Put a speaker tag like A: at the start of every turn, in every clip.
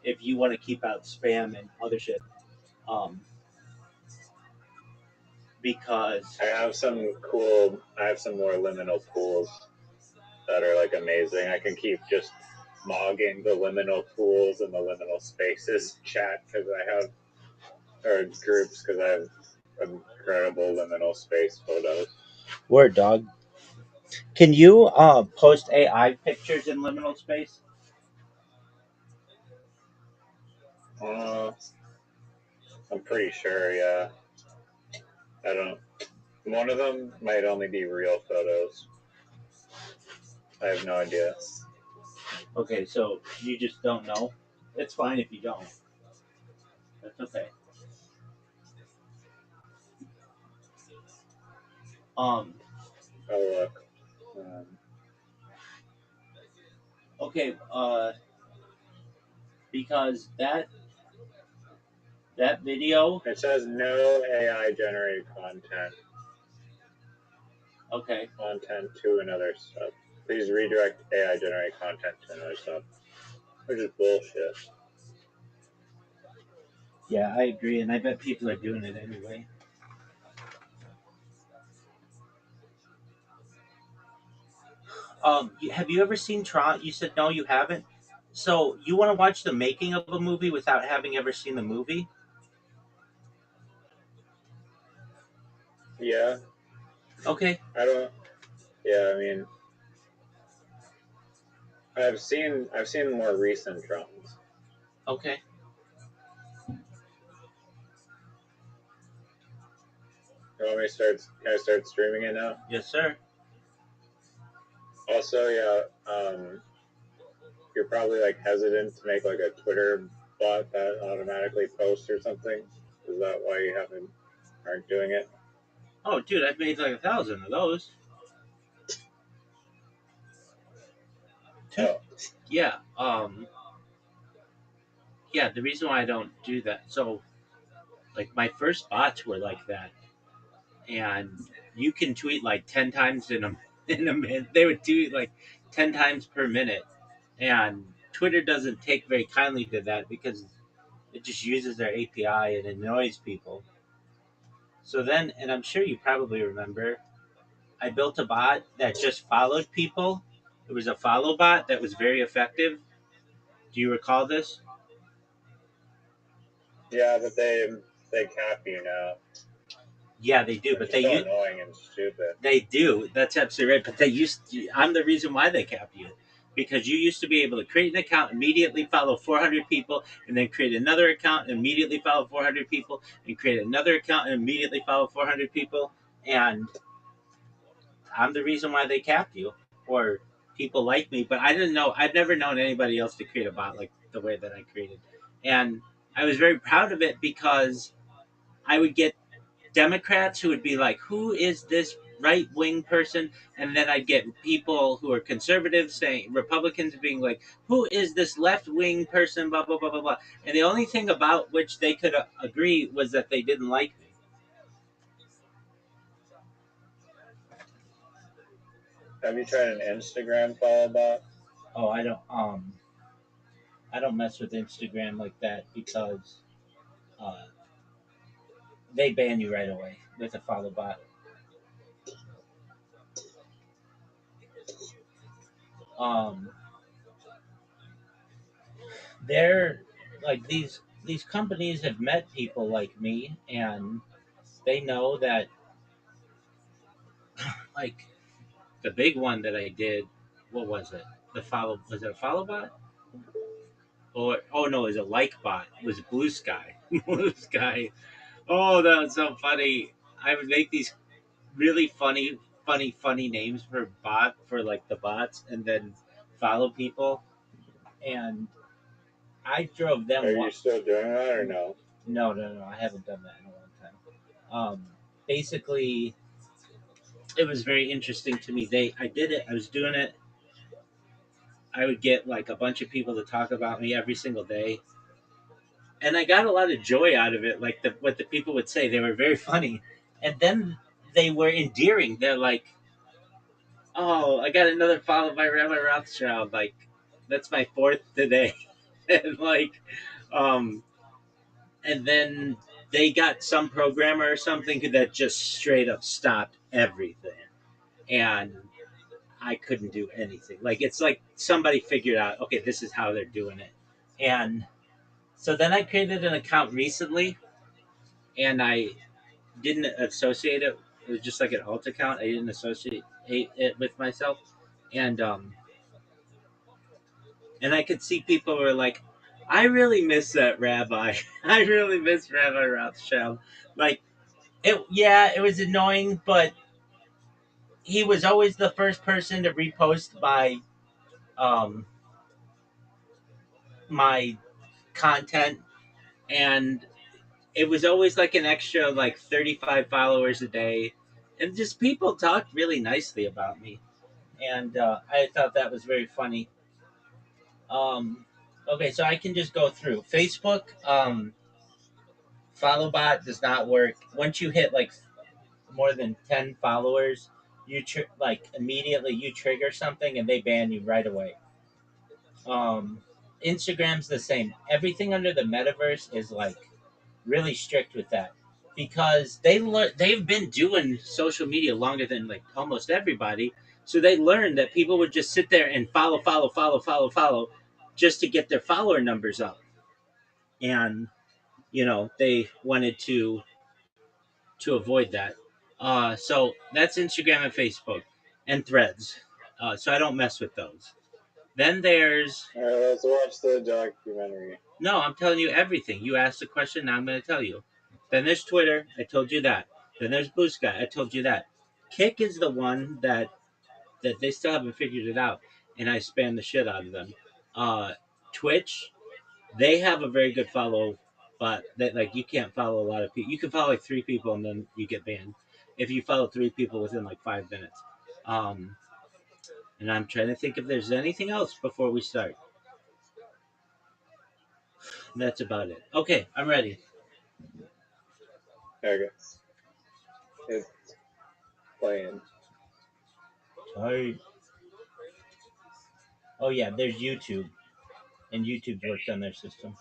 A: if you want to keep out spam and other shit. Um, because
B: I have some more liminal pools that are like amazing. I can keep just mogging the liminal pools and the liminal spaces chat because I have, or groups because I have incredible liminal space photos.
A: word dog. Can you post AI pictures in liminal space?
B: Uh, I'm pretty sure, yeah. I don't. One of them might only be real photos. I have no idea.
A: Okay, so you just don't know. It's fine if you don't. That's okay. Um.
B: Oh look.
A: Okay. Because that video.
B: It says no AI generated content.
A: Okay.
B: Content to another sub. Please redirect AI generated content to another sub. Which is bullshit.
A: Yeah, I agree, and I bet people are doing it anyway. Have you ever seen Tron? You said no, you haven't. So you want to watch the making of a movie without having ever seen the movie?
B: Yeah.
A: Okay.
B: I don't. Yeah, I mean, I've seen more recent drones.
A: Okay.
B: You want me to start? Can I start streaming it now?
A: Yes, sir.
B: Also, yeah, you're probably like hesitant to make like a Twitter bot that automatically posts or something. Is that why you aren't doing it?
A: Oh, dude, I've made like 1,000 of those.
B: Oh,
A: Yeah. Yeah. The reason why I don't do that, so like my first bots were like that, and you can tweet like 10 times in a in a minute. They would tweet like 10 times per minute, and Twitter doesn't take very kindly to that because it just uses their API and annoys people. So then, and I'm sure you probably remember, I built a bot that just followed people. It was a follow bot that was very effective. Do you recall this?
B: yeah, but they cap you now,
A: Yeah, they do,
B: which
A: but
B: is so annoying and stupid.
A: they do. That's absolutely right. But they used. I'm the reason why they cap you, because you used to be able to create an account, immediately follow 400 people, and then create another account, and immediately follow 400 people, and create another account, and immediately follow 400 people. And I'm the reason why they capped you, or people like me. But I didn't know. I've never known anybody else to create a bot like the way that I created, and I was very proud of it because I would get Democrats who would be like, "Who is this right wing person?" And then I'd get people who are conservatives saying, Republicans being like, "Who is this left wing person?" Blah blah blah blah blah. And the only thing about which they could agree was that they didn't like me.
B: Have you tried an Instagram follow bot?
A: Oh, I don't mess with Instagram like that because uh, they ban you right away with a follow bot. Um, they're like these companies have met people like me, and they know that like the big one that I did, what was it? The follow was it a follow bot? Or oh no, it was a like bot. It was Blue Sky. Blue Sky. Oh, that was so funny. I would make these really funny names for bot for like the bots, and then follow people. And I drove
B: Are
A: them
B: you
A: one.
B: still doing that or no?
A: No. I haven't done that in a long time. Basically, it was very interesting to me. I did it. I was doing it. I would get like a bunch of people to talk about me every single day, and I got a lot of joy out of it. Like what the people would say, they were very funny, and then they were endearing. They're like, "Oh, I got another follow by Rabbi Rothschild. Like, that's my fourth today." and um, and then they got some programmer or something that just straight up stopped everything, and I couldn't do anything. Like it's like somebody figured out, okay, this is how they're doing it, and so then I created an account recently, and I didn't associate it. It was just like an alt account. I didn't associate it with myself, and and I could see people were like, I really miss that rabbi. I really miss Rabbi Rothschild. Like it, yeah, it was annoying, but he was always the first person to repost um my content, and it was always like an extra like 35 followers a day, and just people talked really nicely about me, and I thought that was very funny. Okay, so I can just go through Facebook. Follow bot does not work. Once you hit like more than 10 followers, like immediately you trigger something and they ban you right away. um Instagram's the same. Everything under the metaverse is like really strict with that, because they've been doing social media longer than like almost everybody, so they learned that people would just sit there and follow just to get their follower numbers up, and they wanted to avoid that. So that's Instagram and Facebook and Threads. So I don't mess with those. Then there's
B: All right, let's watch the documentary.
A: no, I'm telling you everything. You asked a question, now I'm going to tell you. Then there's Twitter. I told you that. Then there's Blue Sky. I told you that. Kick is the one that they still haven't figured it out, and I spam the shit out of them. Uh, Twitch, they have a very good follow, but that like you can't follow a lot of people. You can follow like three people and then you get banned if you follow three people within like 5 minutes. Um, and I'm trying to think if there's anything else before we start. That's about it. Okay, I'm ready.
B: Okay, it's playing.
A: Sorry. Oh yeah, there's YouTube, and YouTube's worked on their system.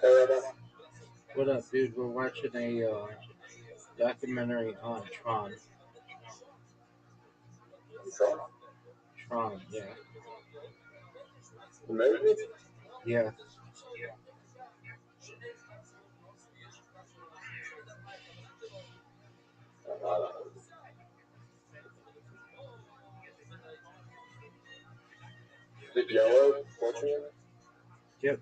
B: Hey, Rabbi.
A: What up, dude? We're watching a documentary on Tron.
B: Tron?
A: Tron, yeah.
B: The movie?
A: Yeah.
B: The yellow portrait?
A: Yep.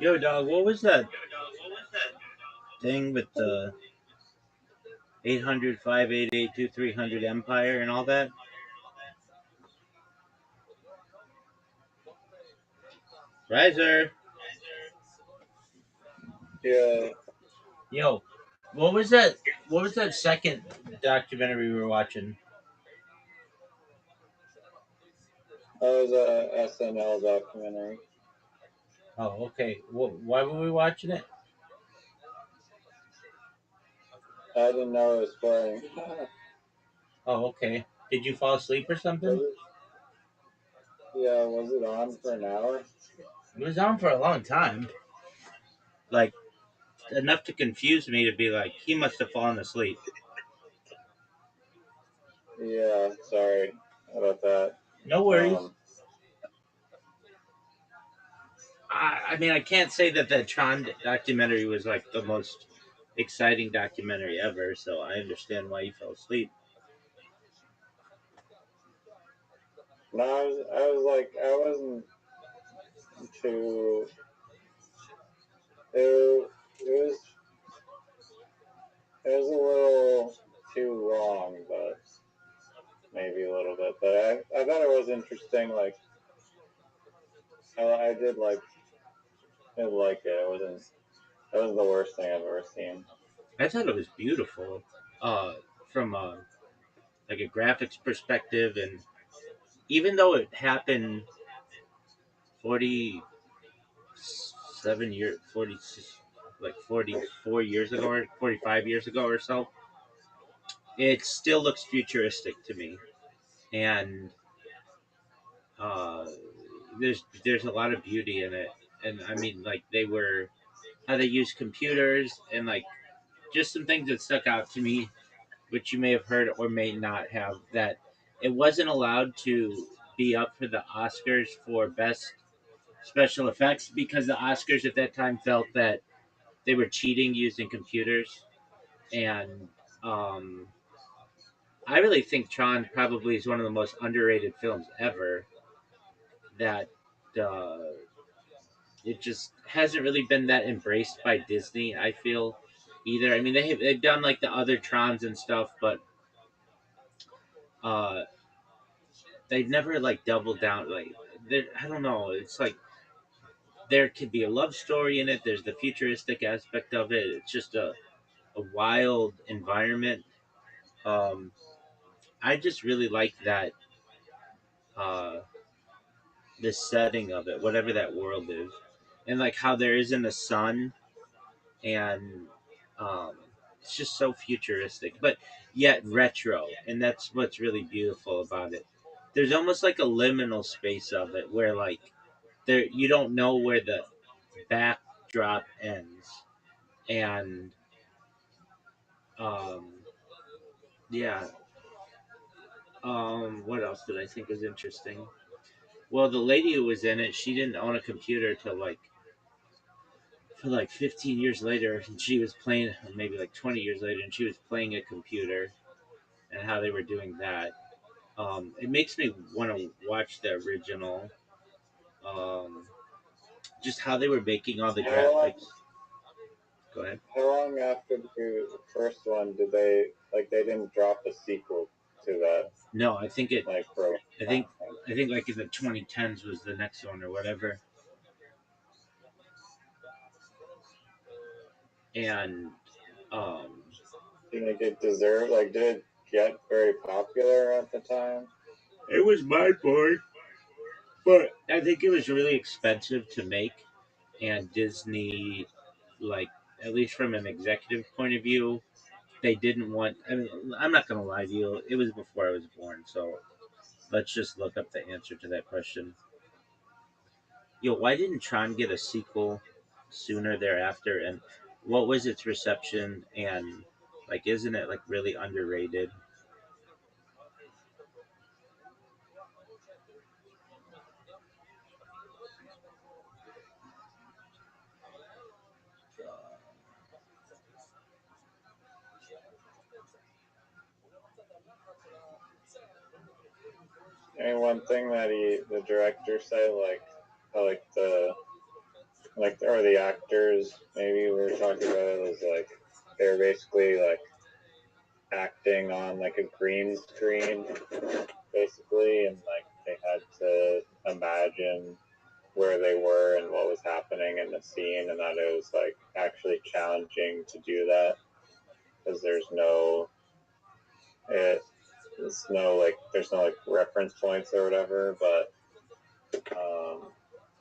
A: Yo, dog, what was that thing with the 800-588-2300 Empire and all that? Riser.
B: Yeah,
A: Yo, what was that? What was that second documentary we were watching?
B: that was a SNL documentary.
A: Oh, okay. Why were we watching it?
B: I didn't know it was playing.
A: Oh, okay. Did you fall asleep or something?
B: Was it? Yeah, was it on for an hour?
A: It was on for a long time. Like, enough to confuse me to be like, he must have fallen asleep.
B: Yeah, sorry about that.
A: No worries.
B: Um,
A: I mean, I can't say that that Tron documentary was like the most exciting documentary ever, so I understand why you fell asleep.
B: no, I was like, I wasn't too. It was a little too long, but maybe a little bit, but I thought it was interesting. Like I did like it. It wasn't the worst thing I've ever seen.
A: I thought it was beautiful, from like a graphics perspective, and even though it happened 47 years, 40, like 44 years ago, or 45 years ago or so, it still looks futuristic to me, and uh, there's a lot of beauty in it, and I mean, like they were how they use computers, and like just some things that stuck out to me, which you may have heard or may not have, that it wasn't allowed to be up for the Oscars for best special effects because the Oscars at that time felt that they were cheating using computers, and um, I really think Tron probably is one of the most underrated films ever. That uh, it just hasn't really been that embraced by Disney. I feel either. I mean, they've done like the other Trons and stuff, but uh, they've never like doubled down. Like I don't know. It's like there could be a love story in it. There's the futuristic aspect of it. It's just a wild environment. Um, I just really like that uh, the setting of it, whatever that world is, and like how there isn't a sun, and um, it's just so futuristic, but yet retro, and that's what's really beautiful about it. There's almost like a liminal space of it where like there you don't know where the backdrop ends, and um, yeah. What else did I think was interesting? Well, the lady who was in it, she didn't own a computer till like for like 15 years later, and she was playing, or maybe like 20 years later, and she was playing a computer, and how they were doing that. It makes me want to watch the original. Um, just how they were making all the
B: How long
A: graphics. Go ahead.
B: how long after the first one did they didn't drop a sequel to that
A: No, I think it.
B: like for a
A: I
B: long
A: think.
B: time?
A: I think like in the 2010s was the next one or whatever, and um,
B: Do you think it deserved? Like, did it get very popular at the time?
A: it was my board, but I think it was really expensive to make, and Disney, like at least from an executive point of view, they didn't want. I mean, I'm not gonna lie to you. It was before I was born, so let's just look up the answer to that question. Yo, why didn't Tron get a sequel sooner thereafter? And what was its reception? And like, isn't it like really underrated?
B: And one thing that the director said, like or the actors maybe we were talking about it was like they're basically like acting on like a green screen basically, and like they had to imagine where they were and what was happening in the scene, and that it was like actually challenging to do that because it, there's no like reference points or whatever, but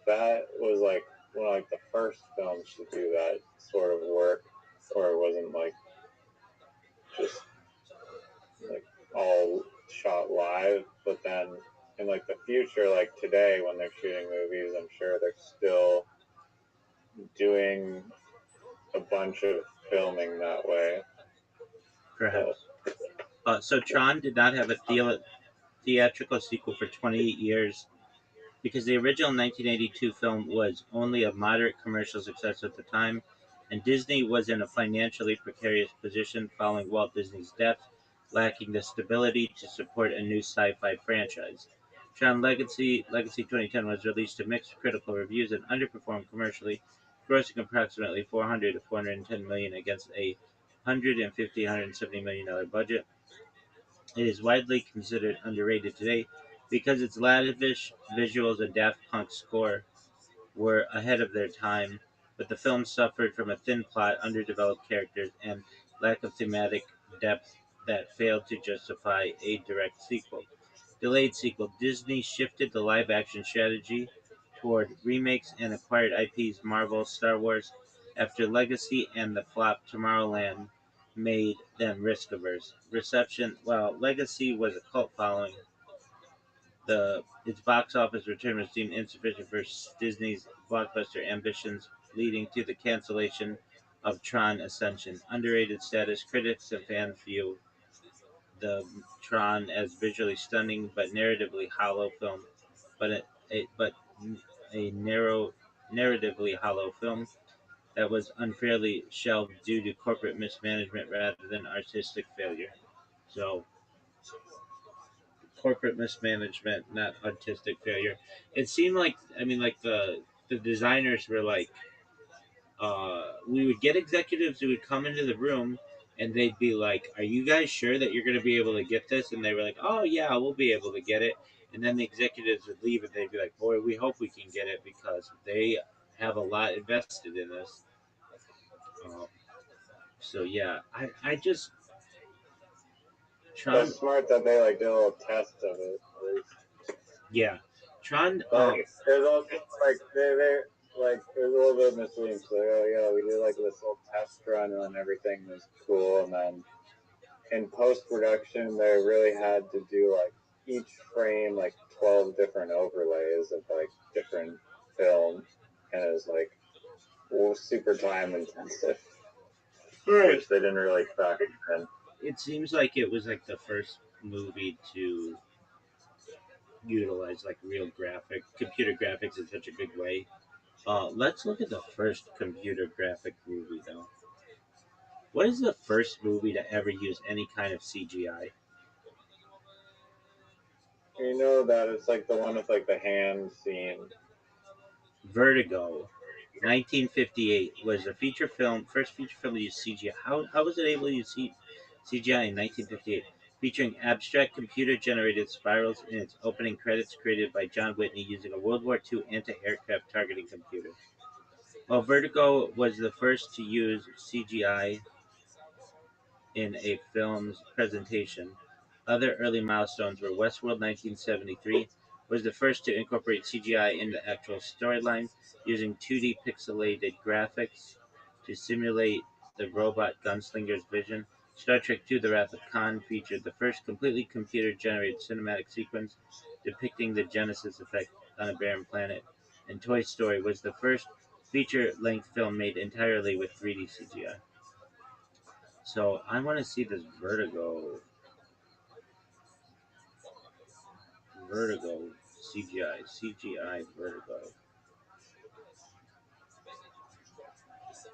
B: that was like one of like the first films to do that sort of work, or it wasn't like just like all shot live. But then in like the future, like today when they're shooting movies, I'm sure they're still doing a bunch of filming that way. So
A: Perhaps. So Tron did not have a theatrical sequel for 28 years because the original 1982 film was only a moderate commercial success at the time, and Disney was in a financially precarious position following Walt Disney's death, lacking the stability to support a new sci-fi franchise. Tron Legacy 2010 was released to mixed critical reviews and underperformed commercially, grossing approximately 400 to 410 million against a 150 $170 million budget. It is widely considered underrated today because its lavish visuals and Daft Punk score were ahead of their time, but the film suffered from a thin plot, underdeveloped characters, and lack of thematic depth that failed to justify a direct sequel. Delayed sequel. Disney shifted the live action strategy toward remakes and acquired IPs Marvel, Star Wars after Legacy and the flop Tomorrowland made them risk averse. Reception. While Legacy was a cult following, its box office return was deemed insufficient for Disney's blockbuster ambitions, leading to the cancellation of Tron Ascension. Underrated status. Critics and fans view the Tron as visually stunning but narratively hollow film, but a narrow narratively hollow film that was unfairly shelved due to corporate mismanagement rather than artistic failure. So corporate mismanagement, not artistic failure. It seemed like like the designers were like, we would get executives who would come into the room and they'd be like, "Are you guys sure that you're going to be able to get this?" And they were like, "Oh yeah, we'll be able to get it." And then the executives would leave and they'd be like, "Boy, we hope we can get it because they have a lot invested in this." Um, so yeah, I just Tron,
B: That's smart that they like did a little test of it. At least.
A: yeah, Tron.
B: Like there's also like they like there's a little bit of misleading. So like, oh yeah, we did like this little test run and everything was cool, and then in post production they really had to do like each frame like 12 different overlays of like different film, and it was like super time intensive,
A: Right.
B: which they didn't really factor in.
A: It seems like it was like the first movie to utilize like real computer graphics in such a big way. Let's look at the first computer graphic movie, though. What is the first movie to ever use any kind of CGI?
B: You know that it's like the one with like the hand scene.
A: Vertigo, 1958, was the first feature film to use CGI. How was it able to use CGI in 1958? Featuring abstract computer generated spirals in its opening credits created by John Whitney using a World War II anti aircraft targeting computer. While Vertigo was the first to use CGI in a film's presentation. Other early milestones were Westworld 1973 was the first to incorporate CGI in the actual storyline, using 2D pixelated graphics to simulate the robot gunslinger's vision. Star Trek II The Wrath of Khan featured the first completely computer generated cinematic sequence depicting the Genesis effect on a barren planet. And Toy Story was the first feature length film made entirely with 3D CGI. So I want to see this Vertigo CGI Vertigo,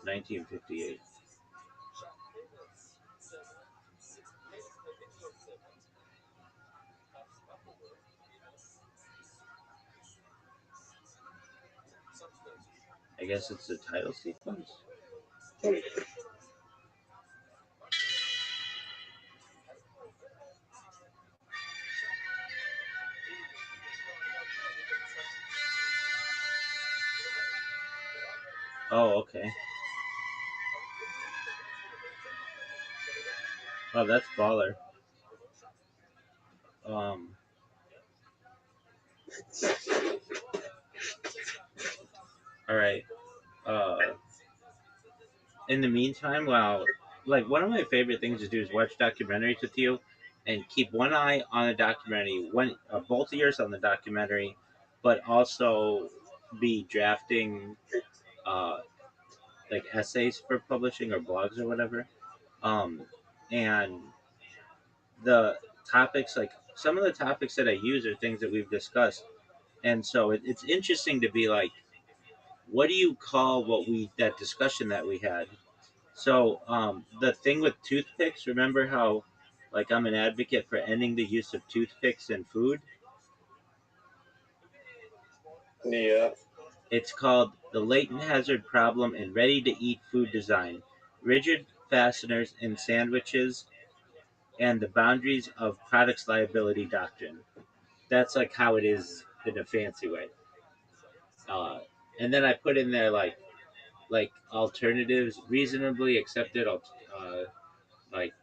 A: 1958. I guess it's the title sequence. Oh, okay. Oh, that's baller. Um, all right. Uh, in the meantime, like one of my favorite things to do is watch documentaries with you, and keep one eye on the documentary, both ears on the documentary, but also be drafting uh, like essays for publishing or blogs or whatever. Um, and the topics, like some of the topics that I use are things that we've discussed, and so it's interesting to be like, what do you call that discussion that we had? So the thing with toothpicks, remember how like I'm an advocate for ending the use of toothpicks in food?
B: Yeah.
A: It's called the latent hazard problem in ready to eat food design. Rigid fasteners in sandwiches and the boundaries of products liability doctrine. That's like how it is in a fancy way. Uh, and then I put in there like alternatives, reasonably accepted, like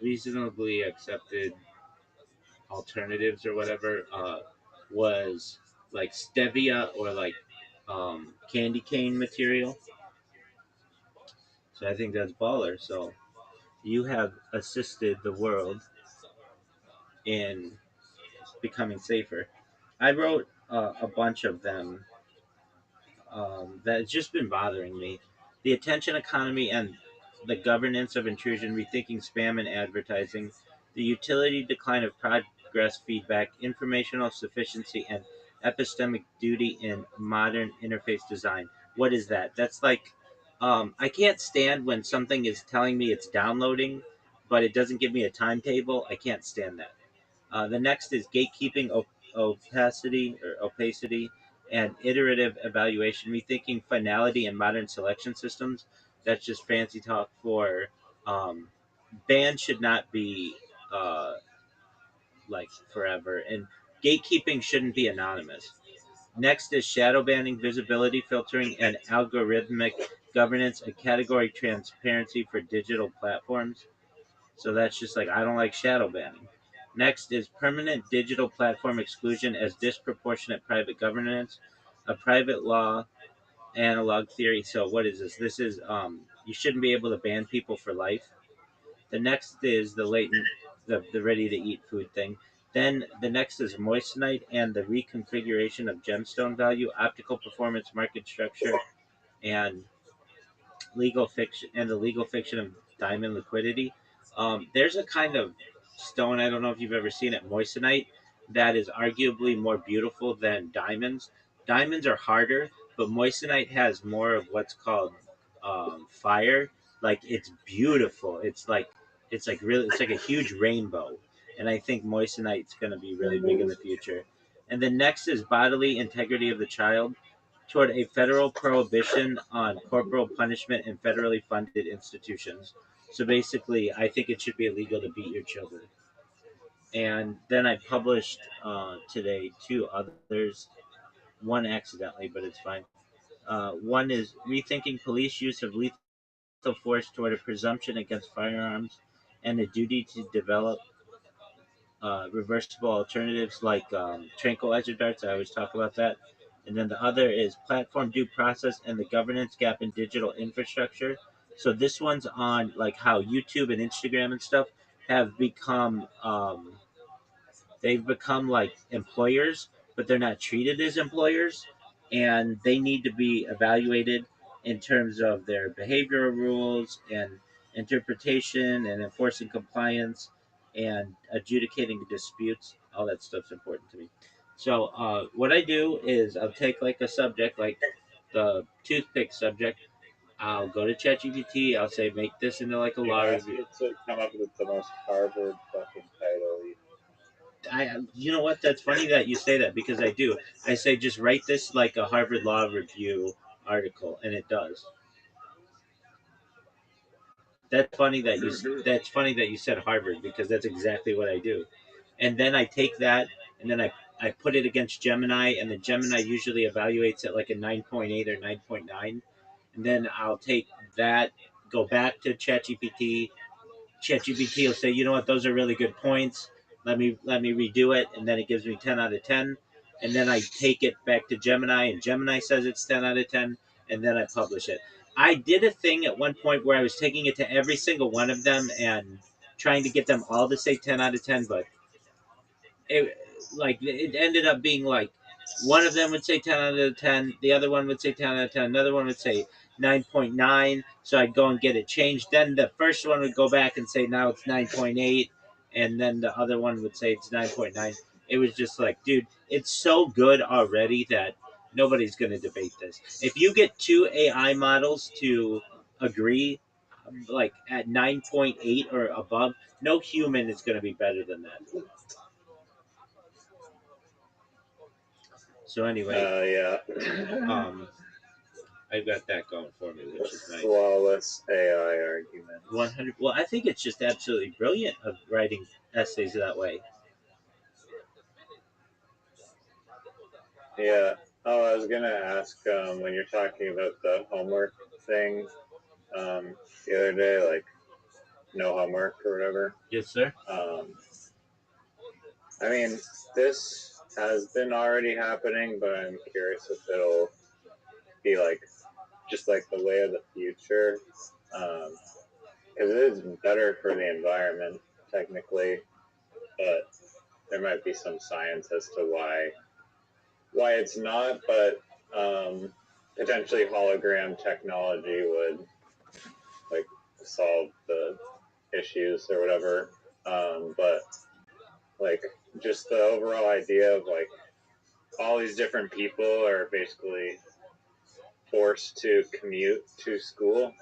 A: reasonably accepted alternatives or whatever was like stevia or like candy cane material. So I think that's baller. So you have assisted the world in becoming safer. I wrote a bunch of them that's just been bothering me. The attention economy and the governance of intrusion, rethinking spam and advertising, the utility decline of progress feedback, informational sufficiency, and epistemic duty in modern interface design. What is that? That's like, I can't stand when something is telling me it's downloading, but it doesn't give me a timetable. I can't stand that. The next is gatekeeping, opacity, and iterative evaluation. Rethinking finality in modern selection systems. That's just fancy talk for um, bans should not be uh, like forever, and gatekeeping shouldn't be anonymous. Next is shadow banning, visibility filtering, and algorithmic governance, a category transparency for digital platforms. So that's just like I don't like shadow banning. Next is permanent digital platform exclusion as disproportionate private governance, a private law analog theory. So what is this? This is you shouldn't be able to ban people for life. The next is the latent the ready to eat food thing. Then the next is moissanite and the reconfiguration of gemstone value, optical performance, market structure, and legal fiction and the legal fiction of diamond liquidity. There's a kind of stone, I don't know if you've ever seen it, moissanite, that is arguably more beautiful than diamonds. Diamonds are harder, but moissanite has more of what's called fire. Like it's beautiful. It's like really it's like a huge rainbow, and I think moissanite's going to be really big in the future. And then next is bodily integrity of the child toward a federal prohibition on corporal punishment in federally funded institutions. So basically, I think it should be illegal to beat your children. And then I published today two others, one accidentally, but it's fine. One is rethinking police use of lethal force toward a presumption against firearms and a duty to develop reversible alternatives like tranquilizer darts. I always talk about that. And then the other is platform due process and the governance gap in digital infrastructure. So this one's on like how YouTube and Instagram and stuff have become they've become like employers, but they're not treated as employers, and they need to be evaluated in terms of their behavioral rules and interpretation and enforcing compliance and adjudicating disputes. All that stuff's important to me. So what I do is I'll take like a subject, like the toothpick subject. I'll go to ChatGPT. I'll say make this into like a
B: You
A: law
B: ask
A: review.
B: it to come up with the most Harvard fucking title.
A: You know what? That's funny that you say that because I do. I say just write this like a Harvard Law Review article, and it does. That's funny that you said Harvard because that's exactly what I do. And then I take that and then I put it against Gemini, and the Gemini usually evaluates it like a 9.8 or 9.9. And then I'll take that, go back to ChatGPT, ChatGPT will say, you know what, those are really good points. Let me redo it, and then it gives me 10 out of 10. And then I take it back to Gemini, and Gemini says it's 10 out of 10, and then I publish it. I did a thing at one point where I was taking it to every single one of them and trying to get them all to say 10 out of 10, but it it ended up being like one of them would say 10 out of 10, the other one would say 10 out of 10, another one would say 9.9. So I'd go and get it changed. Then the first one would go back and say now it's 9.8, and then the other one would say it's 9.9. It was just like, dude, it's so good already that nobody's going to debate this. If you get two AI models to agree like at 9.8 or above, no human is going to be better than that. So anyway,
B: Yeah.
A: um, I've got that going for me, which is nice.
B: Flawless AI arguments.
A: 100. Well, I think it's just absolutely brilliant of writing essays that way.
B: Yeah. Oh, I was gonna ask when you're talking about the homework thing the other day, like no homework or whatever.
A: Yes, sir.
B: I mean, this has been already happening, but I'm curious if it'll be like just like the way of the future, because it is better for the environment technically, but there might be some science as to why it's not. But potentially hologram technology would like solve the issues or whatever. But like just the overall idea of like all these different people are basically forced to commute to school.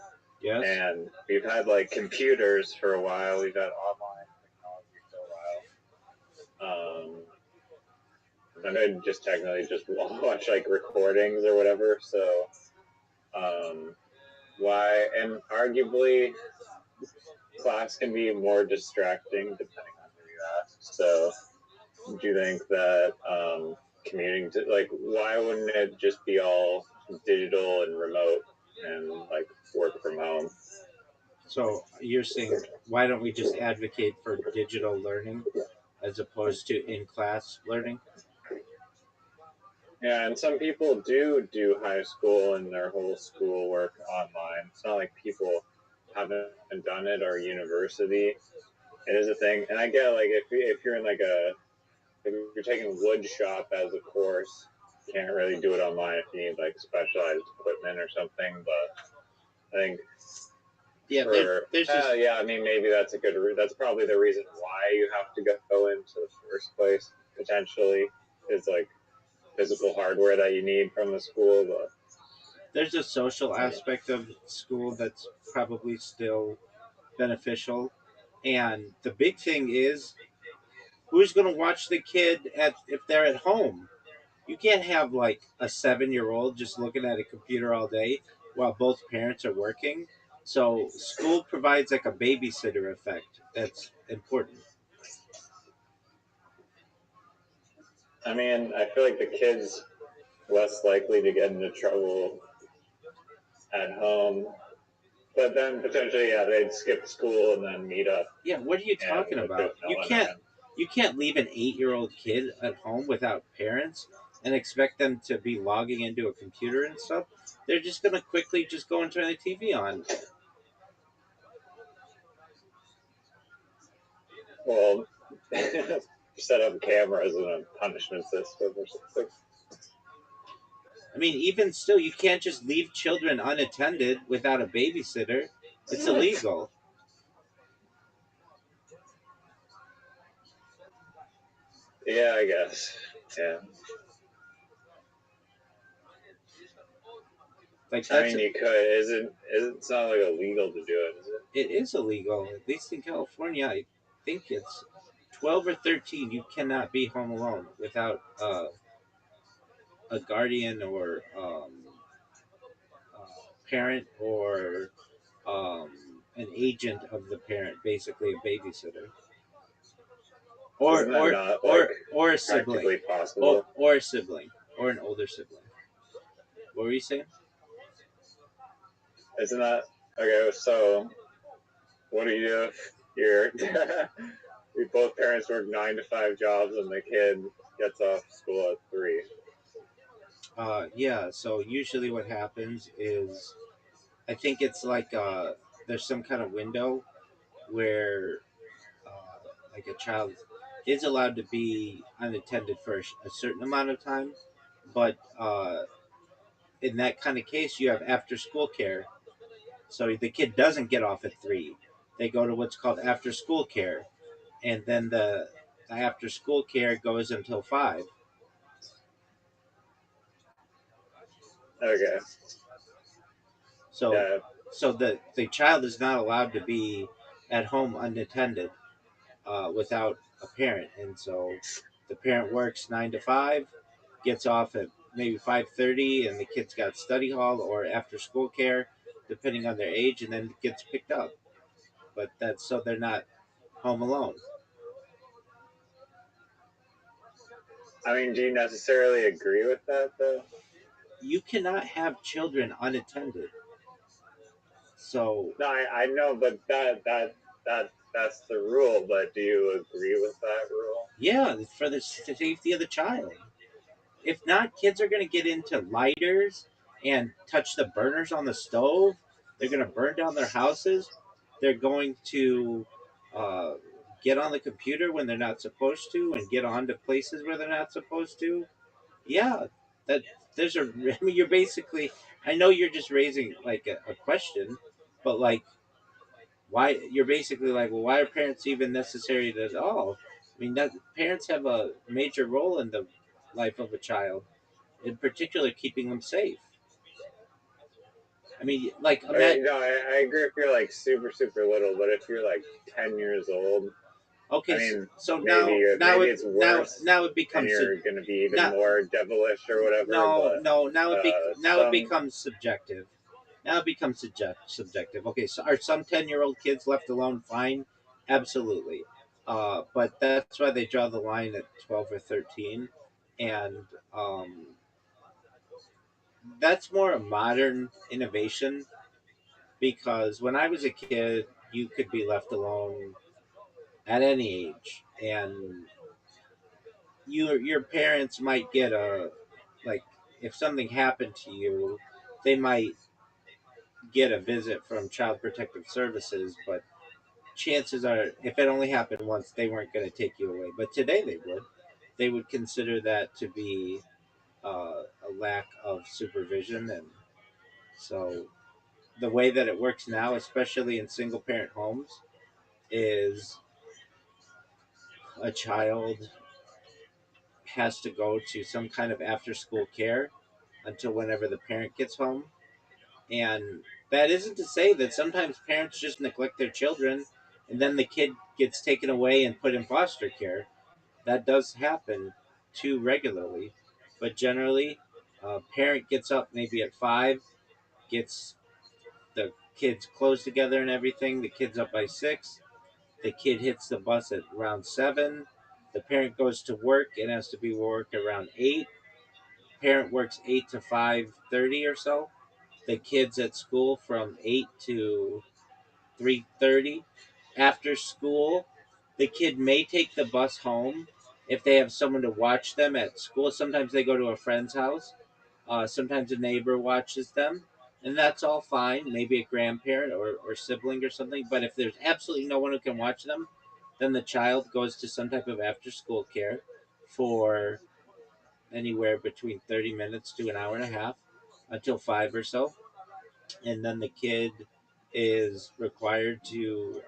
A: Yes.
B: And we've had like computers for a while. We've had online technology for a while. And I just technically just watch like recordings or whatever. So why? And arguably, class can be more distracting depending on who you ask. So do you think that commuting to like why wouldn't it just be all digital and remote and like work from home?
A: So you're saying, why don't we just advocate for digital learning as opposed to in-class learning?
B: Yeah, and some people do high school and their whole school work online. It's not like people haven't done it or university. It is a thing, and I get like if you're in like if you're taking wood shop as a course, you can't really do it online if you need like specialized equipment or something. But I think
A: Yeah, there's just
B: yeah, I mean maybe that's a good that's probably the reason why you have to go into the first place potentially is like physical hardware that you need from the school. But
A: there's a social aspect of school that's probably still beneficial, and the big thing is who's going to watch the kid at if they're at home. You can't have like a 7 year old just looking at a computer all day while both parents are working. So school provides like a babysitter effect that's important.
B: I mean, I feel like the kids less likely to get into trouble at home. But then potentially, yeah, they'd skip school and then meet up.
A: Yeah, what are you talking
B: And
A: about? You can't leave an 8 year old kid at home without parents and expect them to be logging into a computer and stuff. They're just gonna quickly just go and turn the TV on.
B: well, set up cameras and a punishment system or something.
A: I mean, even still, you can't just leave children unattended without a babysitter. It's illegal.
B: Yeah, I guess. Yeah.
A: Like
B: I
A: that's
B: mean, you could. It's not like illegal to do it, is it?
A: it is illegal. At least in California, I think it's 12 or 13. You cannot be home alone without a guardian or parent or an agent of the parent, basically a babysitter, or
B: Isn't that
A: or
B: not like
A: or a sibling,
B: practically possible?
A: or a sibling, or an older sibling. What were you saying?
B: Isn't that okay? So, what do you do if you're if both parents work 9 to 5 jobs and the kid gets off school at 3?
A: Yeah. So usually, what happens is, I think it's like there's some kind of window where like a child is allowed to be unattended for a certain amount of time, but in that kind of case, you have after school care. So the kid doesn't get off at 3. They go to what's called after school care, and then the after school care goes until 5.
B: Okay.
A: So
B: Yeah.
A: so the child is not allowed to be at home unattended without a parent, and so the parent works 9 to 5, gets off at maybe 5:30, and the kids got study hall or after school care, depending on their age, and then gets picked up. But that's so they're not home alone.
B: I mean, do you necessarily agree with that though?
A: You cannot have children unattended. So
B: No, I know, but that's the rule. But do you agree with that rule?
A: yeah, it's for the safety of the child. If not, kids are going to get into lighters and touch the burners on the stove. They're going to burn down their houses. They're going to uh, get on the computer when they're not supposed to and get on to places where they're not supposed to. Yeah, that there's a. I mean, you're basically. I know you're just raising like a question, but like, why? You're basically like, well, why are parents even necessary at all? I mean, that parents have a major role in the life of a child, in particular keeping them safe. I mean, like
B: Okay, no, I agree if you're like super little, but if you're like 10 years old, I
A: okay,
B: mean,
A: so
B: maybe it's worse,
A: now it
B: and
A: becomes
B: you're gonna be even
A: now
B: more devilish or whatever. But
A: now it
B: some
A: becomes subjective. Now it becomes subjective. Okay, so are some 10-year-old kids left alone fine? Absolutely, but that's why they draw the line at 12 or 13, and um, that's more a modern innovation because when I was a kid, you could be left alone at any age, and your parents might get a like if something happened to you, they might get a visit from Child Protective Services, but chances are, if it only happened once, they weren't going to take you away. But today they would. They would consider that to be a lack of supervision, and so the way that it works now, especially in single parent homes, is a child has to go to some kind of after school care until whenever the parent gets home. And that isn't to say that sometimes parents just neglect their children and then the kid gets taken away and put in foster care. That does happen too regularly. But generally, a parent gets up maybe at 5, gets the kids clothes together and everything. The kid's up by 6. The kid hits the bus at around 7. The parent goes to work and has to be work around 8. Parent works 8 to 5:30 or so. The kids at school from 8 to 3:30. After school, the kid may take the bus home if they have someone to watch them at school. Sometimes they go to a friend's house. Sometimes a neighbor watches them, and that's all fine. Maybe a grandparent or sibling or something. But if there's absolutely no one who can watch them, then the child goes to some type of after school care for anywhere between 30 minutes to an hour and a half until 5 or so. And then the kid is required to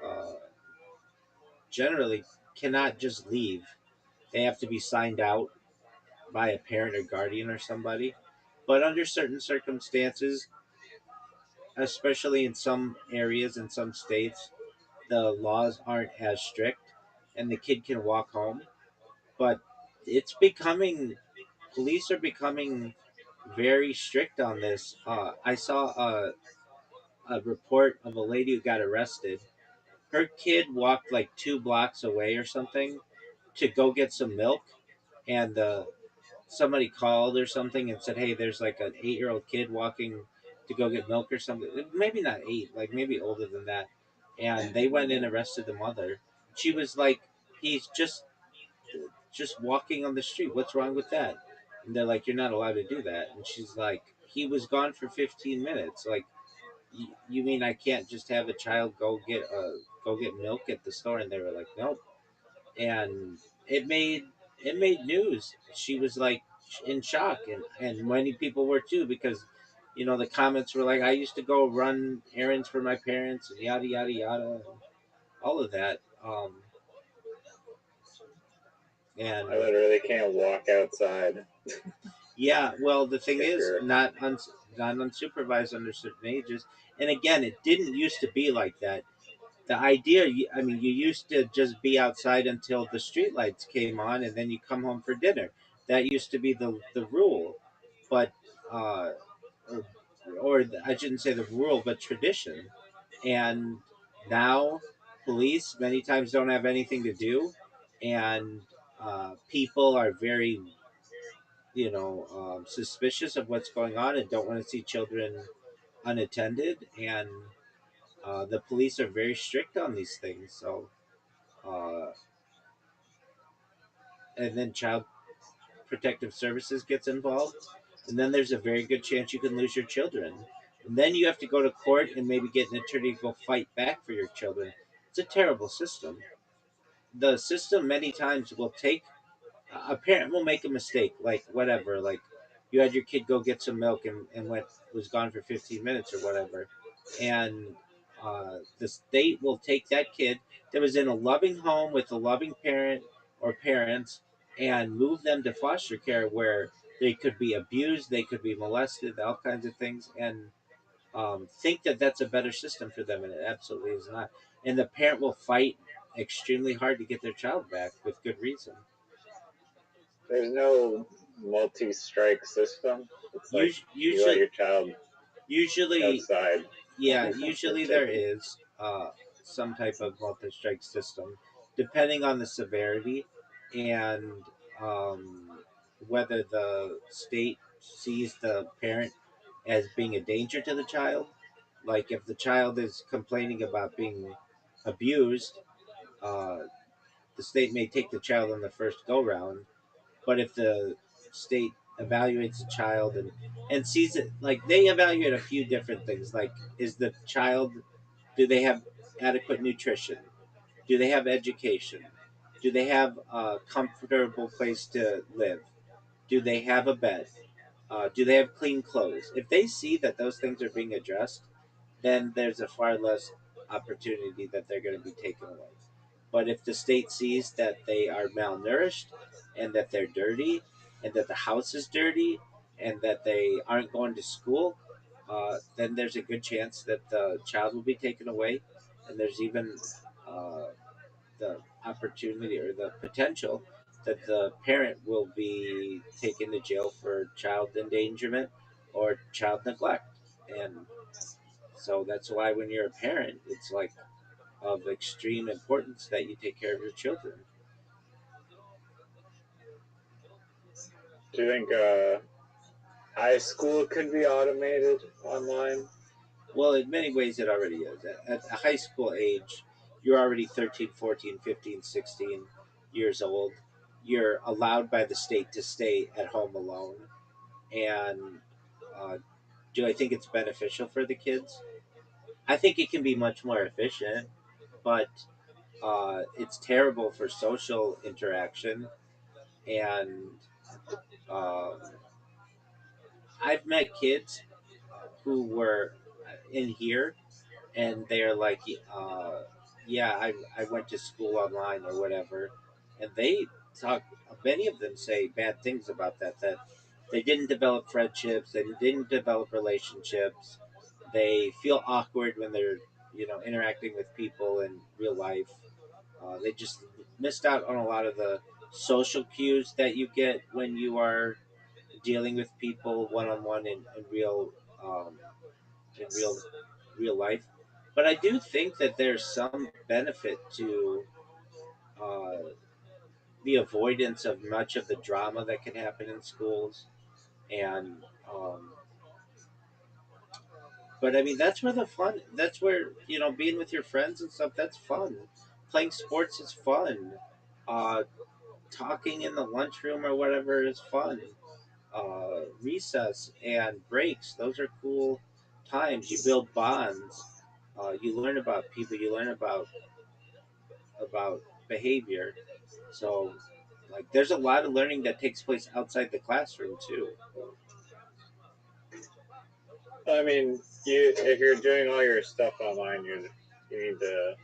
A: generally cannot just leave. They have to be signed out by a parent or guardian or somebody. But under certain circumstances, especially in some areas in some states, the laws aren't as strict and the kid can walk home. But it's becoming, police are becoming very strict on this. I saw a report of a lady who got arrested. Her kid walked like 2 blocks away or something to go get some milk, and somebody called or something and said, "Hey, there's like an 8-year-old kid walking to go get milk or something. Maybe not 8, like maybe older than that." And they went and arrested the mother. She was like, "He's just walking on the street. What's wrong with that?" And they're like, "You're not allowed to do that." And she's like, "He was gone for 15 minutes. Like, you mean I can't just have a child go get milk at the store?" And they were like, "Nope." And it made it made news. She was like in shock, and many people were too because the comments were like, "I used to go run errands for my parents and yada yada yada," and all of that. And
B: I literally can't walk outside.
A: yeah, well, the thing
B: If
A: is,
B: you're
A: not unsupervised under certain ages. And again, it didn't used to be like that. The idea, I mean, you used to just be outside until the streetlights came on, and then you come home for dinner. That used to be the rule. but uh, or, I shouldn't say the rule, but tradition. And now police many times don't have anything to do, and people are very suspicious of what's going on and don't want to see children unattended, and the police are very strict on these things. So uh, and then child protective services gets involved, and then there's a very good chance you can lose your children, and then you have to go to court and maybe get an attorney to go fight back for your children. It's a terrible system. The system many times will take a parent will make a mistake, like whatever, like you had your kid go get some milk and was gone for 15 minutes or whatever, and the state will take that kid that was in a loving home with a loving parent or parents and move them to foster care where they could be abused, they could be molested, all kinds of things, and think that that's a better system for them, and it absolutely is not. And the parent will fight extremely hard to get their child back with good reason.
B: There's no multi-strike system. It's like you let
A: Usually,
B: your child
A: usually,
B: outside
A: yeah,
B: get
A: usually there
B: taken.
A: is some type of multi-strike system, depending on the severity and um, whether the state sees the parent as being a danger to the child. Like if the child is complaining about being abused, uh, the state may take the child on the first go round. But if the state evaluates the child and sees it, like they evaluate a few different things, like is the child, do they have adequate nutrition, do they have education, do they have a comfortable place to live, do they have a bed, do they have clean clothes. If they see that those things are being addressed, then there's a far less opportunity that they're going to be taken away. But if the state sees that they are malnourished and that they're dirty and that the house is dirty and that they aren't going to school, then there's a good chance that the child will be taken away. And there's even uh, the opportunity or the potential that the parent will be taken to jail for child endangerment or child neglect. And so that's why when you're a parent, it's like of extreme importance that you take care of your children.
B: Do you think high school could be automated online?
A: Well, in many ways, it already is. At a high school age, you're already 13, 14, 15, 16 years old. You're allowed by the state to stay at home alone. And uh, do I think it's beneficial for the kids? I think it can be much more efficient, but it's terrible for social interaction. And um, I've met kids who were in here and they're like, yeah, I went to school online or whatever. And they talk, many of them say bad things about that they didn't develop friendships, they didn't develop relationships, they feel awkward when they're, interacting with people in real life. They just missed out on a lot of the social cues that you get when you are dealing with people one on one in real um, in real life. But I do think that there's some benefit to uh, the avoidance of much of the drama that can happen in schools, and but I mean that's where the fun. That's where being with your friends and stuff. That's fun. Playing sports is fun. Uh, Talking in the lunchroom or whatever is fun. Recess and breaks, those are cool times. You build bonds. You learn about people. You learn about behavior. So, like, there's a lot of learning that takes place outside the classroom too.
B: I mean, you if you're doing all your stuff online, you need to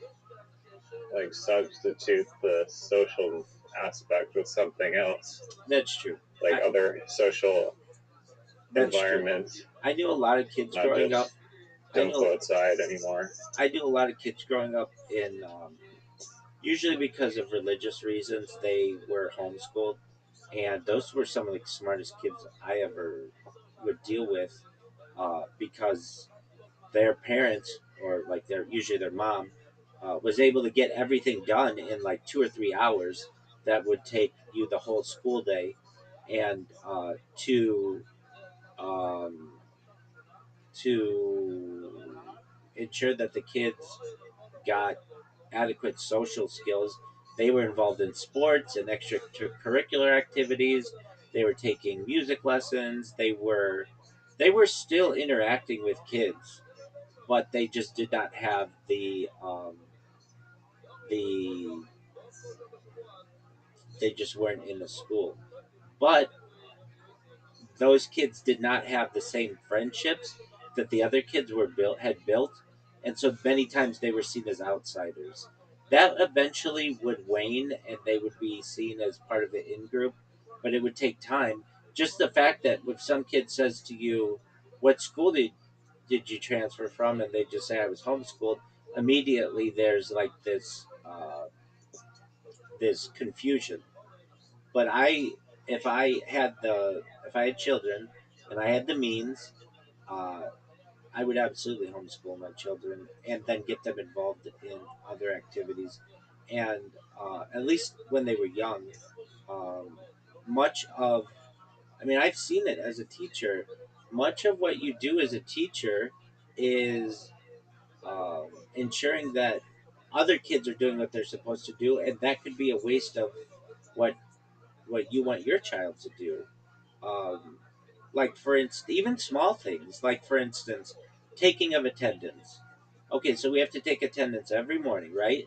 B: like substitute the social aspect with something else,
A: That's true.
B: like
A: I,
B: other social
A: that's true.
B: environments,
A: I knew a lot of kids
B: not
A: growing up.
B: just
A: I
B: don't
A: know
B: go outside anymore.
A: I knew a lot of kids growing up in usually because of religious reasons they were homeschooled, and those were some of the smartest kids I ever would deal with, because their parents, or like their usually their mom, was able to get everything done in like 2 or 3 hours that would take you the whole school day, and um, to ensure that the kids got adequate social skills. They were involved in sports and extracurricular activities. They were taking music lessons. They were still interacting with kids, but they just did not have the they just weren't in the school. But those kids did not have the same friendships that the other kids had built, and so many times they were seen as outsiders. That eventually would wane, and they would be seen as part of the in group, but it would take time. Just the fact that if some kid says to you, "What school did you transfer from?" and they just say, "I was homeschooled," immediately there's like this confusion. But if I had children and I had the means, uh, I would absolutely homeschool my children and then get them involved in other activities. And at least when they were young, um, much of, I mean, I've seen it as a teacher. Much of what you do as a teacher is ensuring that other kids are doing what they're supposed to do, and that could be a waste of what what you want your child to do. Um, like for instance, even small things, like for instance, taking of attendance. Okay, so we have to take attendance every morning, right?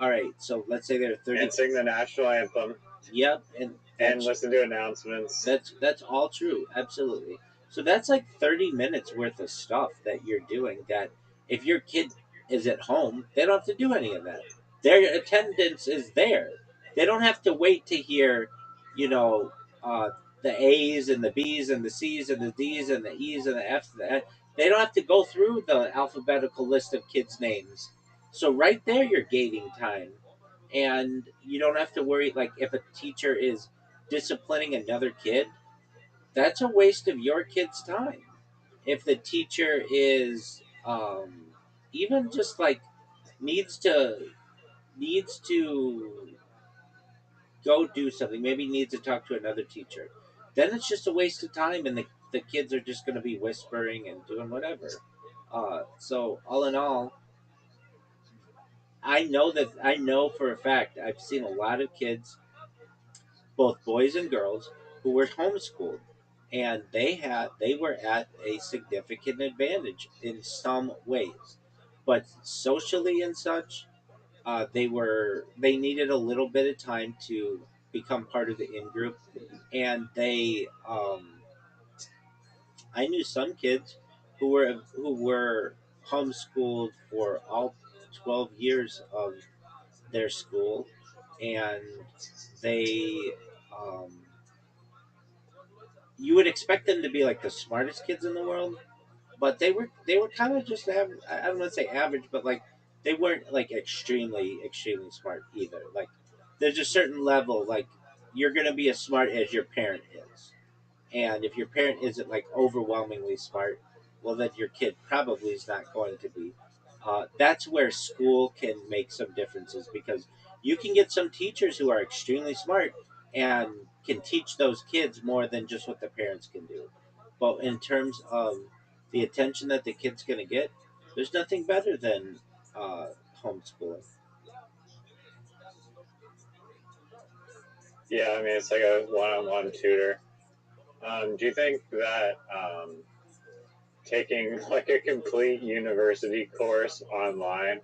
A: All right, so let's say there are 30.
B: And sing the national anthem
A: Yep, and
B: and listen to announcements.
A: that's all true, absolutely. So that's like 30 minutes worth of stuff that you're doing, that if your kid is at home, they don't have to do any of that. Their attendance is there. They don't have to wait to hear, you know, uh, the A's and the B's and the C's and the D's and the E's and the F's. They don't have to go through the alphabetical list of kids' names. So right there, you're gaining time, and you don't have to worry. Like if a teacher is disciplining another kid, that's a waste of your kid's time. If the teacher is even just like needs to needs to go do something, maybe needs to talk to another teacher, then it's just a waste of time, and the kids are just going to be whispering and doing whatever. So all in all, I know for a fact I've seen a lot of kids, both boys and girls, who were homeschooled, and they were at a significant advantage in some ways, but socially and such, they needed a little bit of time to become part of the in group, and I knew some kids who were homeschooled for all 12 years of their school, and they um, you would expect them to be like the smartest kids in the world, but they were kind of just I don't want to say average, but like they weren't like extremely smart either. Like there's a certain level, like you're gonna be as smart as your parent is, and if your parent isn't like overwhelmingly smart, well, then your kid probably is not going to be. That's where school can make some differences, because you can get some teachers who are extremely smart and can teach those kids more than just what the parents can do. But in terms of the attention that the kid's going to get, there's nothing better than uh, homeschooling.
B: Yeah, I mean, it's like a one-on-one tutor. Do you think that taking like a complete university course online,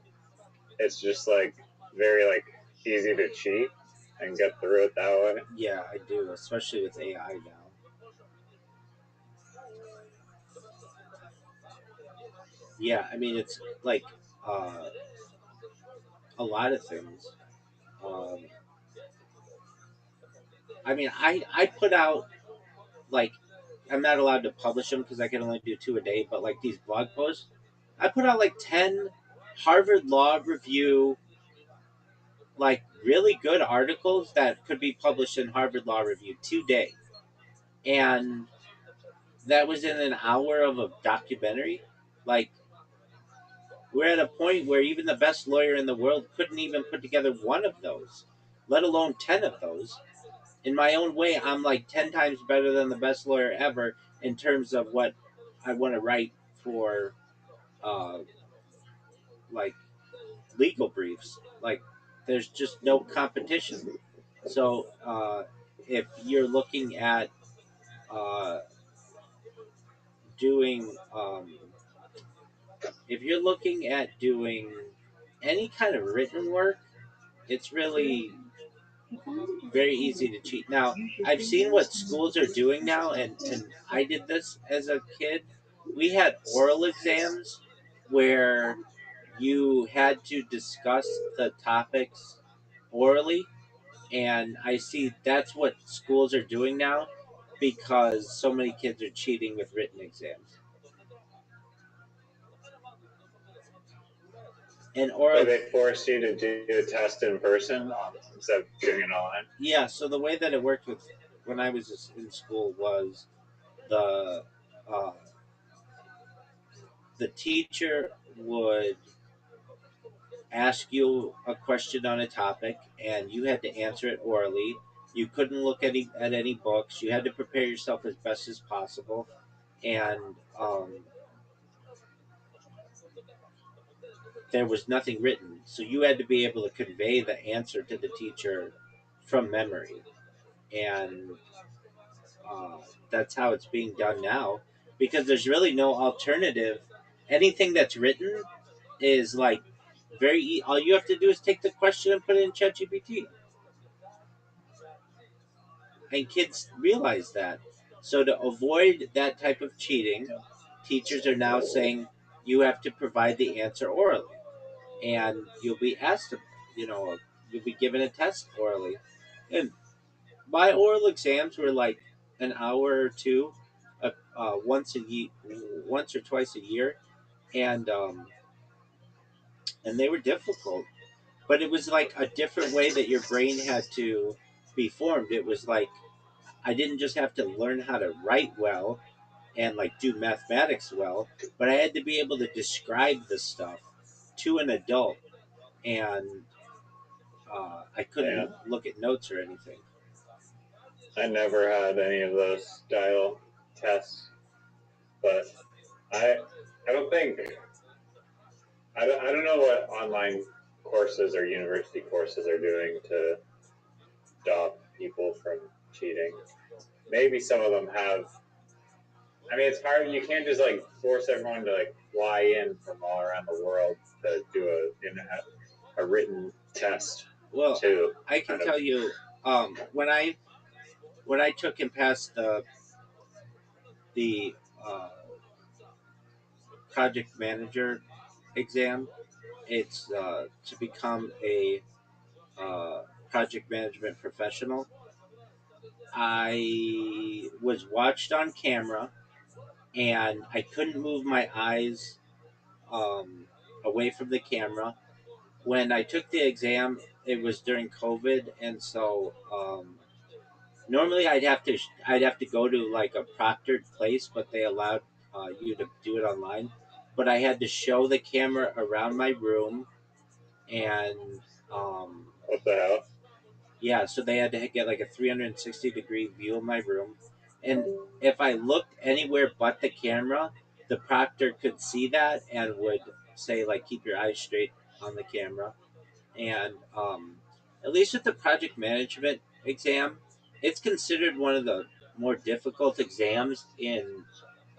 B: it's just like very like easy to cheat and get through it that way?
A: Yeah, I do, especially with AI now. Yeah, I mean, it's like uh, a lot of things. Um, I mean, I put out like I'm not allowed to publish them because I can only do two a day. But like these blog posts, I put out like 10 Harvard Law Review like really good articles that could be published in Harvard Law Review today. And that was in an hour of a documentary. Like, we're at a point where even the best lawyer in the world couldn't even put together one of those, let alone 10 of those. In my own way, I'm like 10 times better than the best lawyer ever in terms of what I want to write for, uh, like, legal briefs. Like, there's just no competition. So, if you're looking at uh, doing, if you're looking at doing any kind of written work, it's really very easy to cheat. Now, I've seen what schools are doing now, and I did this as a kid. We had oral exams where you had to discuss the topics orally, and I see that's what schools are doing now because so many kids are cheating with written exams. And
B: Like
A: oral,
B: they force you to do a test in person instead of doing it online.
A: yeah. So the way that it worked with when I was in school was the uh, the teacher would ask you a question on a topic, and you had to answer it orally. You couldn't look at any books. You had to prepare yourself as best as possible, and there was nothing written, so you had to be able to convey the answer to the teacher from memory, and uh, that's how it's being done now because there's really no alternative. Anything that's written is like all you have to do is take the question and put it in ChatGPT, and kids realize that. So to avoid that type of cheating, teachers are now saying you have to provide the answer orally, and you'll be asked to, you know, you'll be given a test orally. And my oral exams were like an hour or two, once a year, once or twice a year, and and they were difficult. But it was like a different way that your brain had to be formed. It was like I didn't just have to learn how to write well and like do mathematics well, but I had to be able to describe the stuff to an adult, and I
B: Yeah,
A: couldn't look at notes or anything.
B: I never had any of those style tests, but I I don't think I don't know what online courses or university courses are doing to stop people from cheating. Maybe some of them have. I mean, it's hard. You can't just like force everyone to like fly in from all around the world to do a written test
A: Well,
B: too.
A: I can
B: Kind of.
A: tell you, when I took and passed the project manager exam, it's to become a uh, project management professional. I was watched on camera, and I couldn't move my eyes um, away from the camera. When I took the exam, it was during COVID, and so normally I'd have to go to like a proctored place, but they allowed you to do it online. But I had to show the camera around my room, and um,
B: What the hell?
A: yeah, so they had to get like a 360-degree view of my room, and if I looked anywhere but the camera, the proctor could see that and would say like keep your eyes straight on the camera. And at least with the project management exam, it's considered one of the more difficult exams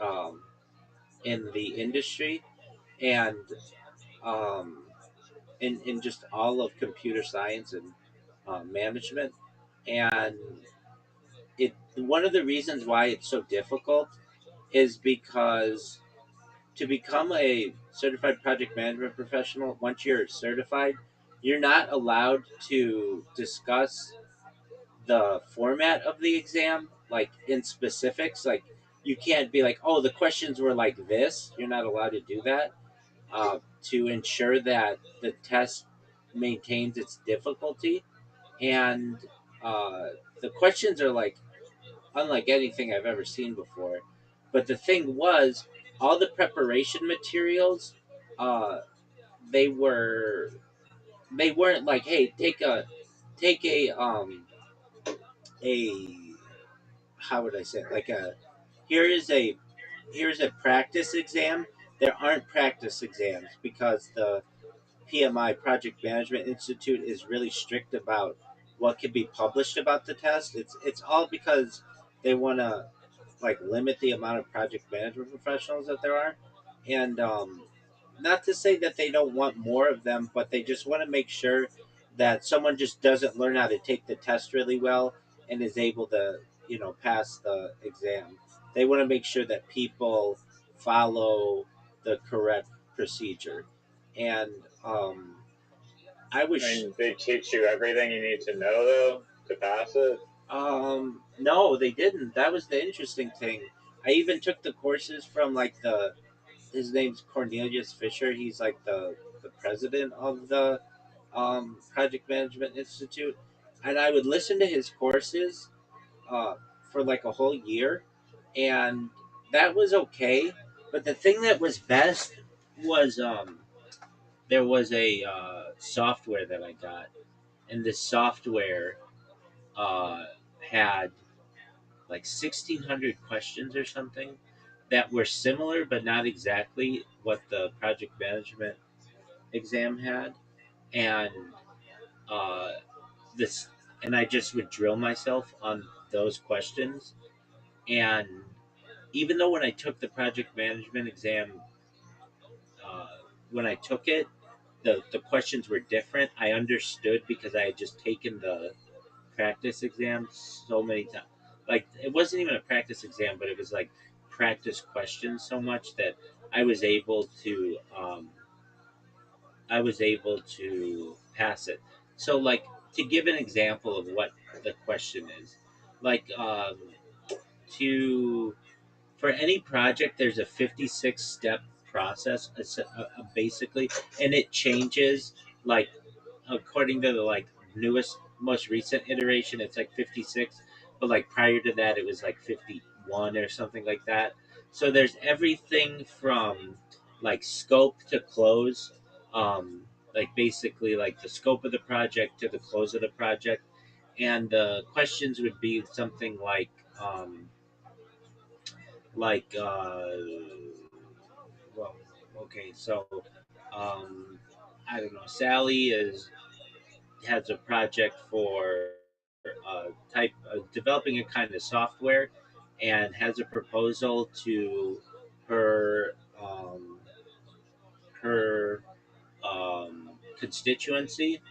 A: um, in the industry, and um, in just all of computer science and management. And it one of the reasons why it's so difficult is because to become a certified project management professional, once you're certified, you're not allowed to discuss the format of the exam, like in specifics. Like you can't be like, oh, the questions were like this. You're not allowed to do that to ensure that the test maintains its difficulty. and uh, the questions are like unlike anything I've ever seen before. But the thing was, all the preparation materials, uh, they were they weren't like, hey, take a how would I say it? Like a here is a here's a practice exam. There aren't practice exams because the PMI Project Management Institute is really strict about what can be published about the test. It's all because they want to like limit the amount of project management professionals that there are, and not to say that they don't want more of them, but they just want to make sure that someone just doesn't learn how to take the test really well and is able to pass the exam. They want to make sure that people follow the correct procedure, and um, I
B: I
A: was
B: mean, they teach you everything you need to know though to pass it.
A: no, they didn't. That was the interesting thing. I even took the courses from like the his name's Cornelius Fisher. He's like the president of the Project Management Institute, and I would listen to his courses uh, for like a whole year, and that was okay. But the thing that was best was there was a software that I got, and this software uh, had like 1,600 questions or something that were similar but not exactly what the project management exam had, and uh, this and I just would drill myself on those questions. And even though when I took the project management exam, uh, when I took it, the questions were different. I understood because I had just taken the practice exam so many times. Like it wasn't even a practice exam, but it was like practice questions so much that I was able to pass it. So like to give an example of what the question is, like to for any project, there's a 56 step process, basically, and it changes like according to the like newest, most recent iteration. It's like 56, but like prior to that, it was like 51 or something like that. So there's everything from like scope to close, like basically like the scope of the project to the close of the project, and the questions would be something like well, okay, so um, I don't know. Sally is has a project for developing a kind of software, and has a proposal to her her constituency.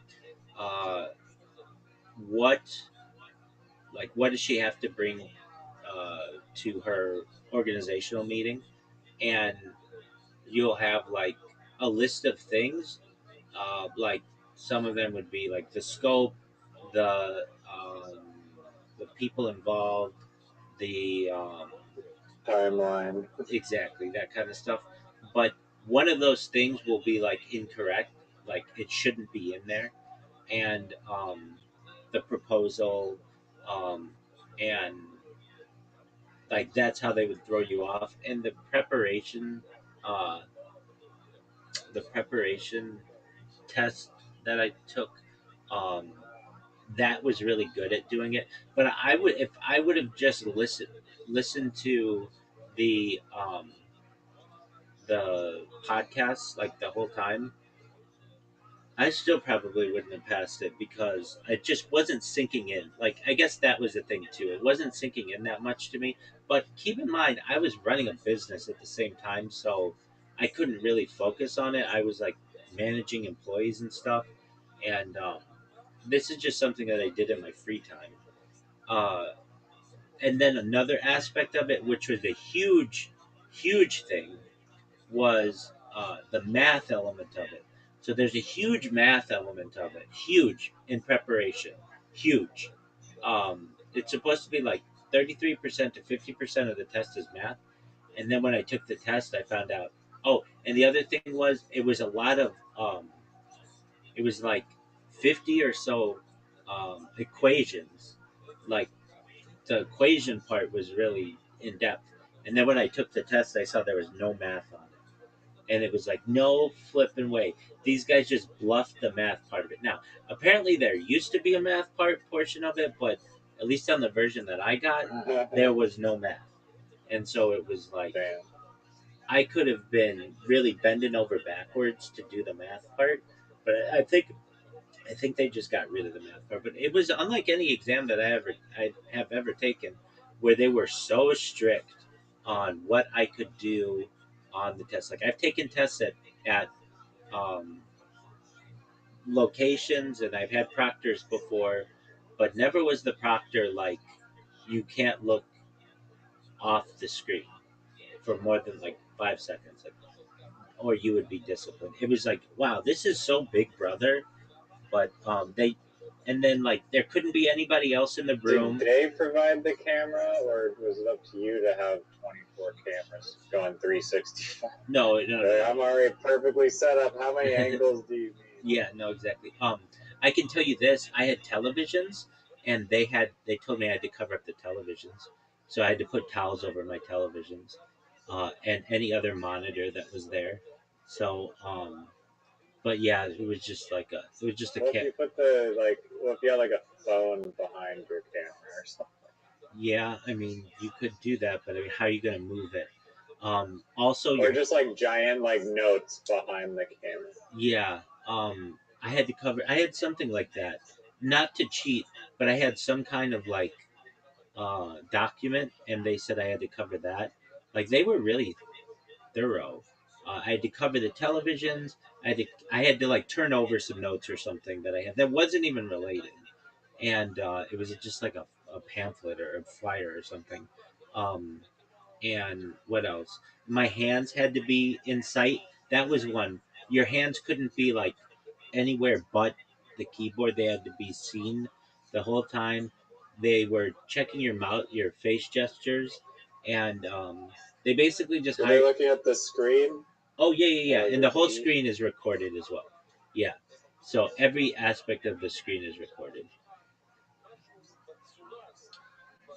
A: Uh, what what does she have to bring to her organizational meeting? And you'll have like a list of things. Like some of them would be like the scope, the the people involved, the
B: Timeline.
A: exactly that kind of stuff. But one of those things will be like incorrect, like it shouldn't be in there, and the proposal, um, and like that's how they would throw you off. And uh, the preparation test that I took, um, that was really good at doing it. But I would, if I would have just listened to the the podcast like the whole time, I still probably wouldn't have passed it because it just wasn't sinking in. Like I guess that was the thing too. It wasn't sinking in that much to me. But keep in mind, I was running a business at the same time, so I couldn't really focus on it. I was like managing employees and stuff, and this is just something that I did in my free time. Uh, and then another aspect of it, which was a huge thing, was the math element of it. So there's a huge math element of it, huge in preparation, huge. It's supposed to be like 33% to 50% of the test is math. And then when I took the test, I found out. Oh, and the other thing was it was a lot of it was like 50 or so equations. Like the equation part was really in depth. And then when I took the test, I saw there was no math on it. And it was like, no flipping way. These guys just bluffed the math part of it. Now, apparently there used to be a math portion of it, but at least on the version that I got, there was no math. And so it was like,
B: Damn.
A: I could have been really bending over backwards to do the math part, but I think they just got rid of the math part. But it was unlike any exam that I have ever taken, where they were so strict on what I could do on the test. Like I've taken tests at um, locations, and I've had proctors before, but never was the proctor like you can't look off the screen for more than like 5 seconds, like, or you would be disciplined. It was like, wow, this is so Big Brother, but they, and then like there couldn't be anybody else in the
B: Did
A: room.
B: they provide the camera, or was it up to you to have 24 cameras going 365?
A: No, no, no,
B: I'm already perfectly set up. How many
A: no.
B: angles do you need?
A: Yeah, no, exactly. I can tell you this: I had televisions, and they told me I had to cover up the televisions, so I had to put towels over my televisions, and any other monitor that was there. So, but yeah, it was just a
B: What if
A: cat.
B: you put what if you had like a phone behind your camera or something?
A: Yeah, I mean, you could do that, but I mean, how are you going to move it? Also,
B: Or
A: your
B: just like giant like notes behind the camera.
A: yeah, I had to cover. I had something like that, not to cheat, but I had some kind of like document, and they said I had to cover that. Like they were really thorough. I had to cover the televisions. I had to like turn over some notes or something that I had that wasn't even related, and it was just like a pamphlet or a flyer or something. Um, and what else? My hands had to be in sight. That was one. Your hands couldn't be like anywhere but the keyboard. They had to be seen the whole time. They were checking your mouth, your face gestures, and they basically just
B: Were they
A: hide.
B: looking at the screen
A: Oh yeah, yeah,
B: or
A: yeah,
B: like
A: and
B: the
A: the whole
B: TV?
A: screen is recorded as well. Yeah, so every aspect of the screen is recorded,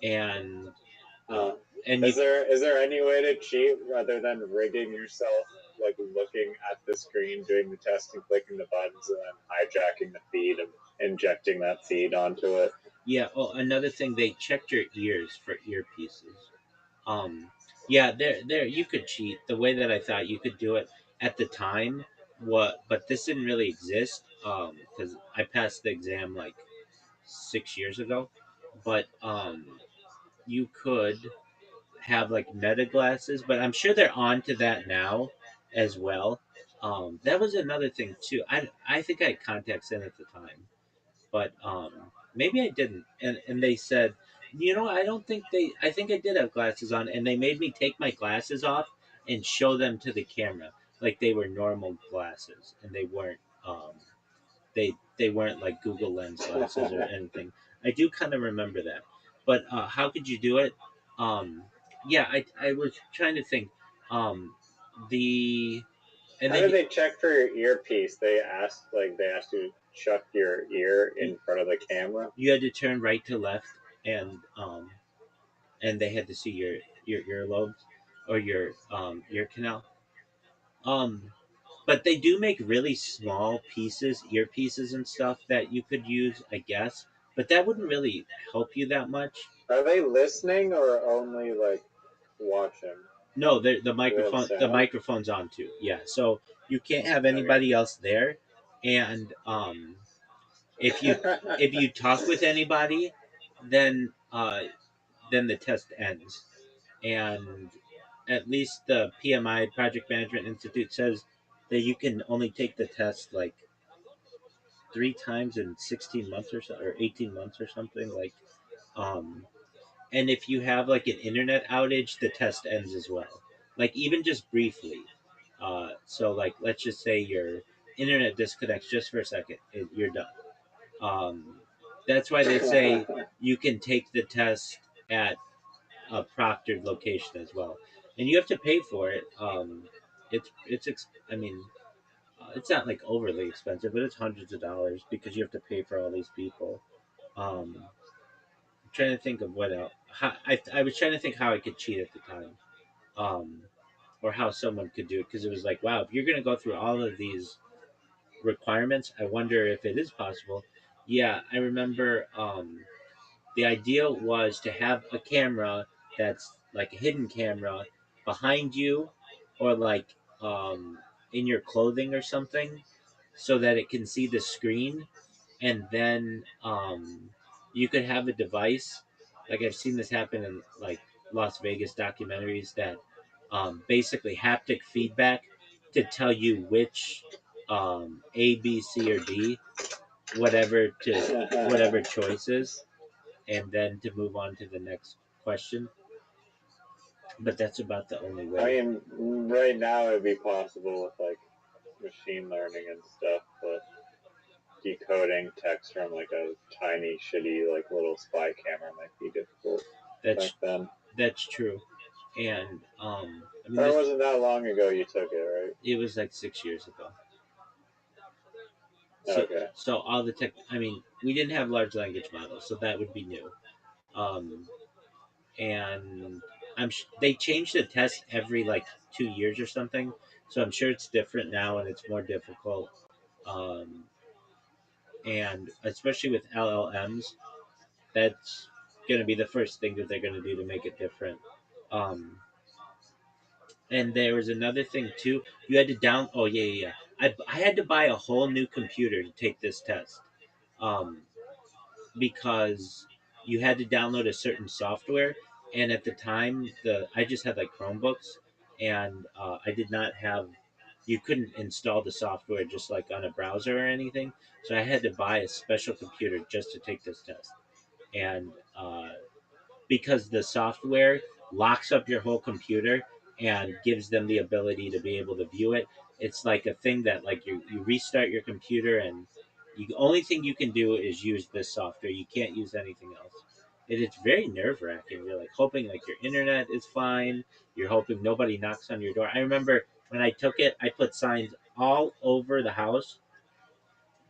A: and uh,
B: Uh,
A: and you
B: is there any way to cheat rather than rigging yourself, like looking at the screen, doing the test, and clicking the buttons, and then hijacking the feed and injecting that feed onto it?
A: yeah. Oh, another thing, they checked your ears for earpieces. Um, yeah, there you could cheat the way that I thought you could do it at the time. What, but this didn't really exist because I passed the exam like 6 years ago. But you could have like meta glasses, but I'm sure they're on to that now as well. That was another thing too. I think I had contacts in at the time, but maybe I didn't. And they said, I don't think they. I think I did have glasses on, and they made me take my glasses off and show them to the camera like they were normal glasses, and they weren't. They weren't like Google Lens glasses or anything. I do kind of remember that, but how could you do it? Um, yeah, I was trying to think. Um, the and
B: How
A: then
B: did they check for your earpiece? They asked you to chuck your ear
A: you,
B: in front of the camera.
A: you had to turn right to left, and they had to see your earlobes or your ear canal. Um, but they do make really small pieces, earpieces and stuff that you could use, I guess. But that wouldn't really help you that much.
B: Are they listening or only like watching?
A: No,
B: Do they have
A: the
B: sound?
A: microphone's on too. Yeah, so you can't have
B: Okay.
A: anybody else there, and if you if you talk with anybody, then then the test ends, and at least the PMI Project Management Institute says that you can only take the test like 3 times in 16 months or so, or 18 months or something like. Um, and if you have like an internet outage, the test ends as well. Like even just briefly. So like let's just say your internet disconnects just for a second, you're done. Um, that's why they say you can take the test at a proctored location as well, and you have to pay for it. I mean, it's not like overly expensive, but it's hundreds of dollars because you have to pay for all these people. I'm trying to think of what else. I was trying to think how I could cheat at the time, um, or how someone could do it, because it was like, wow, if you're going to go through all of these requirements, I wonder if it is possible. Yeah, I remember. The idea was to have a camera that's like a hidden camera behind you, or like in your clothing or something, so that it can see the screen, and then you could have a device. Like I've seen this happen in like Las Vegas documentaries, that basically haptic feedback to tell you which A, B, C, or D, whatever to whatever choices, and then to move on to the next question. But that's about the only
B: I
A: way.
B: mean, right now it'd be possible with like machine learning and stuff, but decoding text from like a tiny, shitty, like little spy camera might be difficult back
A: That's
B: then.
A: that's true. And I mean,
B: Or it
A: this
B: wasn't that long ago you took it, right?
A: it was like 6 years ago. So
B: Okay.
A: so all the tech. I mean, we didn't have large language models, so that would be new. Um, and they change the test every like 2 years or something. So I'm sure it's different now and it's more difficult. Um, and especially with LLMs, that's going to be the first thing that they're going to do to make it different. Um, and there was another thing too. You had to down. Oh yeah, yeah. I had to buy a whole new computer to take this test, um, because you had to download a certain software. And at the time, the I just had like Chromebooks, and I did not have. You couldn't install the software just like on a browser or anything. So I had to buy a special computer just to take this test. And because the software locks up your whole computer and gives them the ability to be able to view it. It's like a thing that like you restart your computer, and the only thing you can do is use this software. You can't use anything else. It's very nerve wracking. You're like hoping like your internet is fine. You're hoping nobody knocks on your door. I remember when I took it, I put signs all over the house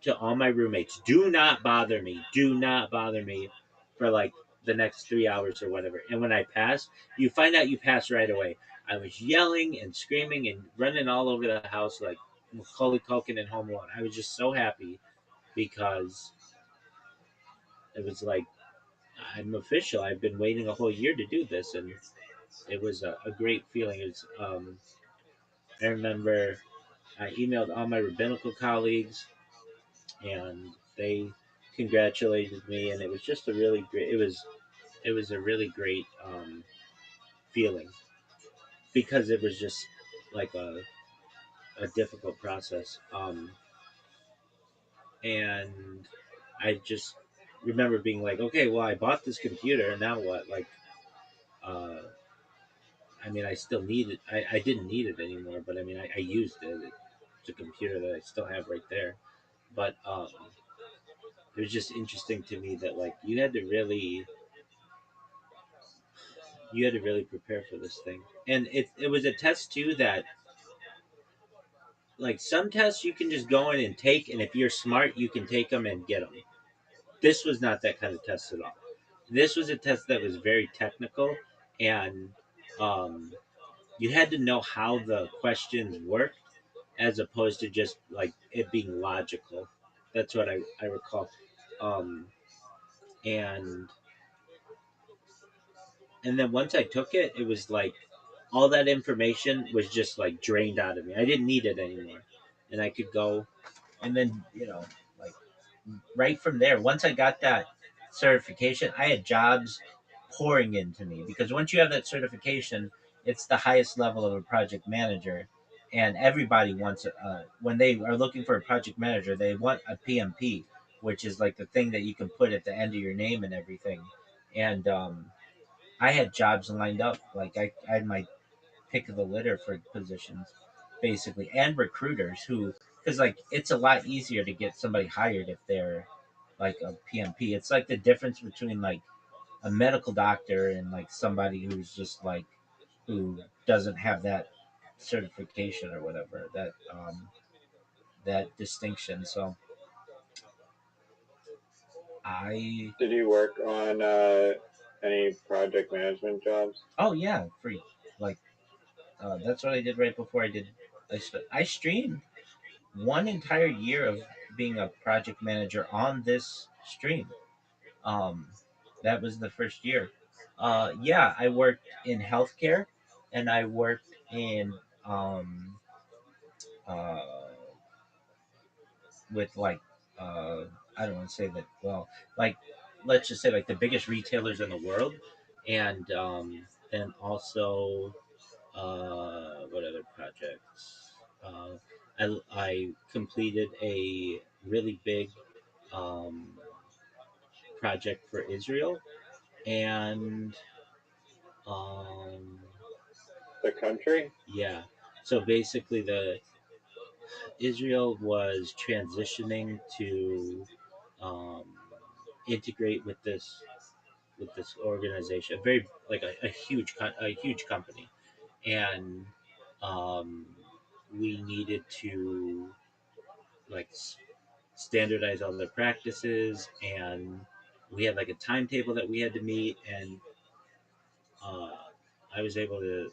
A: to all my roommates: do not bother me, do not bother me, for like the next 3 hours or whatever. And when I passed, you find out you pass right away. I was yelling and screaming and running all over the house like Macaulay Culkin in Home Alone. I was just so happy because it was like, I'm official. I've been waiting a whole year to do this, and it was a great feeling. I remember I emailed all my rabbinical colleagues, and they congratulated me, and it was just a really great. It was a really great feeling, because it was just like a difficult process, and I just remember being like, okay, well, I bought this computer, and now what? Like, uh, I mean, I still need it. I didn't need it anymore, but I mean, I used it. It's a computer that I still have right there. But it was just interesting to me that like you had to really prepare for this thing. And it was a test too that, like, some tests you can just go in and take, and if you're smart you can take them and get them. This was not that kind of test at all. This was a test that was very technical, and um, you had to know how the questions worked, as opposed to just like it being logical. That's what I recall. um, and and then once I took it, it was like all that information was just like drained out of me. I didn't need it anymore, and I could go. And then like right from there, once I got that certification, I had jobs pouring into me, because once you have that certification, it's the highest level of a project manager, and everybody wants when they are looking for a project manager, they want a PMP, which is like the thing that you can put at the end of your name and everything. And I had jobs lined up, like I had my pick of the litter for positions, basically, and recruiters who, because like it's a lot easier to get somebody hired if they're like a PMP. It's like the difference between like a medical doctor and like somebody who's just like who doesn't have that certification or whatever, that distinction. So I
B: Did you work on any project management jobs?
A: Oh yeah, for like that's what I did right before I did. I streamed one entire year of being a project manager on this stream. Um, that was the first year. Yeah, I worked in healthcare, and I worked in uh, with like I don't want to say that well, like let's just say like the biggest retailers in the world, and also what other projects? I completed a really big um, project for Israel, and um,
B: The country?
A: yeah. So basically, the Israel was transitioning to um, integrate with this organization, a very like a huge company, and um, we needed to like standardize all their practices, and we had like a timetable that we had to meet, and uh, I was able to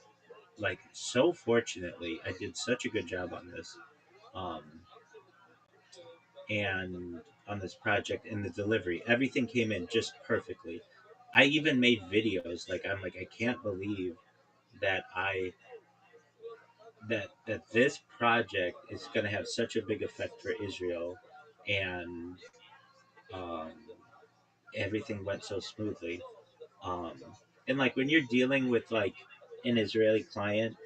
A: like so fortunately I did such a good job on this um, and on this project and the delivery everything came in just perfectly. I even made videos like I'm like I can't believe that I that this project is going to have such a big effect for Israel, and um, everything went so smoothly. Um, and like when you're dealing with like an Israeli client,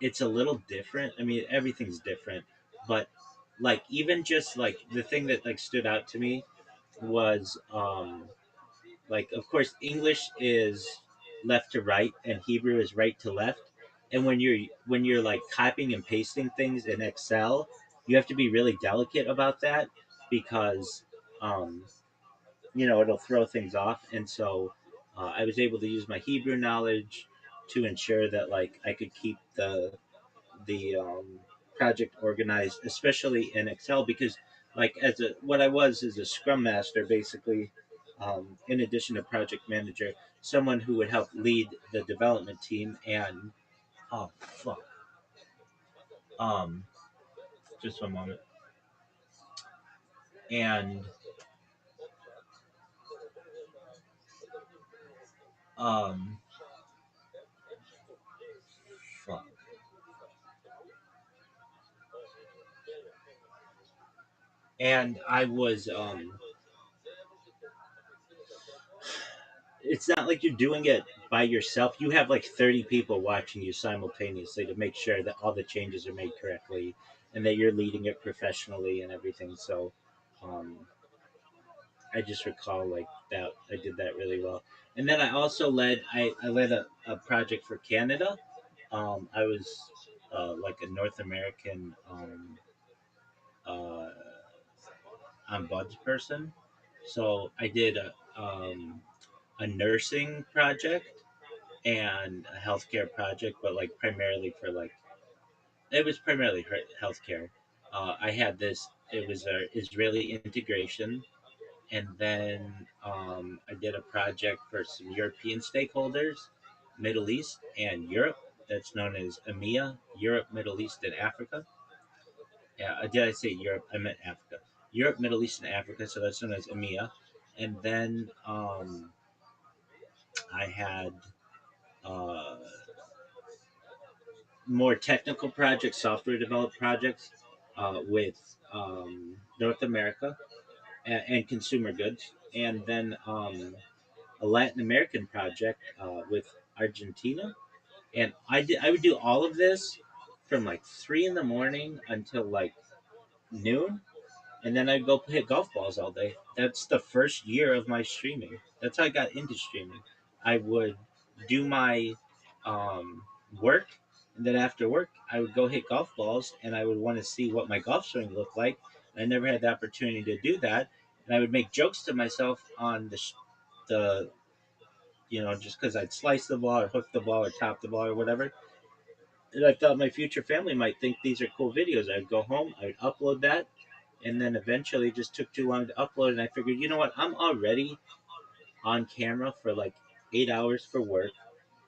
A: it's a little different. I mean, everything's different, but like even just like the thing that like stood out to me was like of course English is left to right and Hebrew is right to left. And when you're like copying and pasting things in Excel, you have to be really delicate about that because um, it'll throw things off. And so I was able to use my Hebrew knowledge to ensure that like I could keep the project organized, especially in Excel, because like as a what I was as a Scrum Master, basically, in addition to project manager, someone who would help lead the development team. And oh fuck, um, just one moment. And um, fuck. And I was it's not like you're doing it by yourself. You have like 30 people watching you simultaneously to make sure that all the changes are made correctly and that you're leading it professionally and everything. So um, I just recall like that I did that really well. And then I also I led a project for Canada. I was like a North American uh, ombudsperson. So I did a nursing project and a healthcare project, but like primarily for like it was primarily healthcare. I had this. It was a Israeli integration, and then I did a project for some European stakeholders, Middle East and Europe. That's known as EMEA, Europe, Middle East, and Africa. Yeah, did I say Europe? I meant Africa. Europe, Middle East, and Africa. So that's known as EMEA. And then I had uh, more technical projects, software developed projects with North America and consumer goods, and then a Latin American project with Argentina. And I would do all of this from like 3 in the morning until like noon, and then I'd go hit golf balls all day. That's the first year of my streaming. That's how I got into streaming. I would do my um, work, and then after work, I would go hit golf balls, and I would want to see what my golf swing looked like. I never had the opportunity to do that, and I would make jokes to myself on the just because I'd slice the ball or hook the ball or top the ball or whatever. And I thought my future family might think these are cool videos. I'd go home, I'd upload that, and then eventually it just took too long to upload. And I figured, you know what, I'm already on camera for like 8 hours for work,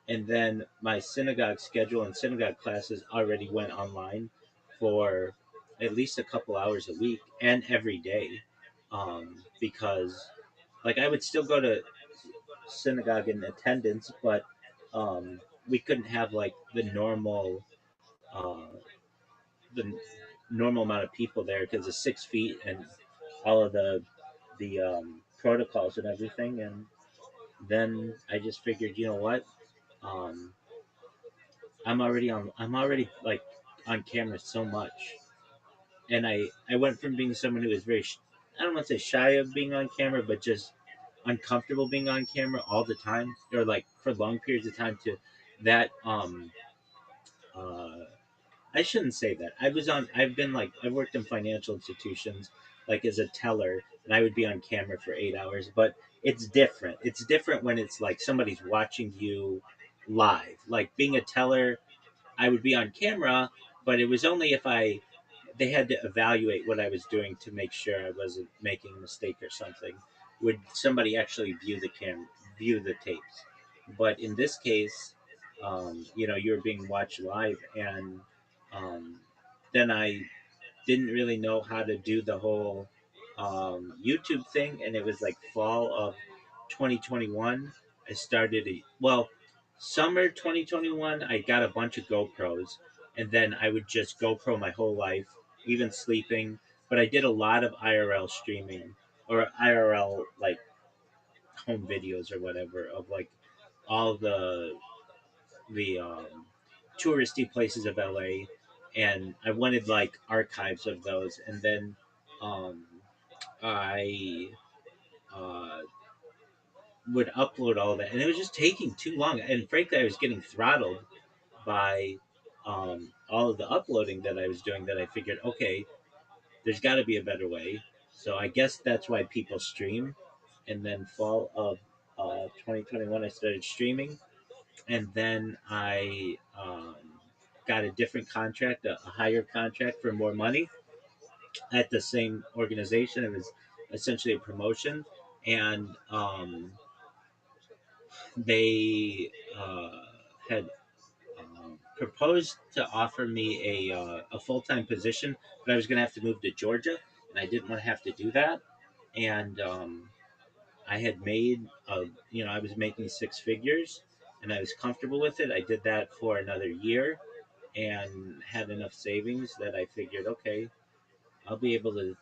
A: and then my synagogue schedule and synagogue classes already went online for at least a couple hours a week and every day, because like I would still go to synagogue in attendance, but we couldn't have like uh, the normal amount of people there because of 6 feet and all of the protocols and everything. And then I just figured, you know what, um, I'm already like on camera so much, and I went from being someone who was I don't want to say shy of being on camera, but just uncomfortable being on camera all the time or like for long periods of time to that. Uh, I shouldn't say that. I've been like I've worked in financial institutions like as a teller, and I would be on camera for 8 hours, but it's different. It's different when it's like somebody's watching you live. Like being a teller, I would be on camera, but it was only if they had to evaluate what I was doing to make sure I wasn't making a mistake or something. Would somebody actually view the tapes? But in this case, you're being watched live, and um, then I didn't really know how to do the whole YouTube thing, and it was like fall of 2021. I started summer 2021. I got a bunch of GoPros, and then I would just GoPro my whole life, even sleeping. But I did a lot of IRL streaming or IRL like home videos or whatever of like all the touristy places of LA, and I wanted like archives of those, and then um, I uh, would upload all that, and it was just taking too long. And frankly, I was getting throttled by all of the uploading that I was doing. That I figured, okay, there's got to be a better way. So I guess that's why people stream. And then fall of 2021, I started streaming, and then I got a different contract, a higher contract for more money at the same organization. It was essentially a promotion, and they had proposed to offer me a full time position, but I was going to have to move to Georgia, and I didn't want to have to do that. And I had made, I was making 6 figures, and I was comfortable with it. I did that for another year and had enough savings that I figured, okay, I'll be able to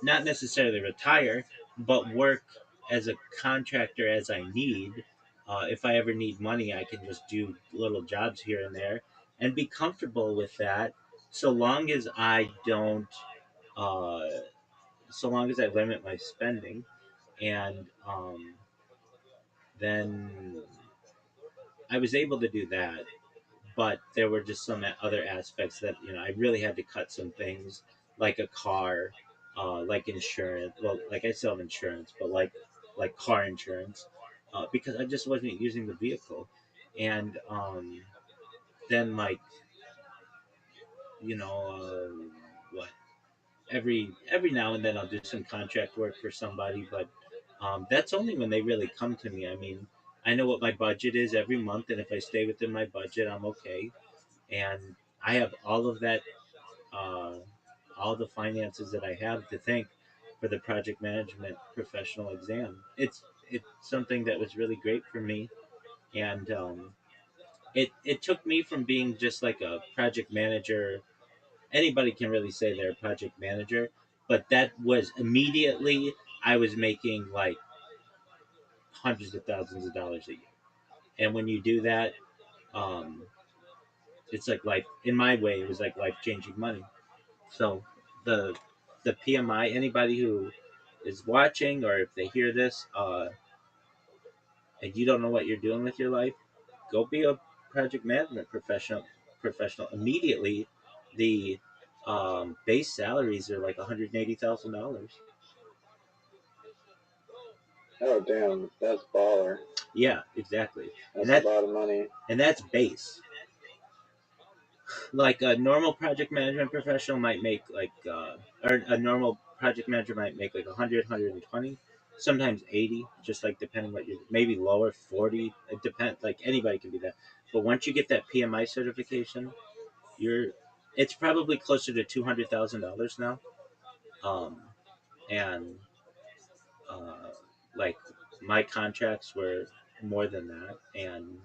A: not necessarily retire, but work as a contractor as I need. If I ever need money, I can just do little jobs here and there and be comfortable with that, so long as I don't, uh, so long as I limit my spending. And then I was able to do that, but there were just some other aspects that I really had to cut some things, like a car, like insurance. Well, like I still have insurance, but like car insurance, because I just wasn't using the vehicle, and then like what every now and then I'll do some contract work for somebody, but that's only when they really come to me. I mean, I know what my budget is every month, and if I stay within my budget, I'm okay. And I have uh, all the finances that I have to thank for the project management professional exam. It's something that was really great for me, and it took me from being just like a project manager. Anybody can really say they're a project manager, but that was immediately I was making like hundreds of thousands of dollars a year. And when you do that, um, it's like life. In my way, it was like life changing money. So the the PMI, anybody who is watching or if they hear this, and you don't know what you're doing with your life, go be a project management professional immediately. The base salaries are like $180,000.
B: Oh damn, that's baller.
A: Yeah, exactly.
B: That's a lot of money.
A: And that's base. Like a normal project management professional might make like or a normal project manager might make like 100, sometimes 80, just like depending what you, maybe lower 40. It depends, like anybody can do that. But once you get that PMI certification, you're it's probably closer to $200,000 now. um and uh like my contracts were more than that, and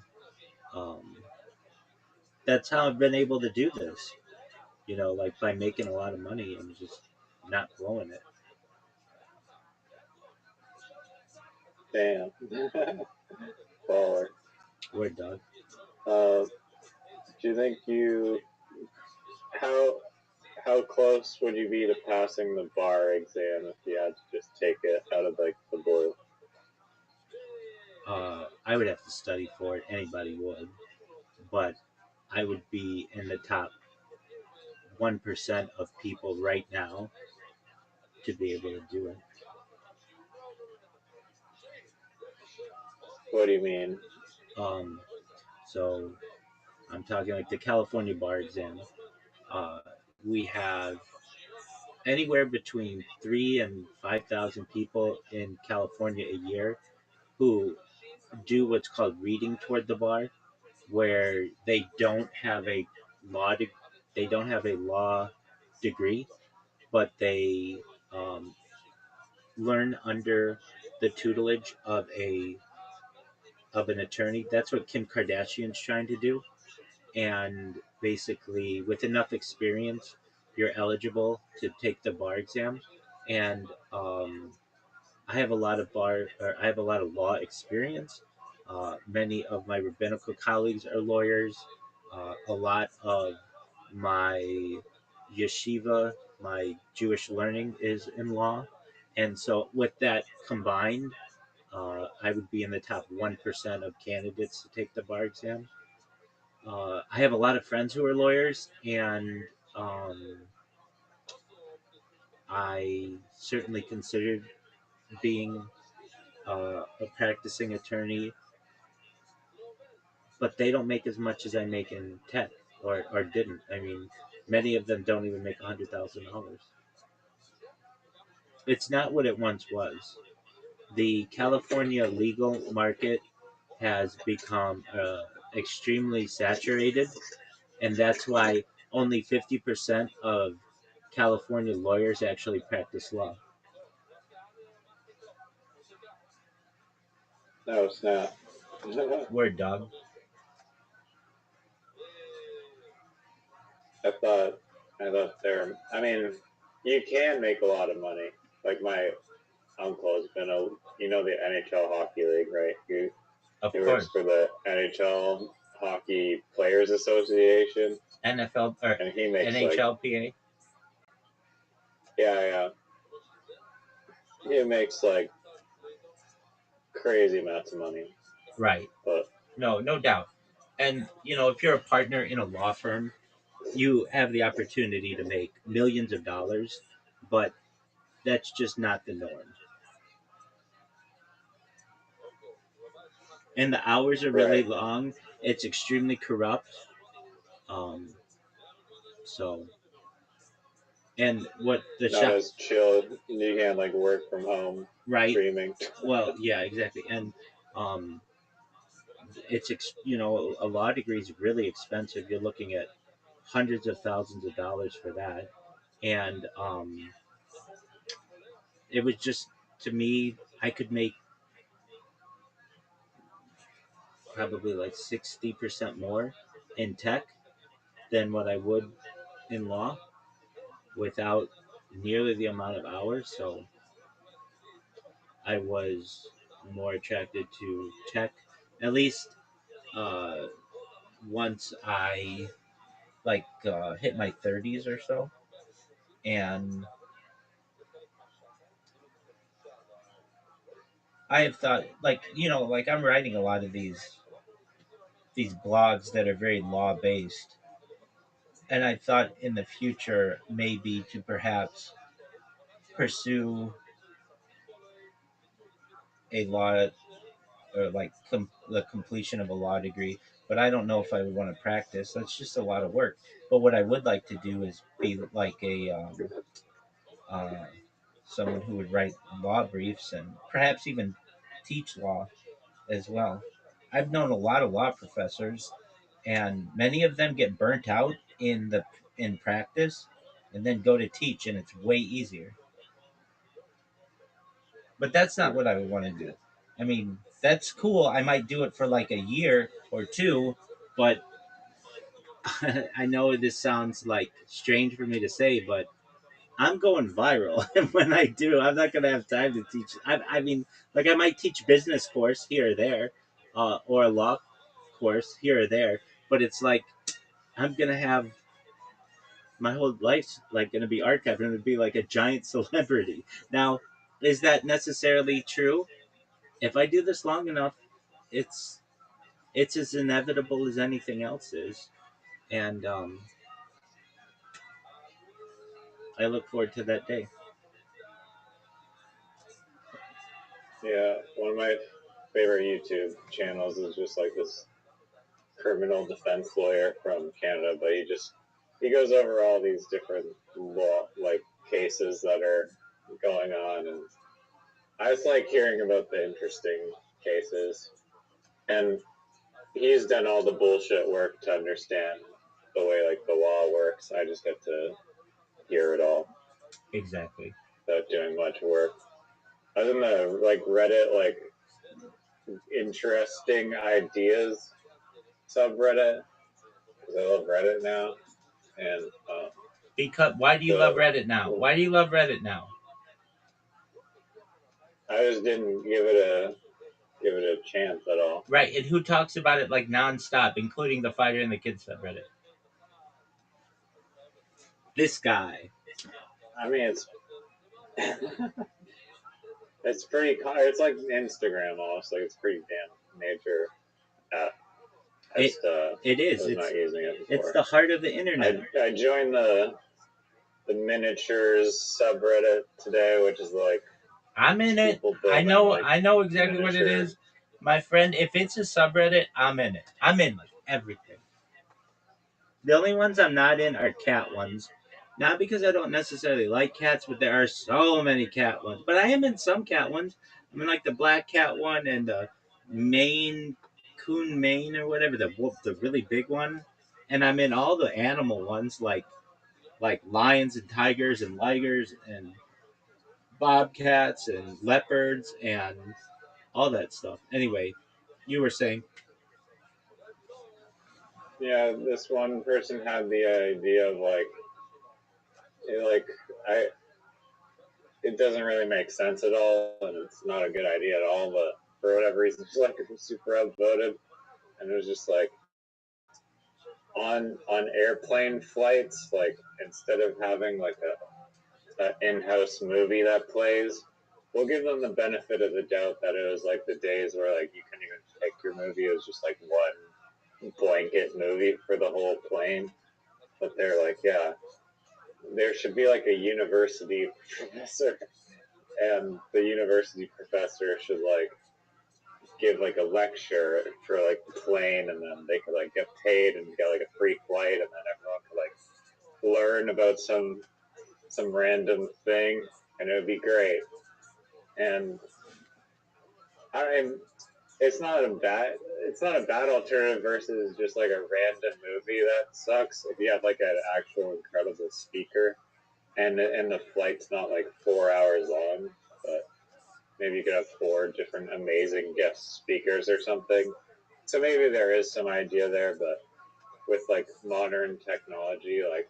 A: um that's how I've been able to do this, like by making a lot of money and just not blowing it.
B: Damn. Baller.
A: Word dog.
B: Uh, do you think how how close would you be to passing the bar exam if you had to just take it out of like the blue?
A: I would have to study for it. Anybody would, but I would be in the top 1% of people right now to be able to do it.
B: What do you mean?
A: Um, so I'm talking like the California bar exam. Uh, we have anywhere between 3 and 5,000 people in California a year who do what's called reading toward the bar, where law de- they don't have a law degree, but they um, learn under the tutelage of an attorney. That's what Kim Kardashian's trying to do, and basically, with enough experience, you're eligible to take the bar exam. And I have a lot of law experience. Many of my rabbinical colleagues are lawyers. A lot of my yeshiva, my Jewish learning is in law, and so with that combined, I would be in the top 1% of candidates to take the bar exam. I have a lot of friends who are lawyers, and um, I certainly considered being a practicing attorney, but they don't make as much as I make in tech, or didn't. I mean, many of them don't even make $100,000. It's not what it once was. The California legal market has become extremely saturated, and that's why only 50% of California lawyers actually practice law.
B: No, it's not.
A: Word dog.
B: I thought I thought there. I mean, you can make a lot of money. Like my uncle has been the NHL hockey league, right?
A: Of
B: He works
A: course.
B: for the NHL Hockey Players Association,
A: NFL or
B: and he makes like
A: NHLPA.
B: yeah, he makes like crazy amounts of money.
A: Right.
B: But
A: No, no doubt. And if you're a partner in a law firm, you have the opportunity to make millions of dollars, but that's just not the norm. And the hours are really
B: right,
A: long. It's extremely corrupt. Um, so, and what the
B: not
A: shop,
B: as chill. You can like work from home,
A: right?
B: streaming.
A: Well, yeah, exactly. And um, a law degree is really expensive. You're looking at hundreds of thousands of dollars for that. And it was just, to me, I could make probably like 60% more in tech than what I would in law without nearly the amount of hours. So I was more attracted to tech, at least uh, once I hit my 30s or so. And I have thought, like I'm writing a lot of these blogs that are very law based, and I thought in the future maybe to perhaps pursue a law or like the completion of a law degree. But I don't know if I would want to practice. That's just a lot of work. But what I would like to do is be like a uh, someone who would write law briefs and perhaps even teach law as well. I've known a lot of law professors, and many of them get burnt out in practice, and then go to teach, and it's way easier. But that's not what I would want to do. I mean, that's cool. I might do it for like a year or two, but I know this sounds like strange for me to say, but I'm going viral. And when I do, I'm not going to have time to teach. I mean, like I might teach business course here or there, or a law course here or there, but it's like I'm going to have my whole life's like going to be archived and it'd be like a giant celebrity. Now, is that necessarily true? If I do this long enough, it's it's as inevitable as anything else is, and I look forward to that day.
B: Yeah, one of my favorite YouTube channels is just like this criminal defense lawyer from Canada, but he goes over all these different law like cases that are going on, and I just like hearing about the interesting cases. And he's done all the bullshit work to understand the way like the law works. I just get to hear it all
A: Exactly.
B: without doing much work. Other than the like Reddit like interesting ideas subreddit, because I love Reddit now, and
A: Because why do you love
B: the
A: Reddit now? Why do you love Reddit now?
B: I just didn't give it a chance at all.
A: Right, and who talks about it like nonstop, including the fighter and the kids subreddit? This guy.
B: I mean, it's pretty. It's like Instagram almost. Like it's pretty damn major app. I
A: It
B: just
A: it is.
B: was not using it
A: It's
B: before.
A: the heart of the internet.
B: I joined the miniatures subreddit today, which is like
A: I'm in it.
B: people
A: I
B: building
A: know.
B: like
A: I know exactly what it
B: miniature.
A: is, my friend. If it's a subreddit, I'm in it. I'm in like everything. The only ones I'm not in are cat ones. Not because I don't necessarily like cats, but there are so many cat ones. But I am in some cat ones. I'm in like the black cat one and the Maine Coon Maine or whatever, the really big one. And I'm in all the animal ones like lions and tigers and ligers and bobcats and leopards and all that stuff. Anyway, you were saying.
B: Yeah, this one person had the idea of like like I it doesn't really make sense at all, and it's not a good idea at all. But for whatever reason, it's like it was super outvoted, and it was just like on airplane flights, like instead of having like a in-house movie that plays, we'll give them the benefit of the doubt that it was like the days where like you couldn't even pick your movie. It was just like one blanket movie for the whole plane. But they're like, yeah, there should be like a university professor, and the university professor should like give like a lecture for like the plane, and then they could like get paid and get like a free flight, and then everyone could like learn about some random thing, and it would be great. And I mean, it's not a bad alternative versus just like a random movie that sucks. If you have like an actual incredible speaker, and the flight's not like 4 hours long, but maybe you could have four different amazing guest speakers or something. So maybe there is some idea there, but with like modern technology, like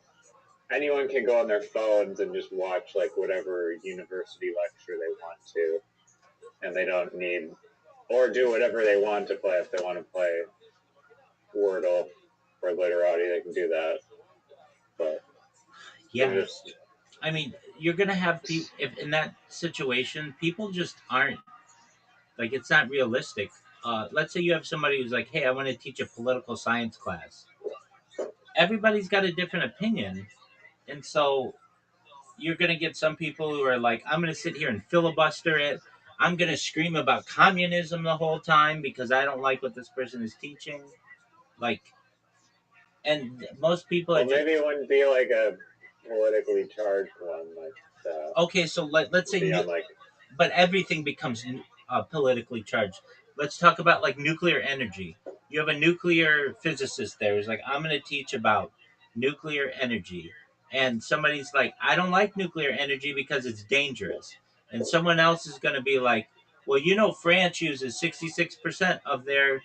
B: anyone can go on their phones and just watch like whatever university lecture they want to, and they don't need or do whatever they want to play. If they want to play Wordle or Literati, they can do that. But
A: Yeah,
B: just
A: I mean, you're gonna have people if in that situation, people just aren't like it's not realistic. Let's say you have somebody who's like, "Hey, I want to teach a political science class." Everybody's got a different opinion, and so you're gonna get some people who are like, "I'm gonna sit here and filibuster it. I'm going to scream about communism the whole time because I don't like what this person is teaching. Like, and most people are
B: Well,
A: just
B: maybe it wouldn't be like a politically charged one like that.
A: okay. So let's
B: It'd
A: say,
B: be on like
A: but everything becomes politically charged. Let's talk about like nuclear energy. You have a nuclear physicist there who's like, I'm going to teach about nuclear energy. And somebody's like, I don't like nuclear energy because it's dangerous. And someone else is going to be like, well, France uses 66% of their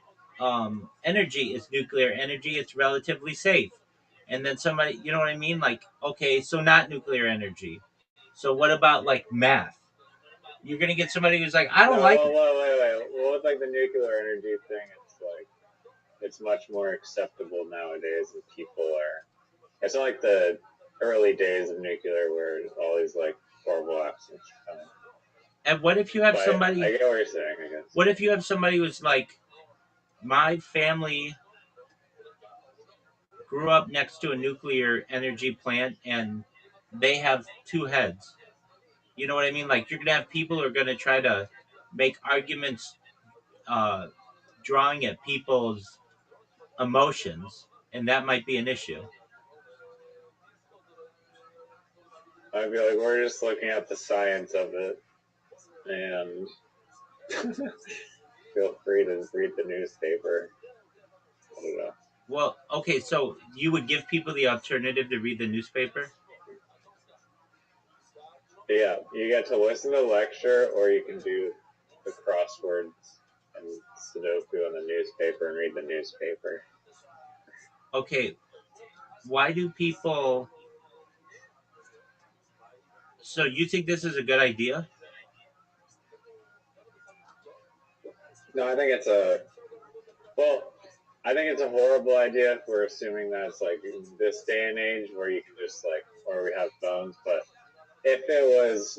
A: energy is nuclear energy. It's relatively safe. And then somebody, you know what I mean? Like, okay, so not nuclear energy. So what about like math? You're gonna get somebody who's like, I don't
B: no,
A: like
B: well,
A: it.
B: wait. Well, with like the nuclear energy thing, it's like it's much more acceptable nowadays, and people are. It's not like the early days of nuclear where all these like horrible accidents come.
A: And what if you have
B: But I
A: somebody?
B: get what you're saying. I guess.
A: What if you have somebody who's like, my family grew up next to a nuclear energy plant, and they have two heads. You know what I mean? Like you're gonna have people who are gonna try to make arguments, uh, drawing at people's emotions, and that might be an issue.
B: I'd be like, we're just looking at the science of it, and feel free to read the newspaper. I don't know.
A: Well, okay, so you would give people the alternative to read the newspaper?
B: Yeah, you get to listen to the lecture, or you can do the crosswords and Sudoku in the newspaper and read the newspaper.
A: Okay, why do people? So you think this is a good idea?
B: No, I think it's a well. I think it's a horrible idea if we're assuming that it's like this day and age where you can just like, or we have phones. But if it was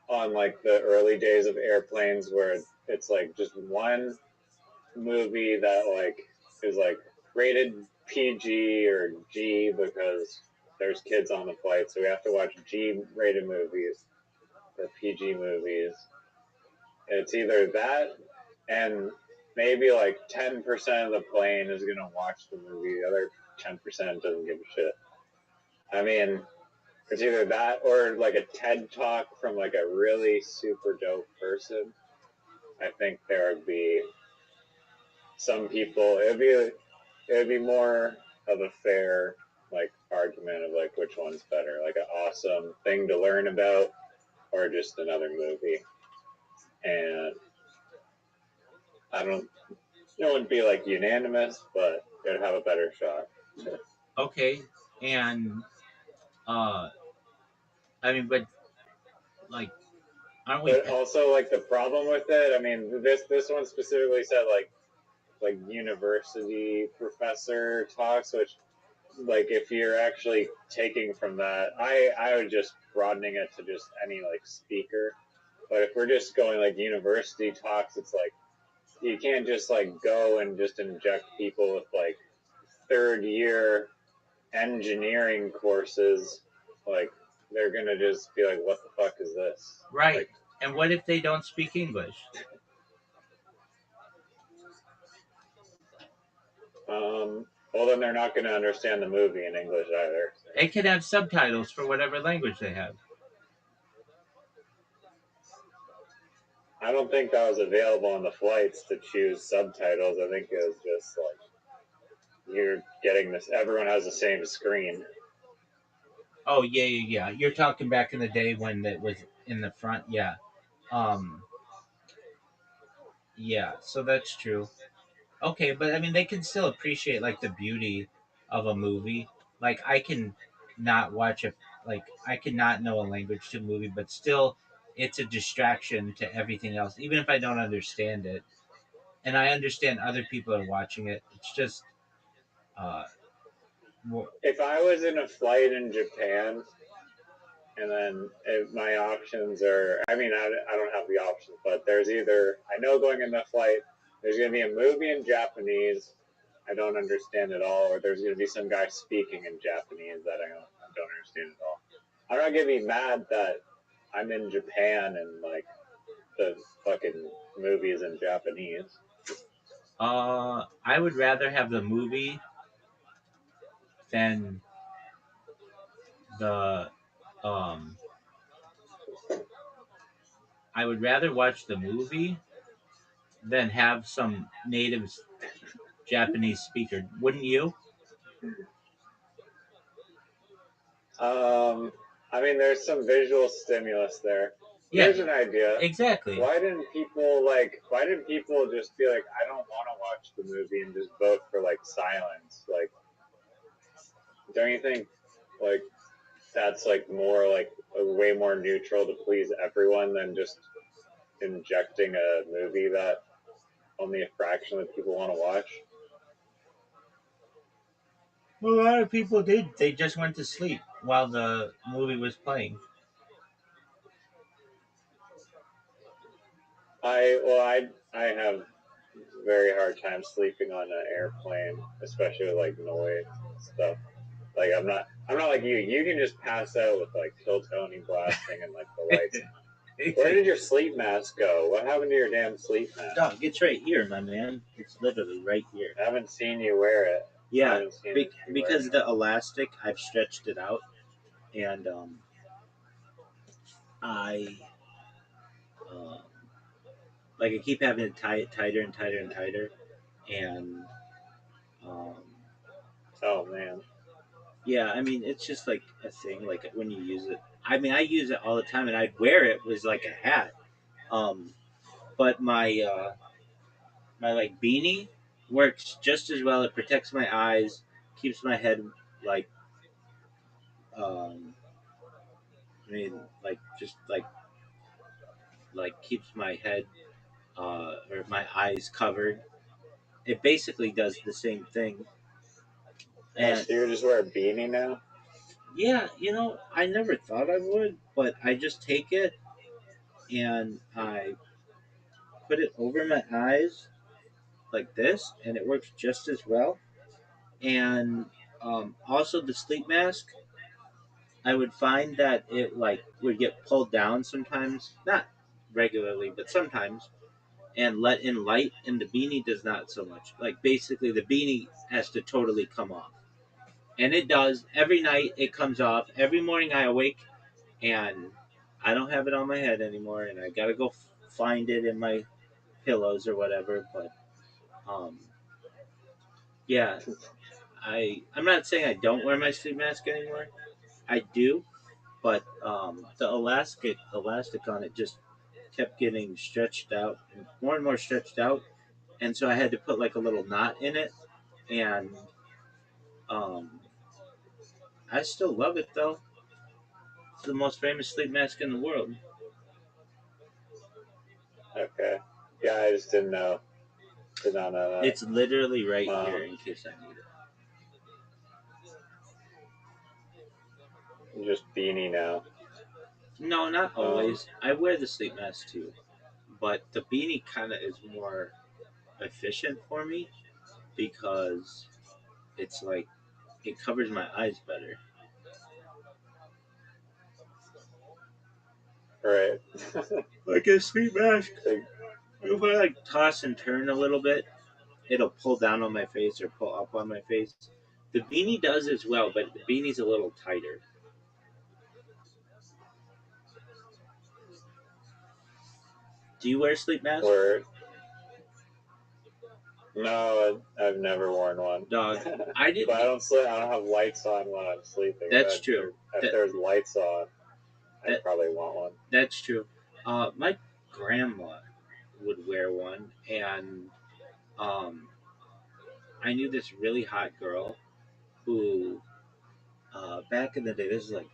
B: on like the early days of airplanes where it's like just one movie that like is like rated PG or G because there's kids on the flight, so we have to watch G rated movies or PG movies. It's either that and maybe like 10% of the plane is gonna watch the movie. The other 10% doesn't give a shit. I mean, it's either that or like a TED talk from like a really super dope person. I think there would be some people. It would be more of a fair like argument of like which one's better, like an awesome thing to learn about or just another movie. And I don't. It wouldn't be like unanimous, but it would have a better shot.
A: Okay, and uh, I mean, but like, aren't we?
B: But also like the problem with it. I mean, this one specifically said like university professor talks, which like if you're actually taking from that, I would just broadening it to just any like speaker. But if we're just going like university talks, it's like you can't just like go and just inject people with like third year engineering courses. Like they're gonna just be like, what the fuck is this?
A: Right.
B: Like,
A: And what if they don't speak English?
B: well then they're not gonna understand the movie in English either.
A: They could have subtitles for whatever language they have.
B: I don't think that was available on the flights to choose subtitles. I think it was just like you're getting this. Everyone has the same screen.
A: Oh yeah. You're talking back in the day when it was in the front. Yeah. Um. Yeah. So that's true. Okay, but I mean, they can still appreciate like the beauty of a movie. Like I can not watch a like I can not know a language to a movie, but still, it's a distraction to everything else, even if I don't understand it. And I understand other people are watching it. It's just uh, more,
B: If I was in a flight in Japan and then if my options are, I mean, I don't have the options, but there's either, I know going in the flight, there's going to be a movie in Japanese, I don't understand at all, or there's going to be some guy speaking in Japanese that I don't understand at all. I'm not going to be mad that I'm in Japan and like the fucking movies in Japanese.
A: I would rather have the movie than the um. I would rather watch the movie than have some native Japanese speaker. Wouldn't you?
B: I mean, there's some visual stimulus there.
A: Yeah,
B: Here's an idea.
A: exactly.
B: Why didn't people just be like, I don't want to watch the movie and just vote for like silence? Like, don't you think like that's like more like way more neutral to please everyone than just injecting a movie that only a fraction of people want to watch?
A: Well, a lot of people did. They just went to sleep while the movie was playing.
B: I have very hard time sleeping on an airplane, especially with like noise and stuff. Like I'm not like you. You can just pass out with like Till Tony blasting and like the lights. Where did your sleep mask go? What happened to your damn sleep mask?
A: Dog, it's right here, my man. It's literally right here.
B: I haven't seen you wear it.
A: Yeah, because the elastic, I've stretched it out, and I um, like I keep having to tie it tighter and tighter and tighter, and um,
B: oh man,
A: yeah, I mean it's just like a thing. Like when you use it, I mean I use it all the time, and I'd wear it was like a hat. Um, but my like beanie works just as well. It protects my eyes, keeps my head like um, I mean like just like keeps my head or my eyes covered. It basically does the same thing. And
B: so you just wear a beanie now?
A: yeah, I never thought I would, but I just take it and I put it over my eyes like this, and it works just as well. And also the sleep mask, I would find that it like would get pulled down sometimes, not regularly, but sometimes, and let in light, and the beanie does not so much. Like basically, the beanie has to totally come off, and it does every night. It comes off every morning. I awake, and I don't have it on my head anymore, and I gotta go find it in my pillows or whatever. But um, yeah, I'm not saying I don't wear my sleep mask anymore. I do, but the elastic on it just kept getting stretched out and more stretched out, and so I had to put like a little knot in it, and um, I still love it though. It's the most famous sleep mask in the world.
B: Okay. Yeah, I just didn't know. Did not know that.
A: It's literally right here in case I need
B: it. Just beanie now.
A: No, not always. I wear the sleep mask too, but the beanie kind of is more efficient for me because it's like it covers my eyes better.
B: Right.
A: Like a sleep mask. If I like toss and turn a little bit, it'll pull down on my face or pull up on my face. The beanie does as well, but the beanie's a little tighter. Do you wear sleep masks?
B: Word. No, I've never worn one.
A: Dog, I didn't.
B: But I don't sleep. I don't have lights on when I'm sleeping.
A: That's true.
B: If there's lights on, I probably want one.
A: That's true. My grandma would wear one, and I knew this really hot girl who, back in the day, this is like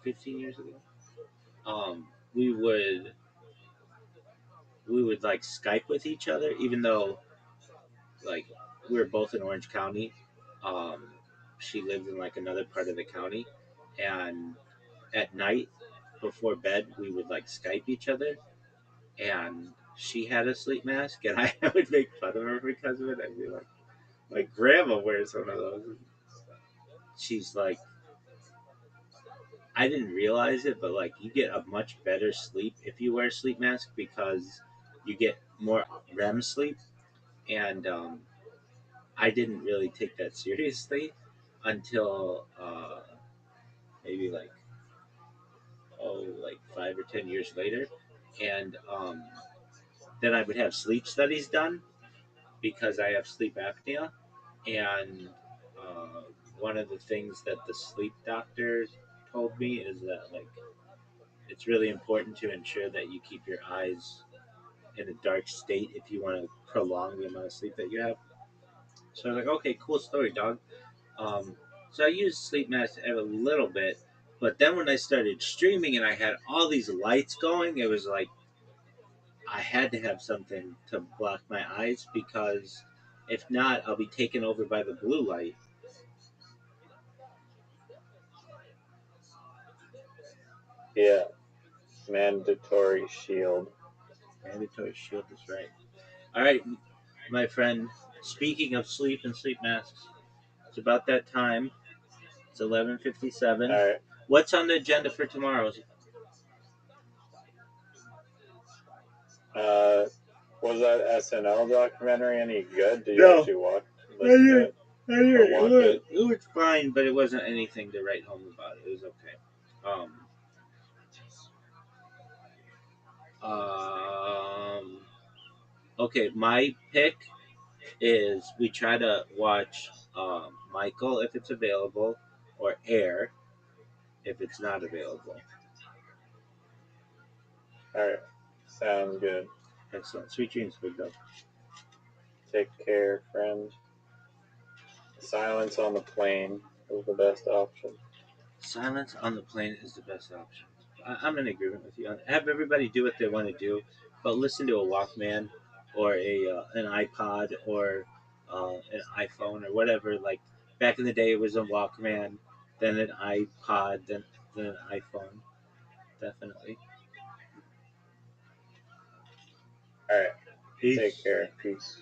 A: 15 years ago. Um, we would like Skype with each other, even though like we were both in Orange County. Um, she lived in like another part of the county, and at night before bed we would like Skype each other, and she had a sleep mask, and I would make fun of her because of it. I'd be like, my grandma wears one of those. She's like, I didn't realize it, but like you get a much better sleep if you wear a sleep mask because you get more REM sleep. And I didn't really take that seriously until maybe like 5 or 10 years later, and then I would have sleep studies done because I have sleep apnea, and uh, one of the things that the sleep doctor told me is that like it's really important to ensure that you keep your eyes in a dark state if you want to prolong the amount of sleep that you have. So I was like, okay, cool story, dog. Um, so I used sleep mask a little bit, but then when I started streaming and I had all these lights going, it was like I had to have something to block my eyes because if not, I'll be taken over by the blue light.
B: Yeah, mandatory shield.
A: Mandatory shield is right. All right, my friend. Speaking of sleep and sleep masks, it's about that time. It's 11:57.
B: All right.
A: What's on the agenda for tomorrow?
B: Uh, was that SNL documentary any good? Did you
A: No,
B: actually watch,
A: I
B: listen to
A: didn't.
B: it,
A: I
B: or
A: didn't.
B: watch it?
A: It was fine, but it wasn't anything to write home about. It was okay. Um, um, okay, my pick is we try to watch Michael if it's available, or Air if it's not available.
B: All right. Sounds good.
A: Excellent. Sweet dreams, big dog.
B: Take care, friend. Silence on the plane is the best option.
A: Silence on the plane is the best option. I'm in agreement with you. Have everybody do what they want to do, but listen to a Walkman or a an iPod or an iPhone or whatever. Like back in the day, it was a Walkman, then an iPod, then an iPhone. Definitely.
B: All right. Take
A: Peace.
B: care. Peace.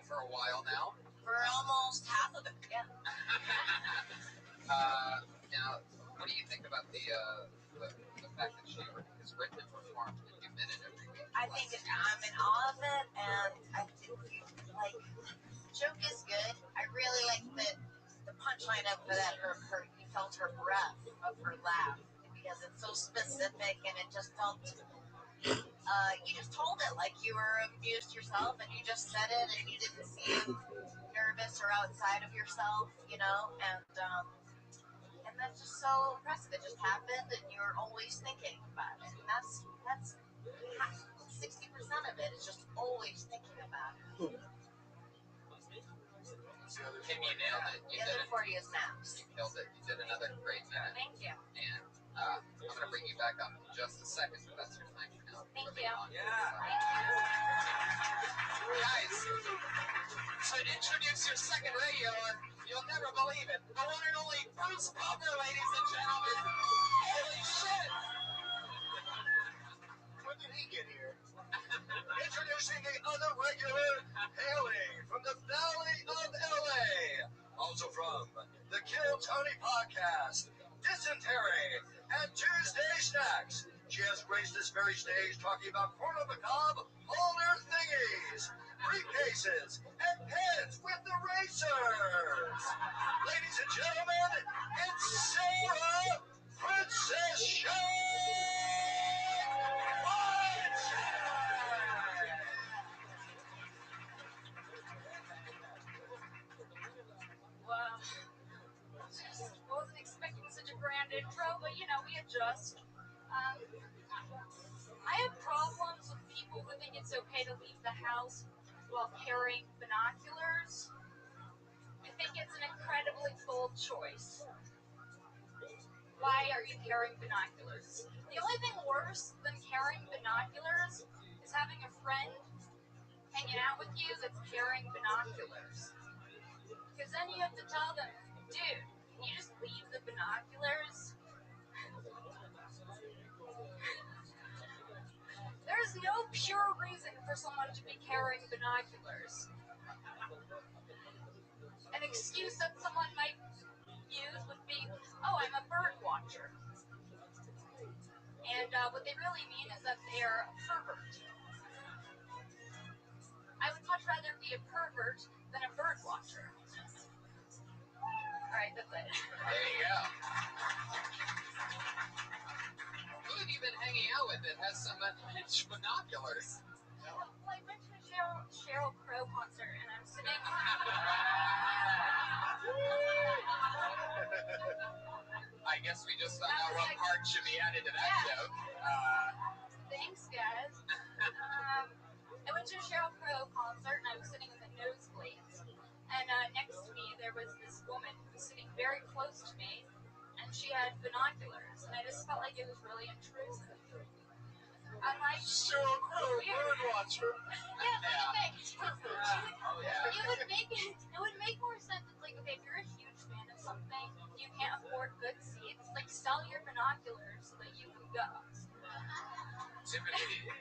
C: for a while now.
D: For almost half of it, yeah.
C: Now, what do you think about the fact that she has written and performed and you've been in every week?
D: I think I'm in awe of it, and I think like joke is good. I really like the punchline of that. Her you felt her breath of her laugh because it's so specific, and it just felt. You just told it like you were amused yourself, and you just said it, and you didn't seem nervous or outside of yourself, you know, and that's just so impressive. It just happened, and you're always thinking about it, and that's 60% of it is just always thinking about it.
C: Kim, you nailed it.
D: The other 40 is maps.
C: You killed it. You did another great minute.
D: Thank you.
C: And I'm going to bring you back up in just a second, but that's your time for now.
D: Thank you.
C: Guys, to introduce your second regular, you'll never believe it. The one and only Bruce Butler, ladies and gentlemen. Holy shit!
E: When did he get here? Introducing the other regular, hailing from the Valley of LA. Also from the Kill Tony podcast, Dysentery, and Tuesday Snacks. She has graced this very stage talking about corn on the cob, holder thingies, briefcases, and pens with the racers. Ladies and gentlemen, it's Sarah Princess Shane!
F: Wow. Just wasn't expecting such a grand intro, but you know, we adjust. I have problems with people who think it's okay to leave the house while carrying binoculars. I think it's an incredibly bold choice. Why are you carrying binoculars? The only thing worse than carrying binoculars is having a friend hanging out with you that's carrying binoculars. Because then you have to tell them, dude, can you just leave the binoculars? There's no pure reason for someone to be carrying binoculars. An excuse that someone might use would be, oh, I'm a bird watcher. And what they really mean is that they're a pervert. I would much rather be a pervert than a bird watcher. Alright, that's it.
C: There you go. Who have you been hanging out with that has some binoculars?
F: Well, I went to a Sheryl Crow concert and I'm sitting.
C: I guess we just found out what part should be added to that joke.
F: Thanks, guys. I went to a Sheryl Crow concert and I was sitting in the nosebleeds. And next to me there was this woman who was sitting very close to me, and she had binoculars, and I just felt like it was really intrusive. I'm like,
E: Sheryl Crow, bird watcher.
F: yeah, thanks. It would make more sense. It's like, okay, if you're a huge fan of something, you can't afford good seats, like sell your binoculars so that you can go.
C: Tiffany,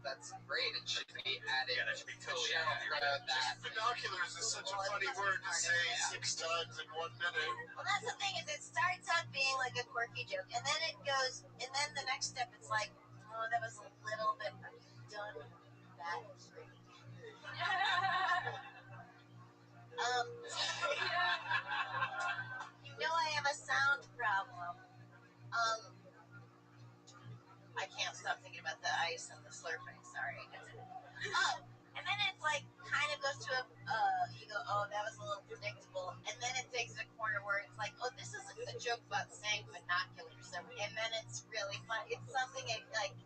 C: that's great. It should be added to Sheryl Crow.
E: Binoculars is such a funny word to say 6 times in 1 minute.
D: Well, that's the thing, is it starts out being like a quirky joke, and then it goes, and then the next step it's like, oh, that was a little bit done that great. You know I have a sound problem. I can't stop thinking about the ice and the slurping, sorry. Oh, and then it's like, kind of goes to you go, oh, that was a little predictable, and then it takes a corner where it's like, oh, this is a joke about saying binoculars, and then it's really fun. It's something that, like,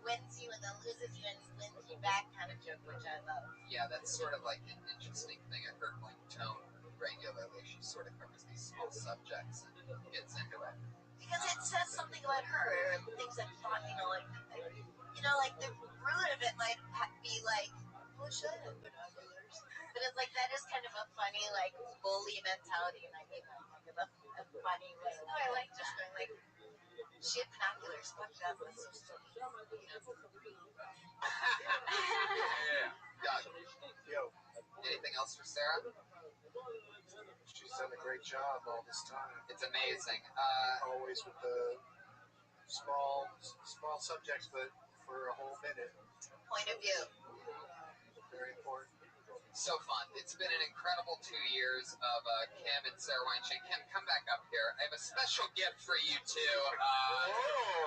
D: wins you and then loses you and wins you back kind of joke, which I love.
C: Yeah, that's sort of like an interesting thing. I heard like Tone regularly. She sort of covers these small subjects and gets into it.
D: Because it says something about her, or things that thought, like the root of it might be like, well, should I have binoculars? But it's like, that is kind of a funny, like, bully mentality, and I mean that kind of a funny way. No, I like just going like, shit, binoculars, fuck that, that's so silly.
C: Yeah.
E: Doug,
C: Yo,
E: anything else for Sarah?
C: she's done a great job all this time.
E: It's amazing.
C: Always with the small subjects, but for a whole minute.
D: Point of view.
C: Very important.
E: So fun. It's been an incredible 2 years of Kim and Sarah Weinstein. Kim, come back up here. I have a special gift for you two.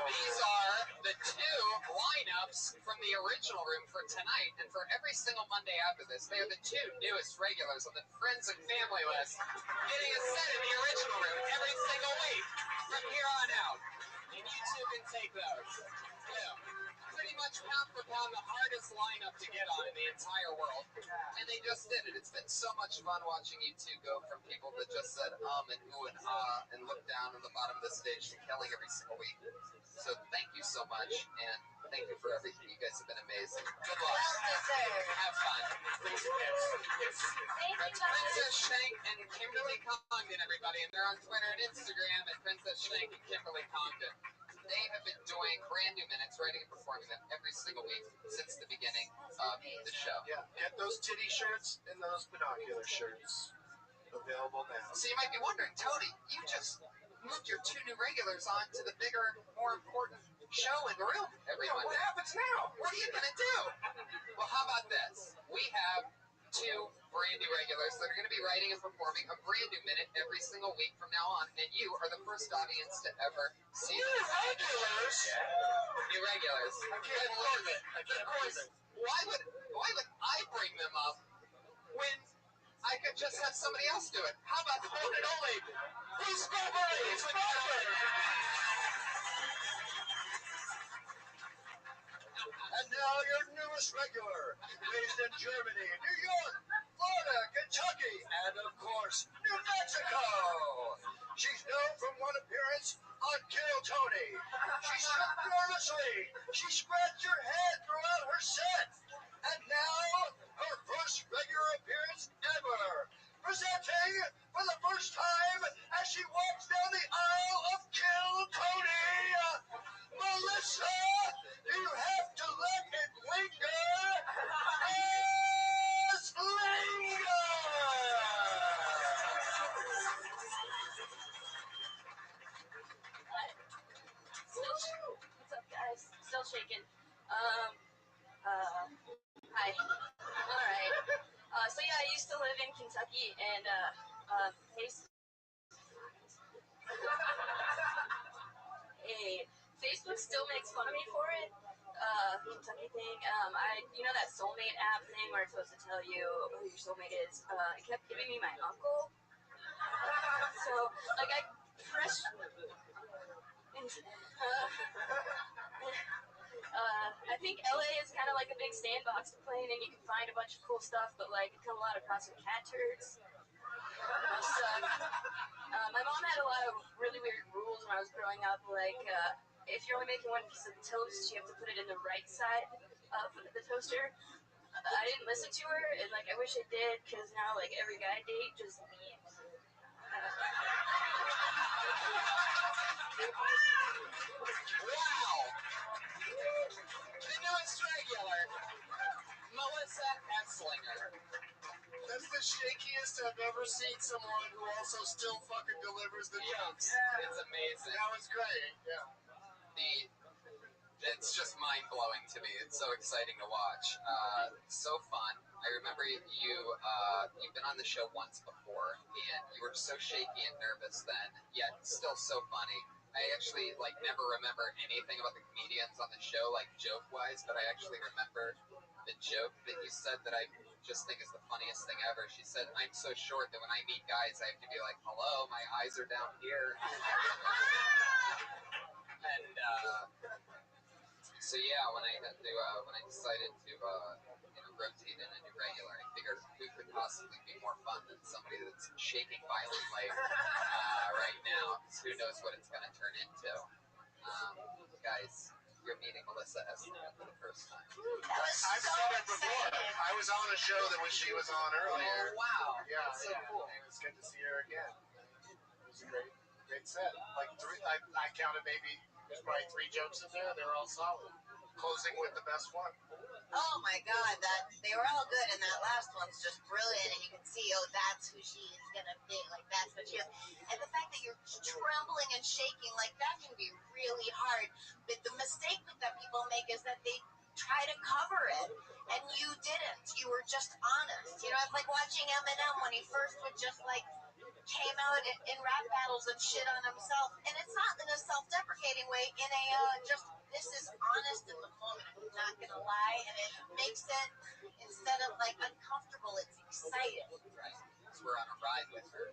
E: These are the two lineups from the original room for tonight and for every single Monday after this. They are the two newest regulars on the Friends and Family list, getting a set in the original room every single week from here on out. And you two can take those. Boom. Pretty much pound for pound the hardest lineup to get on in the entire world. And they just did it. It's been so much fun watching you two go from people that just said and ooh and ah and look down on the bottom of the stage to killing every single week. So thank you so much, and thank you for everything. You guys have been amazing. Good luck. Have fun.
F: Thank you,
E: That's
F: guys.
E: Princess Shank and Kimberly Congdon, everybody. And they're on Twitter and Instagram at Princess Shank and Kimberly Congdon. They have been doing brand new minutes, writing and performing them every single week since the beginning of the show.
C: Yeah, get those titty shirts and those binocular shirts available now.
E: So you might be wondering, Tony, you just moved your two new regulars on to the bigger, more important show in the room every Monday.
C: What happens now?
E: What are you going to do? Well, how about this? We have two brand new regulars that are going to be writing and performing a brand new minute every single week from now on, and you are the first audience to ever see them.
C: Regulars?
E: New regulars.
C: I can't believe it. I can't believe it.
E: Why would I bring them up when I could just have somebody else do it? How about the one and only Bruce Rabbi?
C: And now your newest regular, raised in Germany, New York, Florida, Kentucky, and of course, New Mexico. She's known from one appearance on Kill Tony. She shook nervously. She scratched her head throughout her set. And now, her first regular appearance ever. Presenting for the first time as she walks down the aisle of Kill Tony, Melissa, you have to let it linger as linger.
F: What's up, guys? Still shaking. Hi. All right. So yeah, I used to live in Kentucky, and Facebook still makes fun of me for it. Kentucky thing. You know that soulmate app thing where it's supposed to tell you who your soulmate is. It kept giving me my uncle. So like I pressed. I think LA is kind of like a big sandbox to play in, and you can find a bunch of cool stuff, but like you come a lot across some cat turds. My mom had a lot of really weird rules when I was growing up, like if you're only making one piece of toast, you have to put it in the right side of the toaster. I didn't listen to her, and like I wish I did, because now like every guy I date just leaves.
E: Wow! The newest regular, Melissa Esslinger.
C: That's the shakiest I've ever seen someone who also still fucking delivers the jokes.
E: It's amazing.
C: That was great. Yeah.
E: It's just mind-blowing to me. It's so exciting to watch. So fun. I remember you've been on the show once before, and you were so shaky and nervous then, yet still so funny. I actually never remember anything about the comedians on the show, like joke-wise, but I actually remember the joke that you said that I just think is the funniest thing ever. She said, "I'm so short that when I meet guys, I have to be like, hello, my eyes are down here." And so yeah, when I decided to rotate in a new regular, I figured who could possibly be more fun than somebody that's shaking violently right now, because who knows what it's going to turn into. Guys, you're meeting Melissa Esslinger for the first time.
C: I've seen her before. I was on a show that she was on earlier.
E: Oh, wow.
C: Yeah,
E: so
C: yeah.
E: cool.
C: It was good to see her again. It was a great set. Like three, I counted maybe there's probably 3 jokes in there, and they were all solid.
E: Closing with the best one.
D: Oh my God, they were all good, and that last one's just brilliant. And you can see, oh, that's who she is gonna be. Like that's what she is. And the fact that you're trembling and shaking, like that can be really hard. But the mistake that people make is that they try to cover it, and you didn't. You were just honest. You know, it's like watching Eminem when he first would just like came out in rap battles and shit on himself, and it's not in a self-deprecating way. In a just this is honest in the moment. I'm not gonna lie, and it makes it instead of like uncomfortable, it's exciting.
G: Right. Because we're on a ride with her.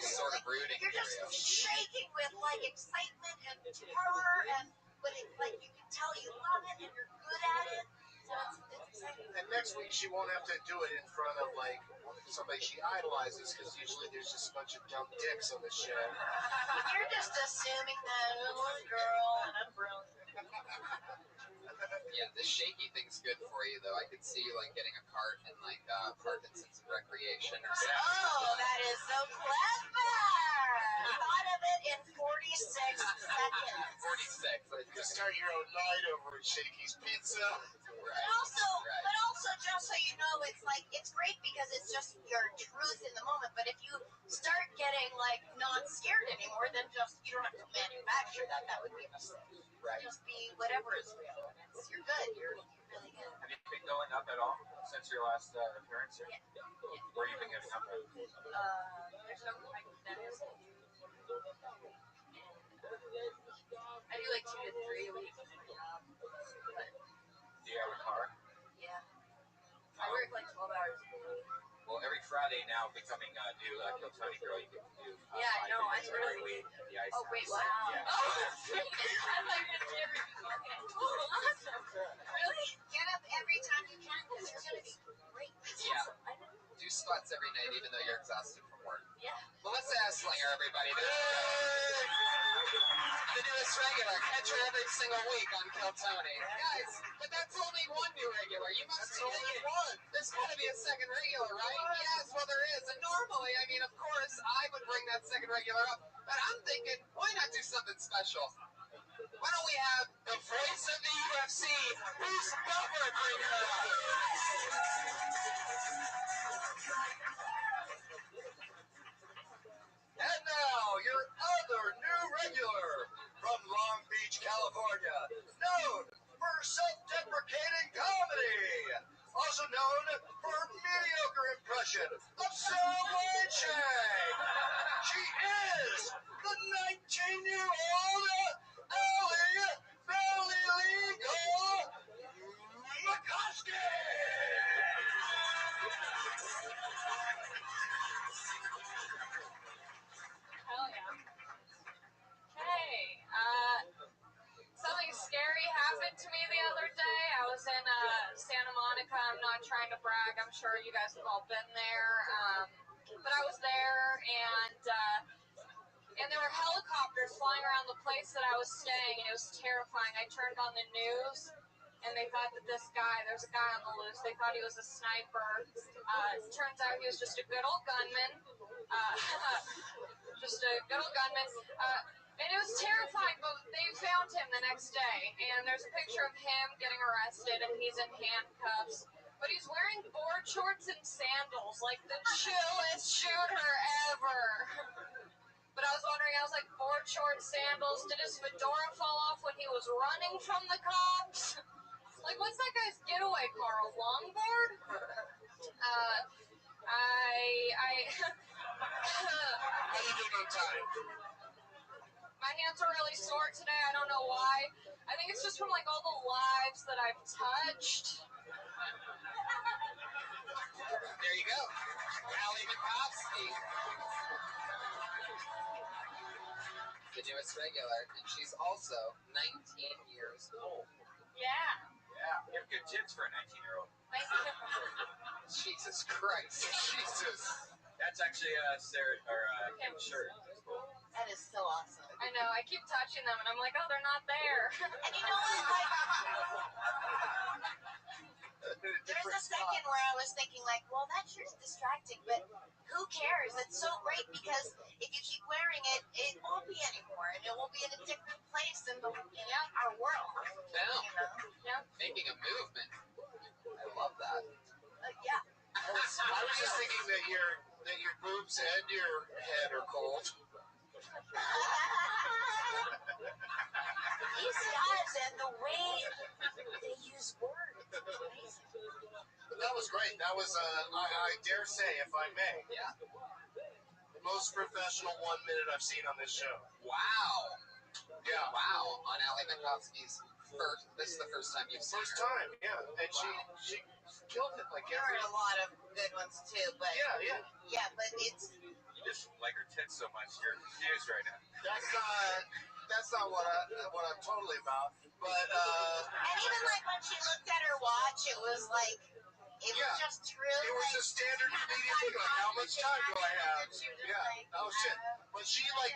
G: Sort of rooting.
D: You're just shaking with like excitement and terror, and but it, like you can tell you love it and you're good at it. So it's exciting.
E: And next week she won't have to do it in front of like somebody she idolizes, because usually there's just a bunch of dumb dicks on the show.
D: You're just assuming that little girl and I'm brilliant.
G: Yeah, the shaky thing's good for you, though. I could see you like getting a cart in like Parkinson's and Recreation or something.
D: Oh, that is so clever! Thought of it in 46 seconds.
G: 46.
E: You start your own night over at Shakey's Pizza.
G: Right.
D: But also, just so you know, it's like it's great because it's just your truth in the moment. But if you start getting like not scared anymore, then just you don't have to manufacture that. That would be a mistake.
G: Right.
D: Just be whatever is real. You're good. You're really good.
H: Have you been going up at all since your last appearance here?
D: Yeah.
H: Where have you been getting up at?
D: There's no like that is. I do like 2 to 3 a week. But
H: Do you have a car?
D: yeah, I work like 12 hours a week.
H: Well, every Friday now, becoming a new Kill Tony girl, you can do
D: Yeah, I know,
H: videos
D: I really-
H: every week at the ice
D: Oh wait,
H: house.
D: wow.
H: Yeah.
D: Oh, I thought you meant every week. Okay. Awesome. Really? Get up every time you can because it's gonna be great.
G: Yeah.
D: Awesome. I know.
G: Do squats every night, even though you're exhausted from work.
D: Yeah.
G: Melissa Esslinger, everybody. The newest regular. Catch her every single week on Kill Tony. Guys, but that's only one new regular. You must be thinking, there's got to be a second regular, right? Yes, well, there is. And normally, I mean, of course, I would bring that second regular up. But I'm thinking, why not do something special? Why don't we have the voice of the UFC, Bruce Butler, bring her up?
E: And now, your other new regular from Long Beach, California, known for self-deprecating comedy, also known for mediocre impression of Subway Chang. She is the 19-year-old Ellie Belly Legal McCoskey.
F: Hell yeah. Hey, something scary happened to me the other day. I was in Santa Monica. I'm not trying to brag. I'm sure you guys have all been there. But I was there, and there were helicopters flying around the place that I was staying, and it was terrifying. I turned on the news, and they thought that there's a guy on the loose. They thought he was a sniper. Turns out he was just a good old gunman. Just a good old gunman. And it was terrifying, but they found him the next day. And there's a picture of him getting arrested, and he's in handcuffs. But he's wearing board shorts and sandals, like the chillest shooter ever. But I was wondering, I was like, board shorts, sandals, did his fedora fall off when he was running from the cops? Like, what's that guy's getaway car, a longboard?
E: How you doing on time?
F: My hands are really sore today. I don't know why. I think it's just from like all the lives that I've touched.
G: There you go. Allie McCoskey. The newest regular, and she's also 19 years old.
F: Yeah.
H: Yeah, you have good tits for a 19-year-old.
F: Thank you.
G: Jesus Christ. Jesus.
H: That's actually Sarah or Kim's shirt. That's cool.
D: That is so awesome.
F: I know. I keep touching them, and I'm like, oh, they're not there.
D: And you know what? Like, there's a second where I was thinking, like, well, that shirt's distracting, but who cares? It's so great because if you keep wearing it, it won't be anymore, and it will be in a different place in our world.
G: Now,
D: You know?
F: Yeah.
E: and your head are cold.
D: These guys and the way they use words. It's amazing.
E: But that was great. That was, I dare say, if I may, the most professional 1 minute I've seen on this show.
G: Wow.
E: Yeah.
G: Wow. On Ali Makovsky's first, this is the first time you've seen
E: First
G: her.
E: time, yeah. And she killed it like
D: There are
E: every...
D: a lot of good ones too, but
E: Yeah.
D: but it's
H: You just like her tits so much, you're confused right now.
E: That's not what I'm totally about. But
D: and even like when she looked at her watch, it was like it was just true.
E: it was
D: like,
E: a standard Canadian thing. Like, how much time do I have?
D: She was just
E: Yeah.
D: like,
E: Oh shit. But she like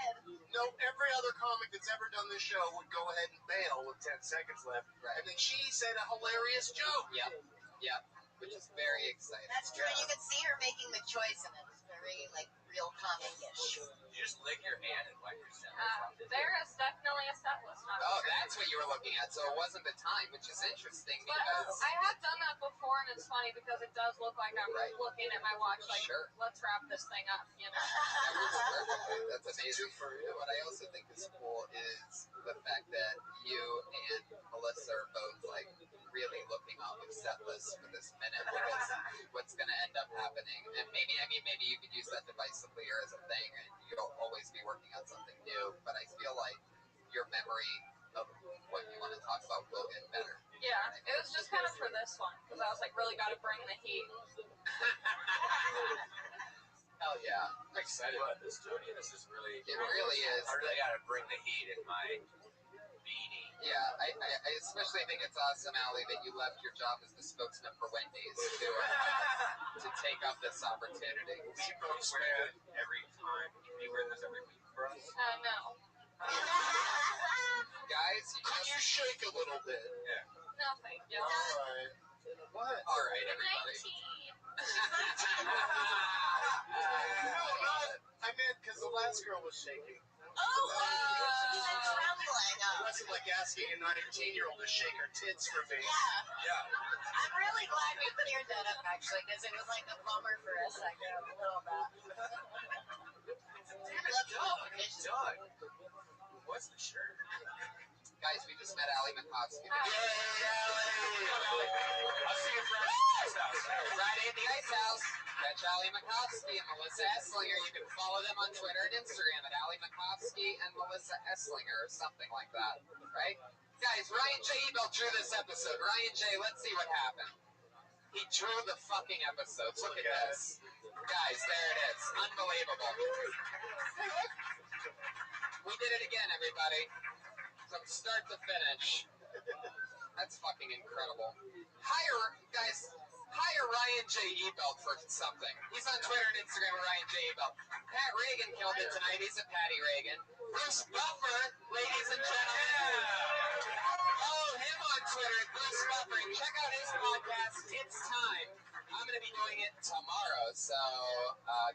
E: every other comic that's ever done this show would go ahead and bail with 10 seconds left.
G: Right.
E: And then she said a hilarious joke.
G: Yep. Which is very exciting.
D: That's true. You could see her making the choice, and it was very like real comic-ish.
H: You just lick your hand and wipe yourself.
F: There is definitely a set list.
G: Oh, that's what you were looking at. So it wasn't the time, which is interesting
F: But
G: because
F: I have done that before, and it's funny because it does look like I'm looking at my watch like, let's wrap this thing up, you know?
G: that works perfectly. That's amazing. And what I also think is cool is the fact that you and Melissa are both like really looking on the set list for this minute because what's going to end up happening, and maybe you could use that divisively or as a thing, and you'll always be working on something new. But I feel like your memory of what you want to talk about will get better.
F: Yeah, it was just kind of for this one because I was like, really got to bring the heat.
G: Hell yeah.
H: I'm excited about this, Tony. This is really...
G: It really is.
H: I really got to bring the heat in my beanie.
G: Yeah, I especially think it's awesome, Allie, that you left your job as the spokesman for Wendy's to take up this opportunity.
H: We both wear it every time. Can you wear this every week for us?
F: No.
G: Guys,
E: Could you shake a little bit?
H: Yeah.
F: No, thank you.
E: Alright. What?
G: all right, everybody.
F: 19.
E: No, not. I meant because the last girl was shaking.
D: Even trembling.
E: It wasn't like asking a 19-year-old to shake her tits for me.
H: Yeah.
D: I'm really glad we cleared that up actually, because it was like a bummer for a second, a little bit.
H: It's done. What's the shirt?
G: Guys, we just met Ali Makovsky.
H: I'll see you
G: Friday at the Ice House. Catch Ali Makovsky and Melissa Esslinger. You can follow them on Twitter and Instagram at Ali Makovsky and Melissa Esslinger or something like that. Right? Guys, Ryan J. Ebel drew this episode. Ryan J., let's see what happened. He drew the fucking episode. Look at this. Guys, there it is. Unbelievable. We did it again, everybody. From start to finish. That's fucking incredible. Hire Ryan J. Ebelt for something. He's on Twitter and Instagram at Ryan J. Ebelt. Pat Reagan killed it tonight. He's at Patty Reagan. Bruce Buffer, ladies and gentlemen. Follow him on Twitter at Bruce Buffer and check out his podcast, It's Time. I'm going to be doing it tomorrow, so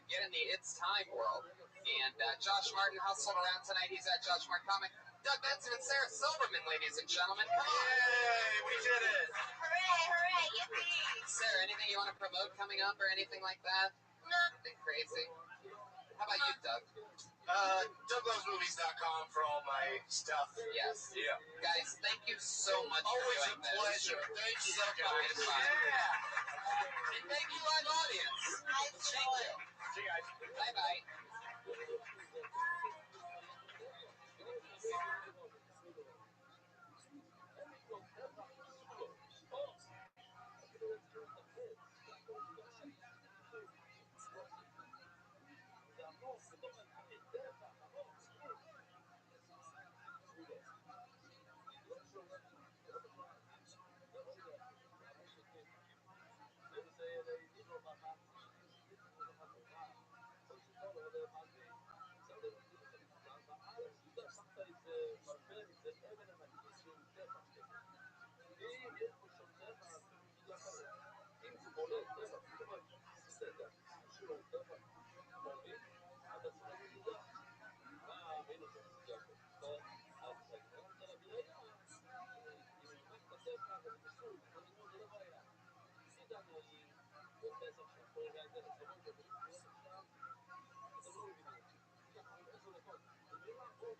G: get in the It's Time world. And Josh Martin hustled around tonight. He's at Josh Martin Comic. Doug Benson and Sarah Silverman, ladies and gentlemen. Come on.
E: Yay, we did it.
D: Hooray, yippee!
G: Sarah, anything you want to promote coming up or anything like that? Nothing crazy. How about you, Doug?
E: DougLovesMovies.com for all my stuff.
G: Yes.
H: Yeah.
G: Guys, thank you so much
E: Always
G: for
E: a
G: doing this.
E: pleasure. Thank you
G: So fucking fun. And thank you, live audience. Thank you.
H: See you guys.
G: Bye-bye.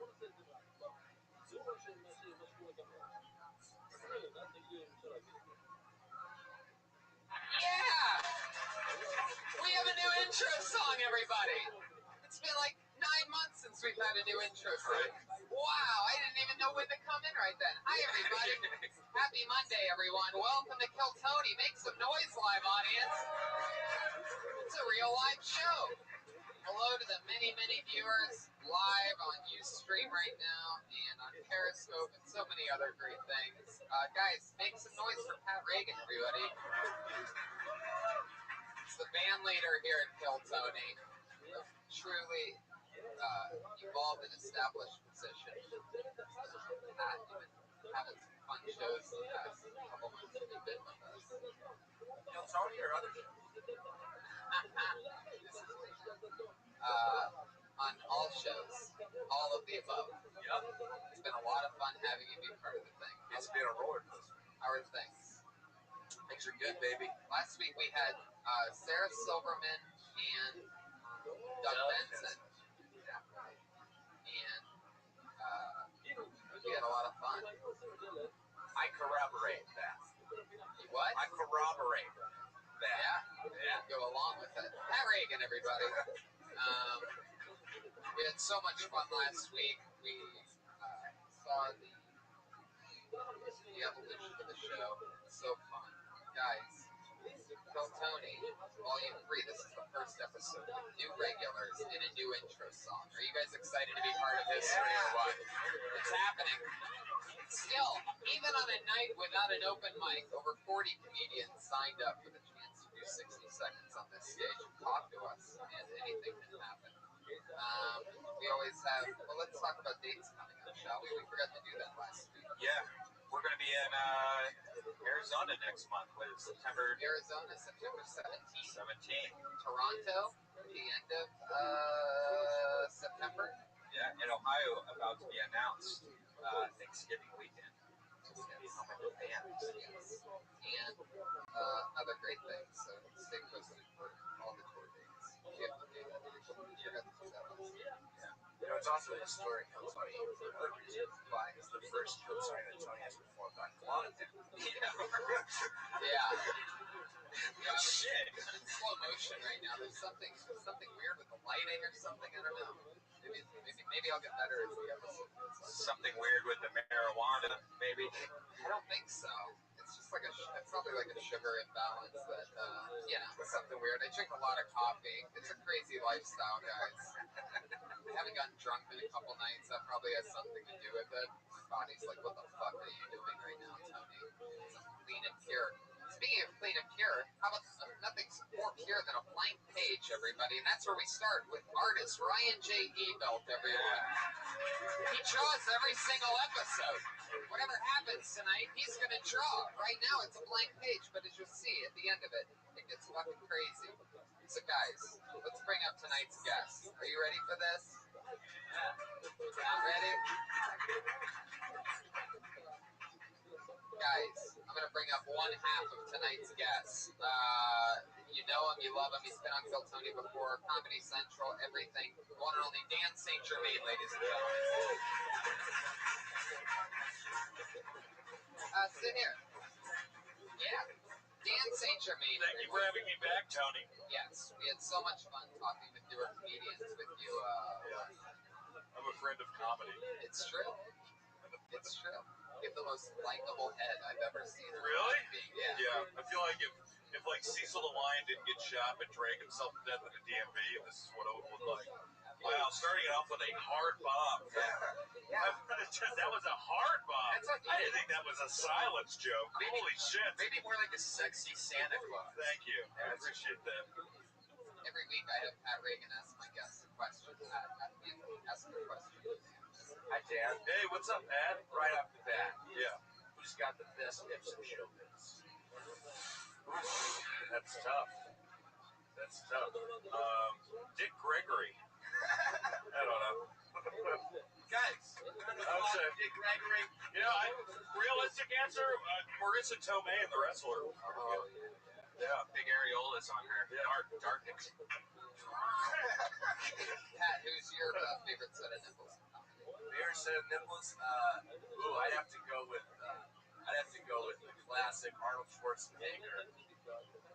G: Yeah! We have a new intro song, everybody. It's been like 9 months since we've had a new intro song. Wow, I didn't even know when to come in right then. Hi, everybody. Happy Monday, everyone. Welcome to Kill Tony. Make some noise, live audience. It's a real live show. Hello to the many, many viewers live on Ustream right now and on Periscope and so many other great things. Guys, make some noise for Pat Reagan, everybody. It's the band leader here at Kill Tony. Truly evolved and established position. Pat, you've been having some fun shows the past couple months that you've been with us.
H: Kill Tony or other shows?
G: On all shows, all of the above.
H: Yep.
G: It's been a lot of fun having you be part of the thing.
H: It's been a roller coaster.
G: How are things?
H: Things are good, baby.
G: Last week we had Sarah Silverman and Doug Benson. And we had a lot of fun.
H: I corroborate that.
G: You what?
H: I corroborate that.
G: Yeah. Go along with it. Pat Reagan, everybody. We had so much fun last week. We saw the evolution of the show. It was so fun. Guys, Kill Tony, Volume 3. This is the first episode with new regulars and a new intro song. Are you guys excited to be part of history or what? It's happening. Still, even on a night without an open mic, over 40 comedians signed up for the chance to do 60 seconds on this stage and talk to us, and anything can happen. We always have, well, let's talk about dates coming up, shall we? We forgot to do that last week.
H: Yeah. We're going to be in Arizona next month. What is September?
G: Arizona, September 17th.
H: 17th.
G: Toronto, the end of September.
H: Yeah, in Ohio, about to be announced Thanksgiving weekend. It's going to be home with the bands.
G: Yes. And other great things. So stay posted for all the tour dates. We have to do that. We forgot to do that last week.
H: Yeah. You know, it's also a historic Kill Tony for another reason. Why? It's the first Kill Tony that Tony has performed on Quantum.
G: Yeah.
H: Shit.
G: I'm in slow motion right now. There's something weird with the lighting or something. I don't know. Maybe I'll get better as the episode goes on.
H: Something weird with the marijuana, maybe.
G: I don't think so. It's just like it's probably like a sugar imbalance that, something weird. I drink a lot of coffee. It's a crazy lifestyle, guys. I haven't gotten drunk in a couple nights. That probably has something to do with it. My body's like, what the fuck are you doing right now, Tony? It's clean and pure. Speaking of clean and pure, how about nothing's more pure than a blank page, everybody? And that's where we start with artist Ryan J. Ebelt, everyone. He draws every single episode. Whatever happens tonight, he's going to draw. Right now, it's a blank page, but as you'll see at the end of it, it gets fucking crazy. So, guys, let's bring up tonight's guest. Are you ready for this? Ready? Guys, I'm going to bring up one half of tonight's guest. You know him, you love him. He's been on Kill Tony before, Comedy Central, everything. One and only Dan St. Germain, ladies and gentlemen. Sit here. Yeah. Dan St. Germain.
H: Thank you for having me back, Tony.
G: Yes, we had so much fun talking with newer comedians with you.
H: I'm a friend of comedy.
G: It's true. It's true. You have the most likable head I've ever seen.
H: Really?
G: Yeah.
H: Yeah. I feel like if like Cecil the Lion didn't get shot but drank himself to death in a DMV, this is what it would look like. Wow, starting it off with a hard bomb.
G: Yeah.
H: That was a hard bomb. I didn't think that was a silence joke. Holy shit.
G: Maybe more like a sexy Santa Claus.
H: Thank you. I appreciate that.
G: Every week I have Pat Reagan ask my guests a question. Ask a question.
H: Hi, Dan. Hey, what's up, Pat? Right off the bat. Yeah. Who's got the best hips in showbiz? That's tough. Dick Gregory. I don't know. Guys, Dick Gregory. Realistic answer, Marissa Tomei and the wrestler. Oh, yeah. Big areolas on her. Yeah. Dark nips.
G: Pat, who's your favorite set of nipples?
H: beer instead of nipples? I'd have to go with the classic Arnold Schwarzenegger.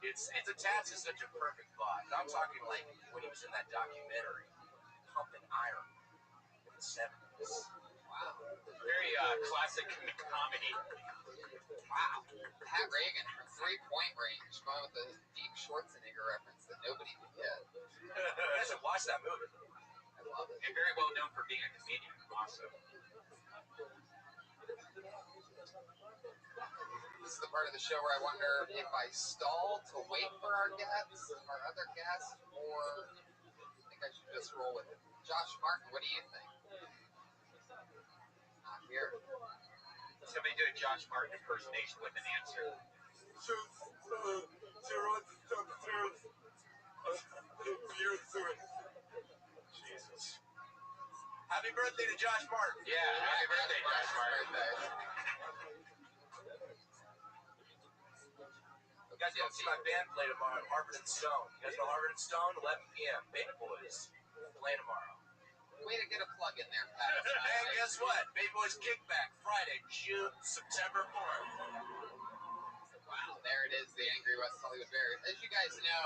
H: It's attached to such a perfect thought. But I'm talking like when he was in that documentary, Pumping Iron in the 70s.
G: Wow.
I: Very classic comedy.
G: Wow. Pat Reagan from 3-point range, going with the deep Schwarzenegger reference that nobody would get.
H: You guys have watched that movie.
G: I love it.
I: And very well known for being a comedian, also.
G: This is the part of the show where I wonder if I stall to wait for our other guests, or I think I should just roll with it. Josh Martin, what do you think? Not here.
I: Somebody do a Josh Martin impersonation with an answer.
H: Jesus. Happy birthday to Josh Martin.
I: Yeah, happy birthday, Josh Martin.
H: You guys go see my band play tomorrow at Harvard and Stone. You guys know Harvard and Stone? 11 p.m. Baby Boys play tomorrow.
G: Way to get a plug in there, Pat.
H: And guess what? Baby Boys Kickback Friday, September 4th.
G: Wow, there it is, the Angry West Hollywood Bears. As you guys know,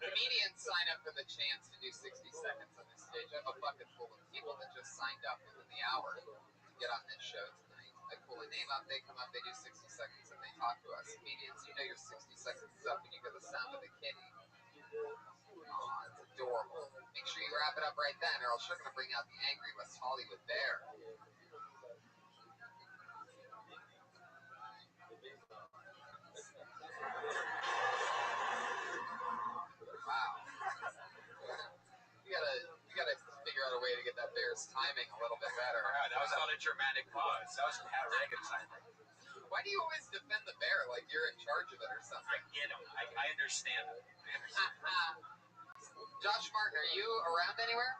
G: comedians sign up for the chance to do 60 seconds on this stage. I have a bucket full of people that just signed up within the hour to get on this show tonight. I pull a name up, they come up, they do 60 seconds, and they talk to us. Comedians, you know your 60 seconds is up when you get the sound of the kitty. Aw, it's adorable. Make sure you wrap it up right then, or else you're going to bring out the Angry West Hollywood Bear. Wow. You gotta figure out a way to get that bear's timing a little bit better.
I: Wow, that was not a dramatic pause.
H: That was Pat Reagan timing.
G: Why do you always defend the bear like you're in charge of it or something?
I: I get him. I understand him.
G: Josh Martin, are you around anywhere?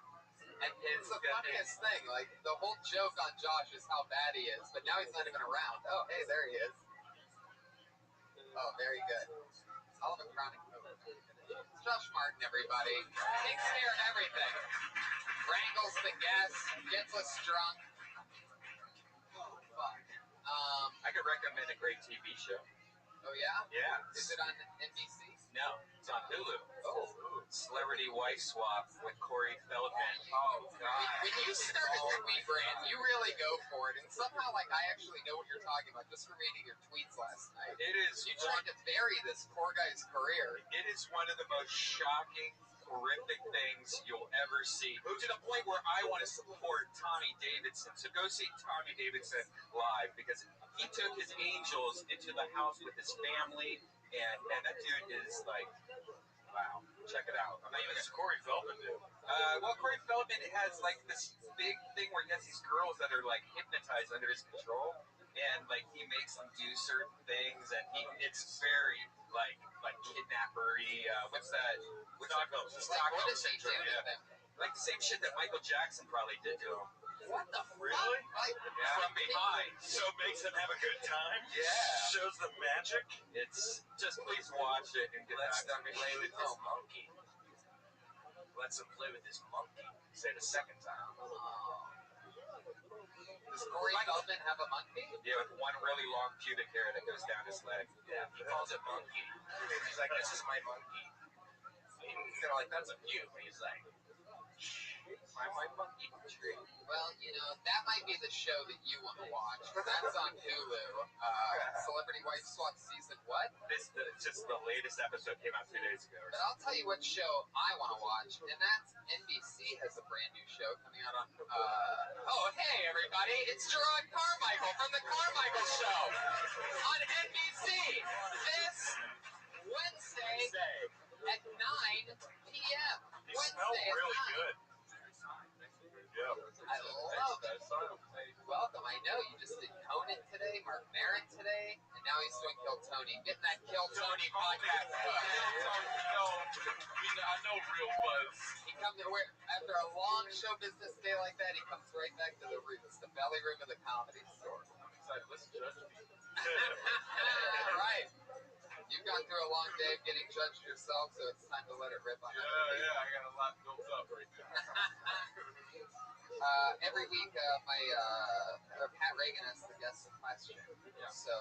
G: It's the funniest thing. Like, the whole joke on Josh is how bad he is, but now he's not even around. Oh, hey, there he is. Oh, very good. I'll have a chronic mood. It's Josh Martin, everybody. Takes care of everything. Wrangles the guests, gets us drunk. Oh, fuck.
I: I could recommend a great TV show.
G: Oh, yeah?
I: Yeah.
G: Is it on NBC?
I: No, it's on Hulu.
G: Oh.
I: Celebrity Wife Swap with Corey Feldman.
G: Oh, God. When you start a tweet brand, you really go for it. And somehow, like, I actually know what you're talking about just from reading your tweets last night.
I: It is.
G: You tried to bury this poor guy's career.
I: It is one of the most shocking, horrific things you'll ever see. To the point where I want to support Tommy Davidson. So go see Tommy Davidson live, because he took his angels into the house with his family, and that dude is like, wow, check it out. I'm not even gonna.
H: Corey Feldman do?
I: Well, Corey Feldman has like this big thing where he has these girls that are like hypnotized under his control, and like he makes them do certain things, and it's very like kidnappery. What's that?
H: Stockholm
G: Like, what does he do
H: syndrome,
G: to
H: yeah.
G: them?
I: Like the same shit that Michael Jackson probably did to him.
G: What the
H: Really?
G: fuck? Like,
I: From behind.
H: So it makes them have a good time?
I: Yeah.
H: Shows the magic?
I: It's just please watch it and get
H: Lets
I: back
H: them
I: to me.
H: play with his monkey. Lets him play with his monkey. Say it a second time.
G: Does Corey Feldman have a monkey?
I: Yeah, with one really long pubic hair that goes down his leg.
H: Yeah, he calls it monkey. He's like, this is my monkey. He's kind of like, that's a view. And he's like, my monkey tree.
G: Well, you know, that might be the show that you want to watch. That's on Hulu. Celebrity Wife Swap season what?
I: It's just the latest episode came out 2 days ago.
G: But I'll tell you what show I want to watch, and that's NBC has a brand new show coming out on. Oh, hey everybody! It's Gerard Carmichael from the Carmichael Show on NBC this Wednesday at 9 p.m.
H: They smell really good. Yeah.
G: I love it. Welcome. I know you just did Conan today, Mark Maron today, and now he's doing Kill Tony. Getting that Kill Tony podcast.
H: I know real buzz.
G: He comes after a long show business day like that. He comes right back to the roots, the belly room of the Comedy Store.
H: I'm excited. Listen, Judge me.
G: All right. You've gone through a long day of getting judged yourself, so it's time to let it rip on
H: Yeah, I got a lot built up right now.
G: Every week, Pat Reagan asks the guest a question. Yeah. So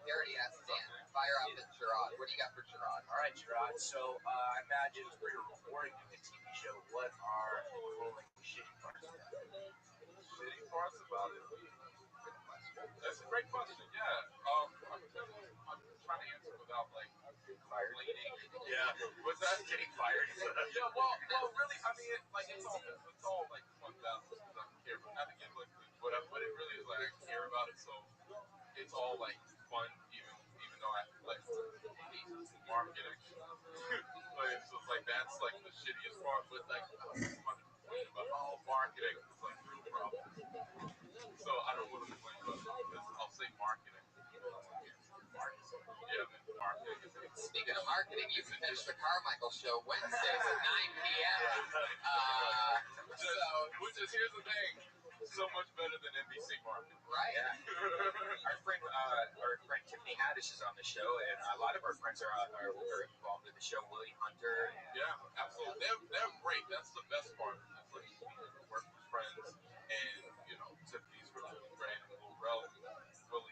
G: he already asked Dan. Fire up at Gerard. What do you got for Gerard?
J: All right, Gerard. So I imagine for your reporting of the TV show, what are the grueling shitty parts of that?
H: Shitty parts about it? That's a great question. Yeah. I'm trying to answer without like complaining. Yeah. What's that?
J: Getting fired.
H: Yeah. Well, really. I mean, it's all like fun balance because I care. Not to get like whatever, but it really is like I care about it, so it's all like fun, even though I like hate marketing. Like, so it's like that's like the shittiest part, but like I don't want to complain about all marketing. It's like real problem. So I don't want to complain about it. I'll say marketing. Yeah, marketing.
G: Speaking of marketing, you can catch the Carmichael Show Wednesdays at 9 p.m.
H: Which is, here's the thing, so much better than NBC marketing.
G: Right.
J: Yeah. Our friend Tiffany Haddish is on the show, and a lot of our friends are involved in the show. Willie Hunter.
H: Yeah, absolutely. They're great. That's the best part. It's like work with friends, and Tiffany's really great, and Willie,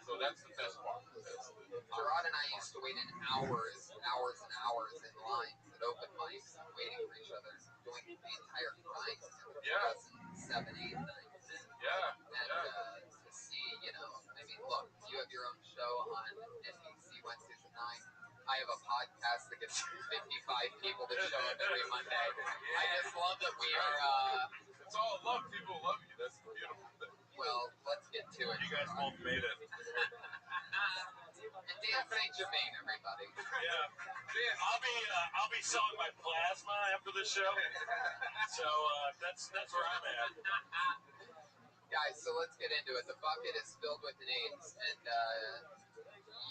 H: so that's the best part.
G: Gerard and I used to wait in hours and hours and hours in lines at open mics, waiting for each other, doing the entire grind.
H: Yeah.
G: 7, 8, 9, 10.
H: Yeah.
G: And to see, look, you have your own show on NBC Wednesdays at 9. I have a podcast that gets 55 people to show up every Monday. I just love that we are.
H: It's all love. People love you. That's the beautiful thing.
G: Well, let's get to it.
H: You guys both made it.
G: And Dan St. Germain, everybody.
H: Yeah. Dan, I'll be selling my plasma after the show. So that's where I'm at.
G: Guys, so let's get into it. The bucket is filled with names, and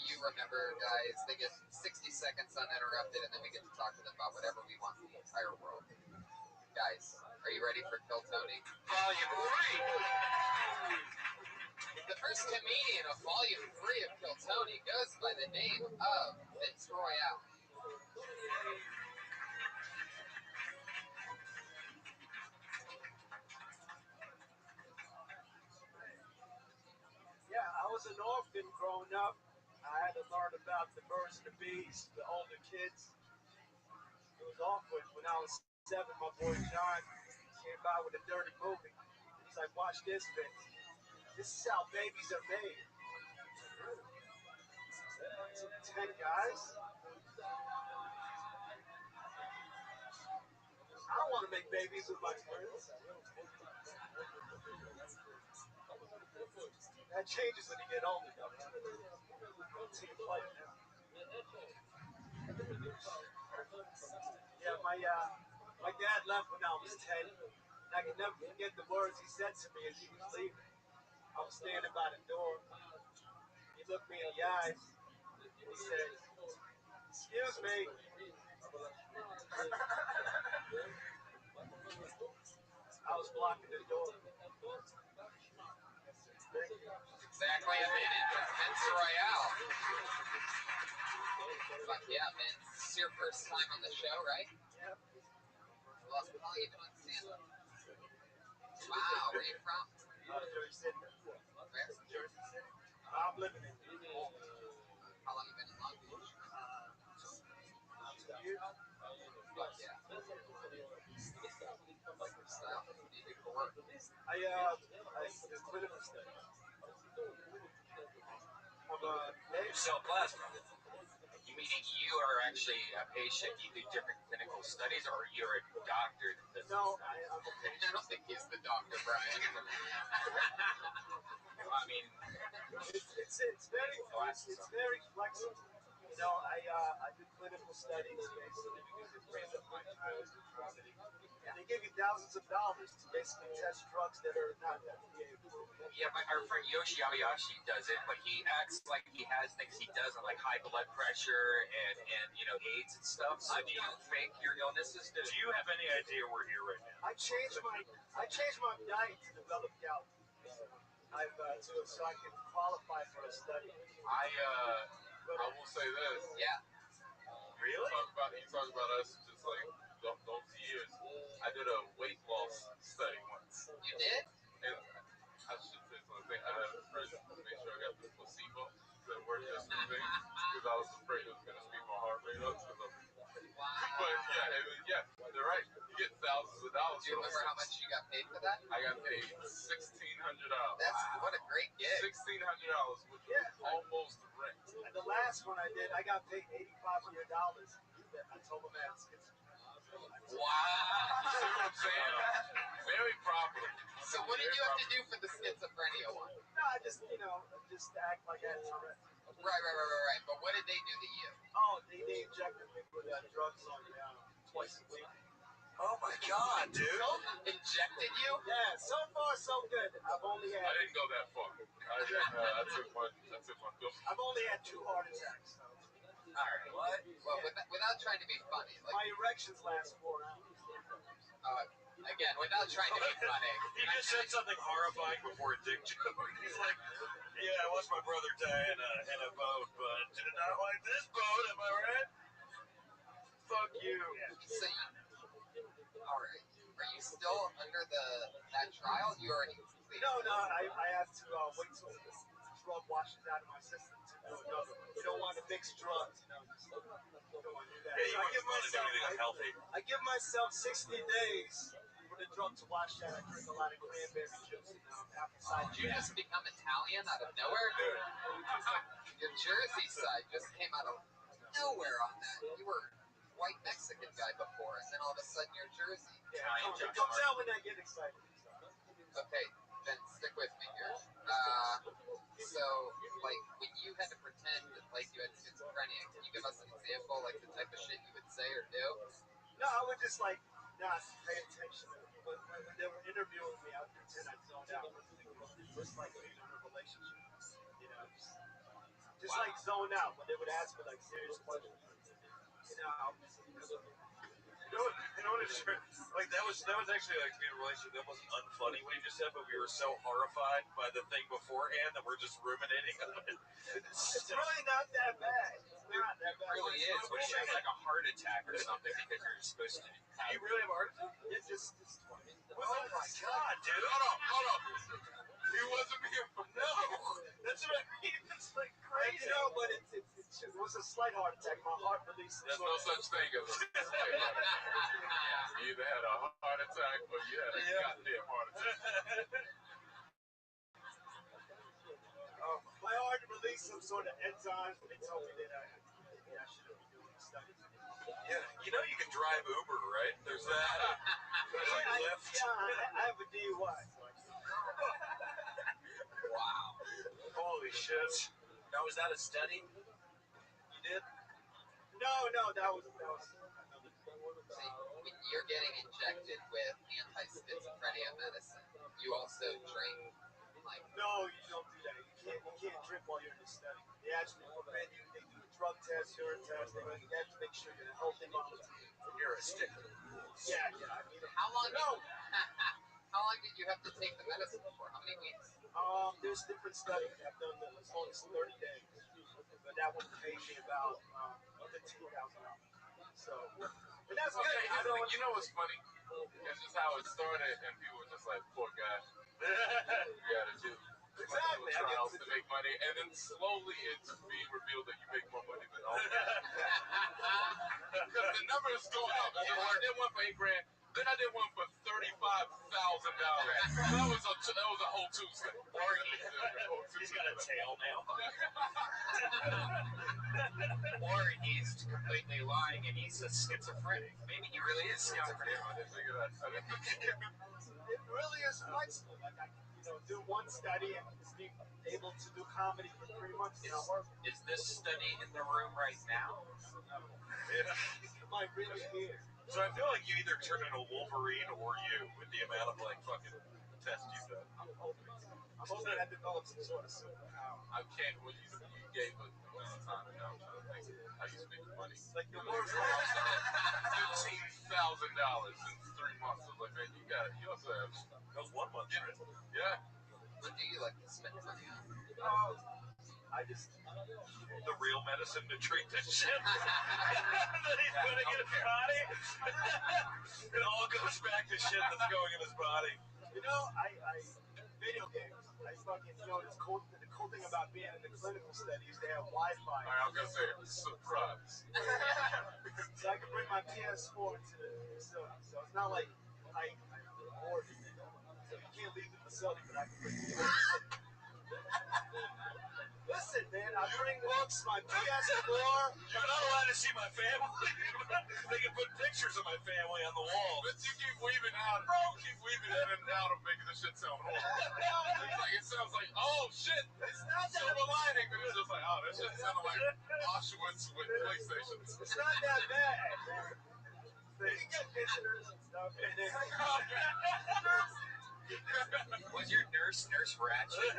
G: you remember, guys, they get 60 seconds uninterrupted, and then we get to talk to them about whatever we want in the entire world. Guys, are you ready for Kill Tony?
H: Volume 3!
G: The first comedian of Volume 3 of Kill Tony goes by the name of Vince Royale.
K: Yeah, I was an orphan growing up. I had to learn about the birds and the bees, the older kids. It was awkward. When I was 7, my boy John came by with a dirty movie. He's like, watch this, Vince. This is how babies are made. 10 guys? I don't want to make babies with my friends. That changes when you get older, though. Team player now. Yeah, my dad left when I was 10. And I can never forget the words he said to me as he was leaving. I was standing by the door. He looked me in the eyes. And he said, excuse me. I was blocking the door.
G: Exactly a minute. Vince Royale. Fuck yeah, Vince. This is your first time on the show, right?
K: Yep.
G: Well, how are you doing stand-up? Wow, where are you from?
K: Jersey City.
G: Where?
K: Jersey City. I'm living in
G: How long have you been in Long Beach?
K: 2 years.
G: Fuck yeah. Like your style. What do you do for work?
K: I do clinical studies.
J: You sell plasma. You meaning you are actually a patient, you do different clinical studies, or you're a doctor that does
K: No,
J: studies?
K: I'm a patient.
G: I don't think he's the doctor, Brian.
J: I mean,
K: It's very flexible. I do clinical studies basically because it frees up my time to comedy. And they give you thousands of dollars to basically test drugs that are not FDA approved.
J: yeah, our friend Yoshi Aoyashi does it, but he acts like he has things he does on like high blood pressure and AIDS and stuff. So do you fake your illnesses? Do you have any idea we're here right now?
K: I changed my diet to develop gout. So I can qualify for a study.
H: I will say this.
G: Yeah.
J: Really?
H: You talk about us just like those years, I did a weight loss study once.
G: You did?
H: And I should say something. I had a friend to make sure I got the placebo that worked just the thing because I was afraid it was going to speed my heart rate up. But yeah, they're right. You get thousands of dollars.
G: Do you remember how much you got paid for that?
H: I got paid $1,600.
G: That's what a great gig.
H: $1,600, which was almost the rent.
K: And the last one I did, I got paid $8,500. I told them that.
H: Wow. You see what I'm saying? Very popular.
G: So what did you have to do for the schizophrenia one?
K: No, I just, just act like I had Tourette's.
G: Right. But what did they do to you?
K: Oh, they injected me with drugs on twice a week.
H: Oh my God, dude.
G: Injected you?
K: Yeah, so far so good. I've only
H: I
K: had
H: didn't go that far. I took my dose.
K: I've only had 2 heart attacks. So.
G: All right. What? Well, without trying to be funny, like
K: my erections last 4 hours.
G: Again, without trying to be funny.
H: He just said something horrifying before a dick joke. He's like, yeah, I watched my brother die in a boat, but did not like this boat, am I right? Fuck you.
G: So, all right. Are you still under that trial? You already completed?
K: No, I have to wait till the drug washes out of my system to do another one. You don't want to mix drugs, you don't want to do that.
H: Yeah, you want to do anything unhealthy.
K: I give myself 60 days for the drug to wash out. I drink a lot of cranberry juice and apple cider.
G: Did you just become Italian out of nowhere? Your Jersey side just came out of nowhere on that. You were white Mexican guy before, and then all of a sudden you're Jersey.
K: Yeah, it comes out when I get excited.
G: Okay, then stick with me here. So, like, when you had to pretend like you had schizophrenia, can you give us an example, like the type of shit you would say or do?
K: No, I would just not pay attention. When they were interviewing me, I would pretend I zoned out. Just like being in a relationship, just like zone out when they would ask me like serious questions.
H: Like that was actually like being a relationship. That wasn't unfunny what he just said, but we were so horrified by the thing beforehand that we're just ruminating on it.
K: It's really not that bad. It's not that bad.
G: It really is. When you have like a heart attack or something because you're supposed to.
H: You really have a heart attack?
K: It's just twice.
H: Oh my God, dude! Hold on. He wasn't being no. That's what I mean. It's like crazy.
K: But it was a slight heart attack. My heart released.
H: There's no such thing as a slight heart attack. You either had a heart attack or you had a goddamn heart attack.
K: My heart released some sort of enzymes, and they told me that I shouldn't be doing the studies.
H: Yeah, you can drive Uber, right? There's that. There's like Lyft.
K: Yeah, I have a DUI.
G: Wow.
H: Holy shit. Now, was that a study you did?
K: No, that was another thing.
G: See, when you're getting injected with anti-schizophrenia medicine, you also drink, like...
K: No, you don't do that. You can't drink while you're in the study. They actually forbid you. They do a drug test, urine test. They have to make sure you're a healthy volunteer.
H: You're a sticker.
K: Yeah. I mean,
G: How long did you have to take the medicine for? How many weeks?
K: There's different studies. I've done as long as 30 days. But that would pay me about $15,000. So, but that's okay.
H: You know what's funny? It's just how it started, and people were just like, poor guy. You gotta do
K: exactly.
H: trials to make money, and then slowly it's being revealed that you make more money than all that. Because the numbers go up. I did one for $8,000, then I did one for $35,000. That was a whole Tuesday.
A: He's got a tail now.
J: Or he's completely lying and he's a schizophrenic. Maybe he really is schizophrenic.
H: I didn't figure that.
K: It really is flexible. Like I can, do one study and be able to do comedy for 3 months.
J: Is this study in the room right now?
K: Am I really here?
H: So I feel like you either turn into Wolverine or you with the amount of like fucking tests you've done.
K: I'm hoping I develop some sort of superpower.
H: I can't. Well, you gave a amount of time now. I'm trying to think how you spend your money.
K: Like the worst.
H: $15,000 in 3 months. I was like, man, you also have. That was 1 month, right? Yeah.
G: What do you like to spend money on?
K: I just
H: the real medicine to treat this shit that he's putting in his body. It all goes back to shit that's going in his body.
K: You know, I video games. I fucking, you know, it's cool. The cool thing about being in the clinical studies, they have Wi-Fi.
J: I was gonna say, surprise.
K: So I can bring my PS4 to the facility. So it's not like I ordered it. So you can't leave the facility, but I can bring it. Listen, man, I bring books, my PS4.
H: You're not allowed to see my family. They can put pictures of my family on the wall.
J: But you keep weaving out, bro. Keep weaving in and out of making this shit sound horrible. It sounds like, oh shit,
K: It's not that
J: silver lining, but it's just like, oh, that shit sounded like Auschwitz with PlayStations.
K: It's not that bad, man. They can get visitors and stuff, and then
I: Was your nurse Ratchet?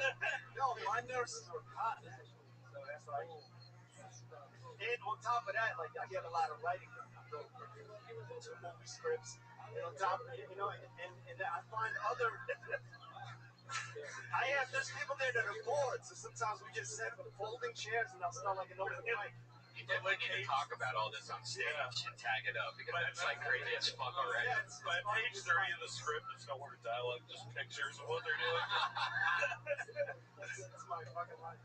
K: no, my nurses were hot actually, so that's like. And on top of that, like I get a lot of writing done. I wrote 2 movie scripts, and on top of it, you know, and I find other. There's people there that are bored, so sometimes we just sit with folding chairs, and I'll smell like an open mic.
I: You definitely need to talk about all this on stage and tag it up because that's like crazy as fuck already.
H: By page 30 of the script, there's no word dialogue, just pictures of what they're doing.
K: That's my fucking life.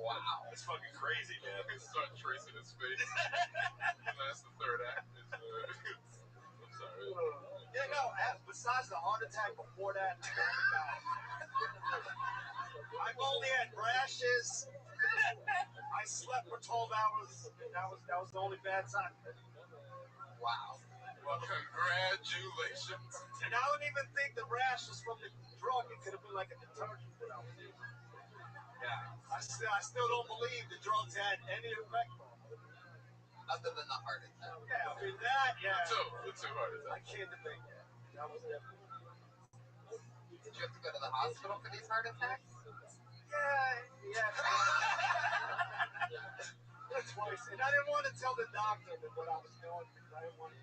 I: Wow.
H: It's fucking crazy, man.
J: You start tracing his face. That's the third act. I'm sorry.
K: Yeah, no. Besides the heart attack before that, I've only had rashes. I slept for 12 hours. That was the only bad side of it.
I: Wow.
J: Well, congratulations.
K: And I don't even think the rash was from the drug. It could have been like a detergent that I was using.
I: Yeah.
K: I still don't believe the drugs had any effect on me.
I: Other than the heart attack.
K: Yeah, I mean that, yeah.
J: The two heart
K: I
J: attacks.
K: can't debate that. That was definitely.
I: Did you have to go to the hospital for these heart attacks?
K: Yeah. Twice. And I didn't want to tell the doctor that what I was doing because I didn't want to,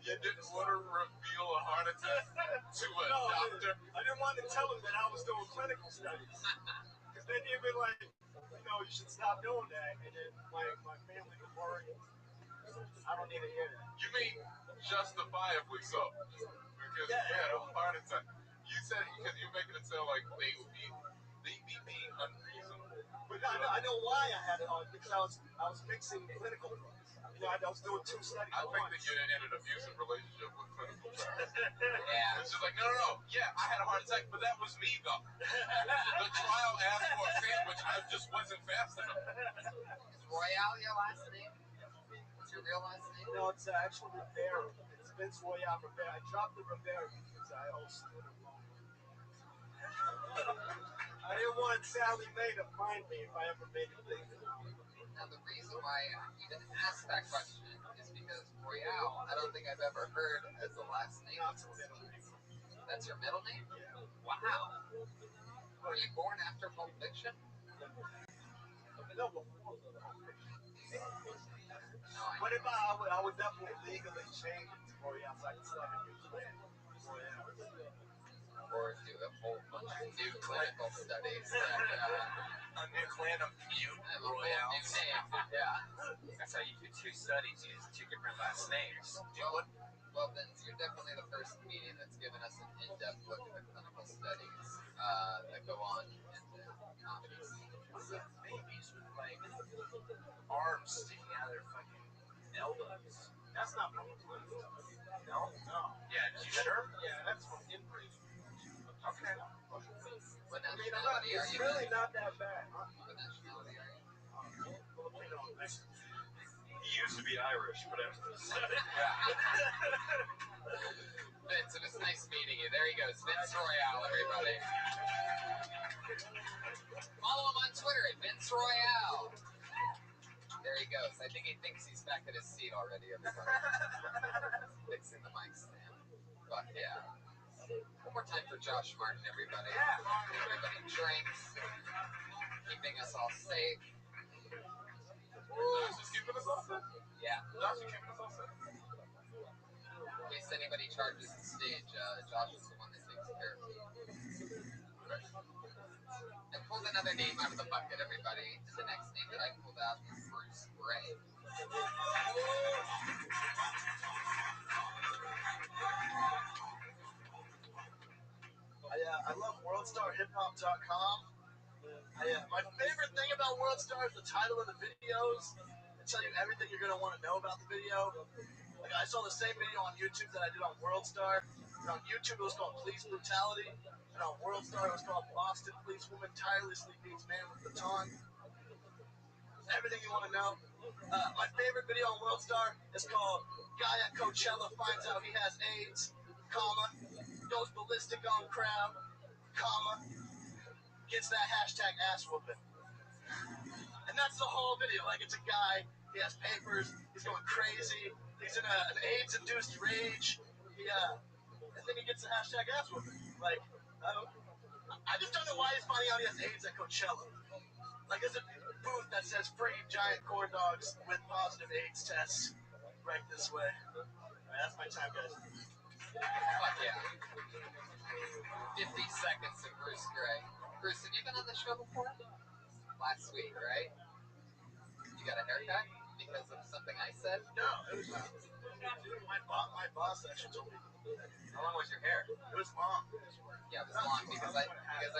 J: You didn't want to reveal a heart attack to a doctor?
K: I didn't want to tell him that I was doing clinical studies. Because then he'd be like, you should stop doing that. And then my family would worry. I don't need to hear that.
J: You mean justifiably so? Because you had a heart attack. You said because you're making it sound like they would be being unreasonable.
K: But I know why I had it on because I was mixing clinical drugs. I was doing 2 studies.
J: I think that you're in an abusive relationship with clinical drugs.
I: Yeah.
J: It's just like, no. Yeah, I had a heart attack, but that was me, though. The trial asked for a sandwich. I just wasn't fast enough.
I: Is Royale your last name? What's your real last name?
K: No, it's actually Rivera. It's Vince Royale Rivera. I dropped the Rivera because I owe student loan. I didn't want Sally Mae to find me if I ever made it big.
I: Now, the reason why I even asked that question is because Royale, I don't think I've ever heard as the last name.
K: That's my middle name.
I: That's your middle name?
K: Yeah.
I: Wow. Were you born after Pulp Fiction?
K: No, before the whole picture.
I: No,
K: But if I would definitely legally change it to Royale so I can start a new plan. Royale.
I: or do a whole bunch of new clinical studies.
H: A new clan of mute royales.
I: New name, yeah. That's how you do 2 studies. You use 2 different last names. Well, Vince, you're definitely the first comedian that's given us an in-depth look at the clinical studies that go on in the comedy scene.
H: What's the babies with like arms sticking out of their fucking elbows?
K: That's not from the clinical.
H: No. Yeah, you sure?
K: Yeah, that's from inbreeding.
H: Okay.
I: What
K: I mean,
I: nationality are
K: it's
I: you?
K: really not that bad. Huh?
I: What nationality are you?
K: Filipino.
H: He used to be Irish, but after the study.
I: Vince, it was nice meeting you. There he goes, Vince Royale, everybody. Follow him on Twitter at Vince Royale. There he goes. I think he thinks he's back at his seat already, everybody. Fixing the mic stand. But yeah. One more time for Josh Martin, everybody. Everybody drinks. Keeping us all safe.
J: Josh is keeping us all set.
I: Yeah.
J: Josh is keeping us all set.
I: In case anybody charges the stage, Josh is the one that takes care of it. And pull that
G: another name out of the bucket, everybody. And the next name that I pulled out is Bruce Gray.
C: I love WorldStarHipHop.com. My favorite thing about WorldStar is the title of the videos. They tell you everything you're going to want to know about the video. Like, I saw the same video on YouTube that I did on WorldStar. And on YouTube, it was called Police Brutality. And on WorldStar, it was called Boston Police Woman Tirelessly Beats Man with Baton. Everything you want to know. My favorite video on WorldStar is called Guy at Coachella Finds Out He Has AIDS, comma, goes ballistic on crowd, comma, gets that hashtag ass whooping. And that's the whole video. Like, it's a guy, he has papers, he's going crazy, he's in an AIDS-induced rage, and then he gets the hashtag ass whooping. Like, I just don't know why he's finding out he has AIDS at Coachella. Like, there's a booth that says free giant corn dogs with positive AIDS tests right this way. All right, that's my time, guys.
G: Fuck yeah. 50 seconds of Bruce Gray. Bruce, have you been on the show before? Last week, right? You got a haircut because of something I said?
C: No, it was my boss actually told me.
G: How long was your hair?
C: It was long.
G: Yeah, it was long because I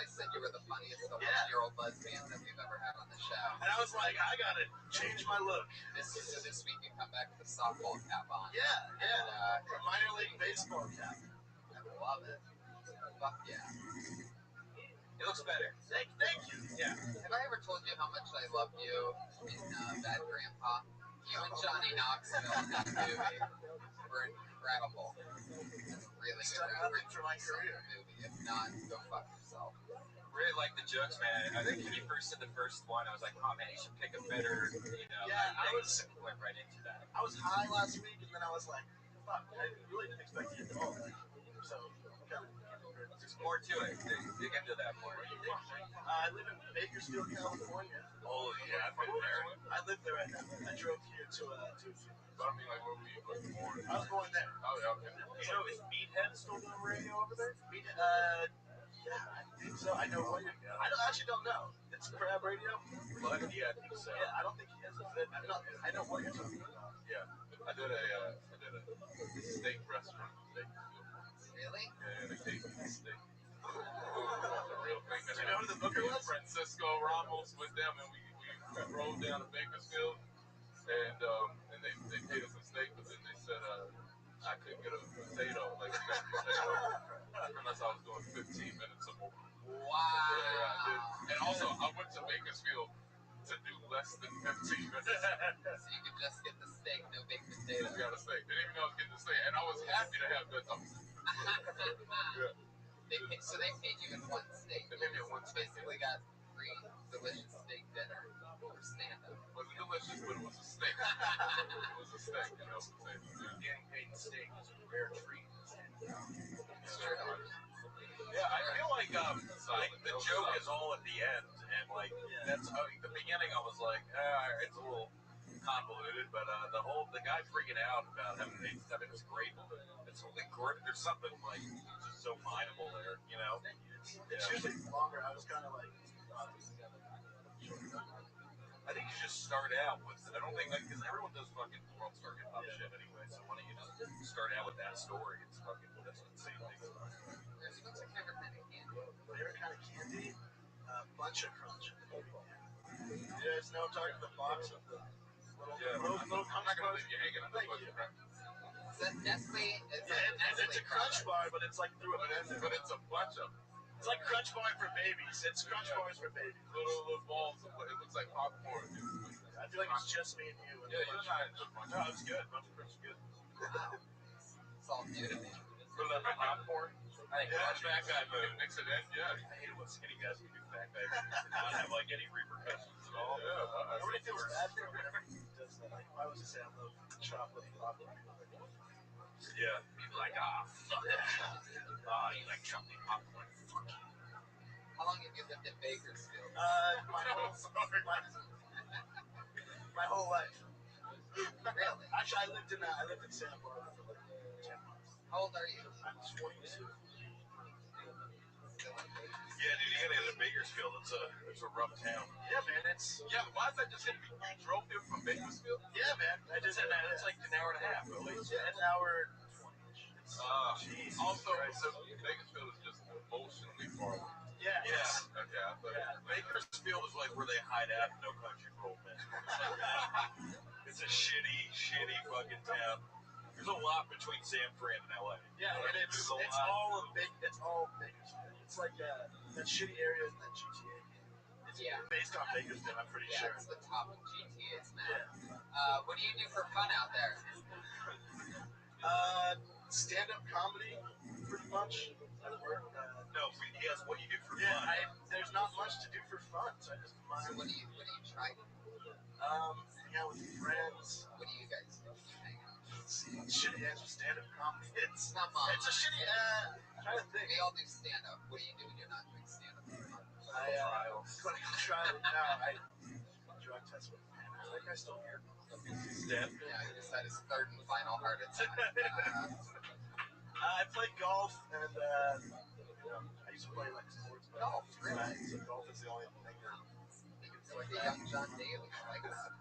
G: said you were the funniest 11-year-old lesbian that we've ever had on the show.
C: And I was like, I gotta change my look.
G: This week you come back with a softball cap on.
C: Yeah. A minor league baseball cap.
G: I love it. Fuck yeah. It looks better.
C: Thank you.
G: Yeah. Have I ever told you how much I love you in Bad Grandpa? You and Johnny Knoxville in that movie were incredible. It's really good
C: for my career.
G: Movie. If not, go fuck yourself.
I: Really like the jokes, man. I think when you first did the first one, I was like, oh man, you should pick a better,
C: Yeah, I
I: went right into that.
C: was high last week, and then I was like, fuck, I really didn't expect to get the ball. So,
I: There's more to it. Dig into that more.
C: I live in Bakersfield, California.
H: Oh yeah, I've been there.
C: I live there right now. I drove here to
H: But I mean, like, what were you looking for?
C: I was born there.
H: Oh yeah, okay.
I: You know, is Meathead still doing radio over there?
C: Yeah, I think so. I actually don't know. It's Crab Radio.
H: But yeah, I think so.
C: Yeah, I don't think he has a fit. I know what you're talking about.
H: Yeah, I did a steak restaurant.
G: Really?
H: Yeah, they gave me steak. The real thing.
C: Do you know who the booker was?
H: Francisco Ramos with them, and we rode down to Bakersfield, and they paid us some steak, but then they said I couldn't get a potato, like a baked potato, unless I was doing 15 minutes or more.
G: Wow.
H: Yeah, I did. And also, I went to Bakersfield to do less than 15 minutes.
G: So you could just get the steak, no baked potato.
H: Just got a steak. Didn't even know I was getting the steak, and I was happy to have that.
G: So they paid you in one steak.
H: They paid me in one steak.
G: Basically got free delicious steak dinner for stand-up.
H: It wasn't delicious, but it was a steak. It was a steak, you know what I'm saying?
I: Getting paid in steak is a rare treat.
G: Sure.
I: Yeah, I feel like the joke is all at the end, and like that's the beginning. I was like, it's a little convoluted, but the guy freaking out about having an AIDS, I mean, it's great. It's only great. There's something like just so mineable there, you know.
C: It's usually longer. I was kind of like,
I: I think you just start out with. I don't think because everyone does fucking world star hip hop shit anyway. So why don't you just start out with that story? It's fucking that's the same thing.
G: What's your favorite kind of candy?
C: favorite kind of candy? Bunch of Crunch. You guys know I'm talking about the box with the little
H: I'm not going to leave you hanging on this fucking crap.
G: Is that Nestle?
C: It's a Crunch bar, but it's like through a blender.
H: But it's a bunch of
C: It's like Crunch bar for babies. It's Crunch bars for babies.
H: little balls of it looks like popcorn.
C: I feel like it's just me and you.
H: Yeah, you and I took one. No, it was good. Bunch of Crunch is good.
G: Wow. It's all new to me.
I: For the popcorn, I think
H: Yeah, fat guy move. Mix it in, yeah.
I: I hate it when skinny guys can do fat guys and not have like any repercussions at all.
H: Yeah,
C: Nobody feels bad for him whenever he does that. Like, if I was to say I love chocolate popcorn.
I: Yeah, you'd be like, fuck that. You like chocolate popcorn? Fuck you.
G: How long have you lived in Bakersfield?
C: My whole life.
G: Really?
C: Actually, I lived in Santa Barbara for like 10 months.
G: How old are you?
C: I'm 22.
G: Still in Bakersfield.
H: Yeah, dude, you gotta get to Bakersfield. It's a rough town.
K: Yeah, man,
H: Why is that just hit me? You drove there from Bakersfield?
K: yeah, man. I just
H: It's like an hour and a half at least.
K: an hour 20-ish.
H: Jesus also, so Bakersfield is just emotionally far away.
K: Yeah.
H: Okay. Bakersfield is like where they hide out in No Country for Old Men. It's a shitty fucking town. There's a lot between San Fran and LA.
K: Yeah, and it's all Bakersfield. It's like that shitty area in the GTA. It's based on Bakersfield, I'm pretty sure.
G: It's the top of GTA's, man. What do you do for fun out there?
K: Stand-up comedy, pretty much. At work.
H: No, he asked what you do for fun.
K: There's not much to do for fun, so I just
G: So what do you try to do?
K: Hang out with friends.
G: What do you guys do when you hang out?
K: Shitty answer, stand-up comedy. It's
G: Come on.
K: a shitty. I'm trying to think.
G: We all do stand-up. What do you do when you're not doing stand-up?
K: Clinical trial now. I drug test with man. Is that guy still here?
H: Steph?
G: Yeah, he just had his third and final heart attack.
K: I play golf, and I used to play like sports. But
G: Golf, really?
K: So golf is the only thing that
G: It's like a young John Daly. I like that.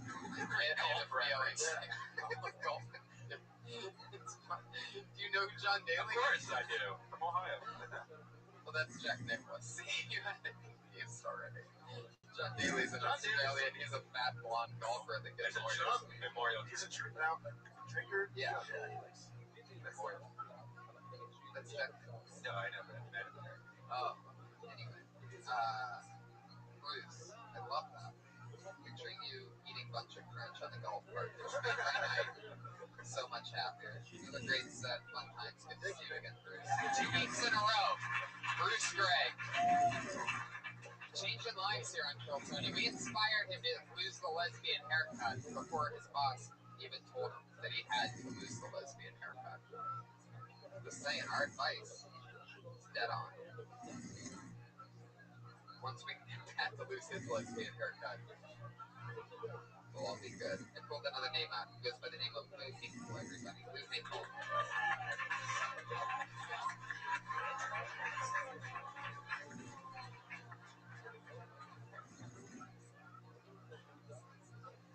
H: Great golf reference.
G: Golf. It's fun. Do you know who John Daly is?
H: Of course I do. From Ohio.
G: Well, that's Jack Nicklaus. See, he's already. John Daly's an Australian. He's a fat blonde golfer that gets
H: Memorial.
K: he's a drinker.
G: Yeah.
H: Memorial.
G: That's that.
H: No, I never met him.
G: Oh, anyway. Bruce, I love that. Picturing you eating bunch of crunch on the golf cart. This makes my night so much happier. You have a great set. Fun times. Good to see you again, Bruce. 2 weeks in a row. Bruce Gray. Changing lives here on Kill Tony. We inspired him to lose the lesbian haircut before his boss even told him that he had to lose the lesbian haircut. Just saying, our advice is dead on. Once we get Pat to lose his lesbian haircut, we'll all be good. I pulled another name out. He goes by the name of Lucy Cole, everybody. Lucy Cole.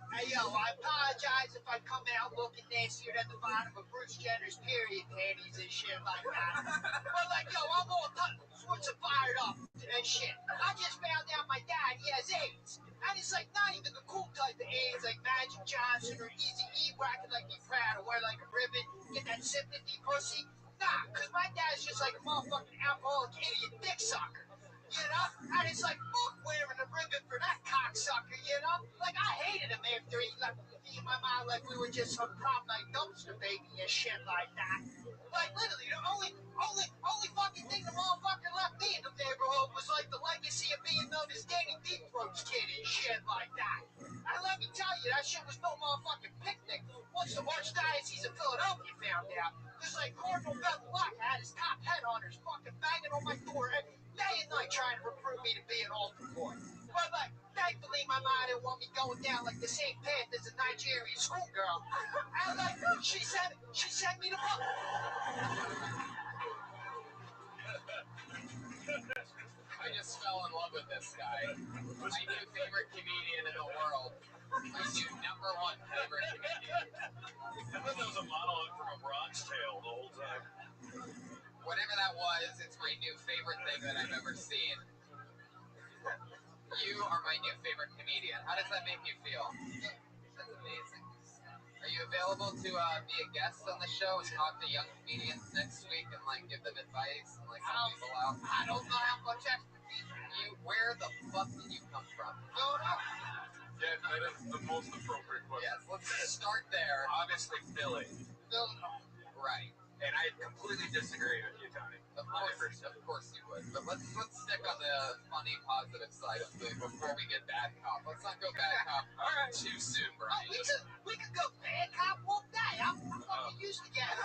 L: Hey, yo, I apologize if I come out looking nastier than the bottom of Bruce Jenner's period panties and shit like that. But, like, yo, I'm all sorts of fired up and shit. I just found out my dad, he has AIDS. And it's, like, not even the cool type of AIDS, like Magic Johnson or Eazy-E, where I can, like, be proud or wear, like, a ribbon, get that sympathy pussy. Nah, because my dad's just, like, a motherfucking alcoholic idiot dick sucker. You know? And it's like, fuck wearing a ribbon for that cocksucker, you know? Like, I hated him after he left me and my mom like we were just some prom night dumpster baby and shit like that. Like, literally, the only fucking thing the motherfucker left me in the neighborhood was, like, the legacy of being known as Danny Deep Throat's kid and shit like that. And let me tell you, that shit was no motherfucking picnic once the Archdiocese of Philadelphia found out. Because, like, Cardinal Bevilacqua had his top head hunters fucking banging on my door every day and night trying to recruit me to be an altar boy. But, like, thankfully my mom didn't want me going down like the same path as a Nigerian schoolgirl. And, like, she sent me to book.
G: I just fell in love with this guy. My new favorite comedian in the world. My new #1 favorite comedian.
H: I thought that was a monologue from a Bronx Tale the whole time.
G: Whatever that was, it's my new favorite thing that I've ever seen. You are my new favorite comedian. How does that make you feel? That's amazing. Are you available to be a guest on the show and talk to young comedians next week and, like, give them advice and, like, help people out?
L: I don't know how much expertise
G: Where the fuck did you come from?
H: Yeah, that is the most appropriate question.
G: Yes, let's start there.
H: Obviously, Philly.
G: Right.
H: And I completely disagree with you, Tony.
G: Of course you would. But let's stick on the funny, positive side of things before we get bad cop. Let's not go bad cop too soon, Brian.
L: We could go bad cop all day. I'm fucking used to getting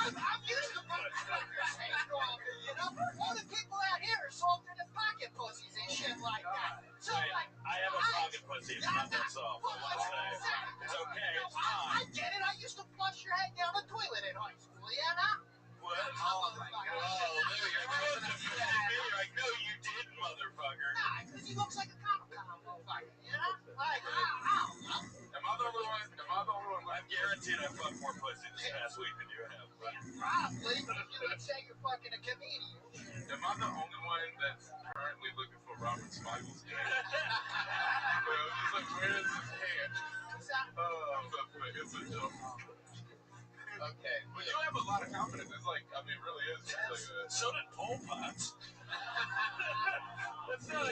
L: I'm used to you know? All the people out here are softer than pocket pussies and shit like that. So, like,
H: I have a pocket pussy. It's not that soft. It's okay. It's fine.
L: I get it. I used to flush your head down the toilet in high school, you know?
H: What?
G: Oh my god.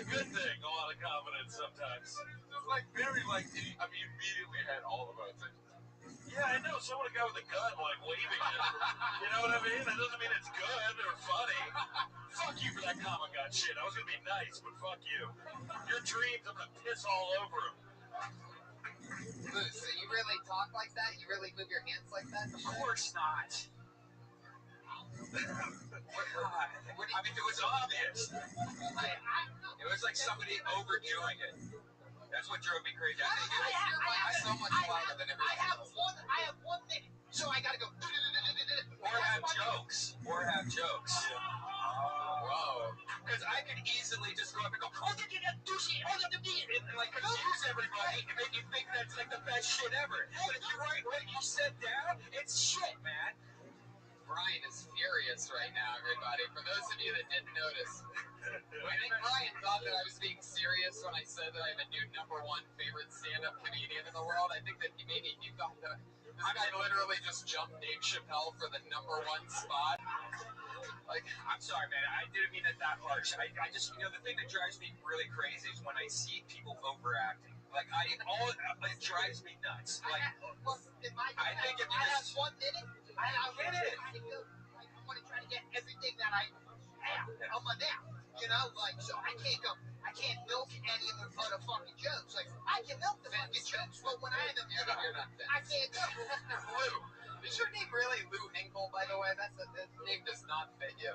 H: a good thing, a lot of confidence sometimes.
I: Just like very like, I mean, immediately had all the votes.
H: Yeah, I know. So would a guy with a gun like waving it. You know what I mean? That doesn't mean it's good or funny. Fuck you for that Comic Con shit. I was gonna be nice, but fuck you. Your dreams, I'm gonna piss all over them.
G: So you really talk like that? You really move your hands like that?
I: Of course not. God. I mean, it was obvious. It was like somebody overdoing it. That's what drove me crazy. I think you're so much louder than everyone else.
L: I have 1 minute, so I gotta go.
I: Or have jokes. Whoa. Because I could easily just go up and go, oh, did you get douchey? Oh, did you and like confuse everybody and make you think that's like the best shit ever. But if you write what you said down, it's shit, man.
G: Brian is furious right now, everybody. For those of you that didn't notice, I think Brian thought that I was being serious when I said that I have a new #1 favorite stand-up comedian in the world. I think that maybe he thought that this guy literally just jumped Dave Chappelle for the #1 spot.
I: Like, I'm sorry, man. I didn't mean it that harsh. I just, the thing that drives me really crazy is when I see people overacting. Like, it drives me nuts. Like, I think if you
L: I have
I: just...
L: 1 minute. I want to try to get everything that I have on my mouth. You know, like, so I can't milk any of the other fucking jokes. Like, I can milk the fucking jokes, but when I have them,
G: You're not
L: I can't do it.
G: Lou. Is your name really Lou Hinkle, by the way? That name does not fit you.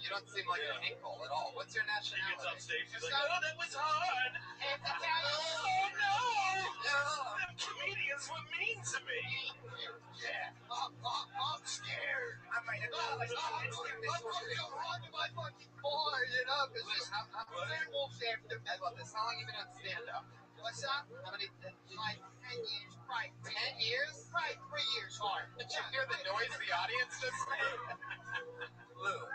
G: You don't seem like a Hinkle at all. What's your
H: She gets
G: nationality?
H: up stage, she's like, oh, that was hard.
L: Half Italian.
H: Oh, no. Them comedians were mean to me.
L: Yeah, I'm scared. I might have I'm running my fucking car, you know, because werewolves after me.
G: I love this. How long have you been on stand-up?
L: What's up?
G: How many?
L: Like 10 years, right?
G: 10 years?
L: Right, 3 years hard.
G: Did you hear the noise the audience just made?
I: Lou,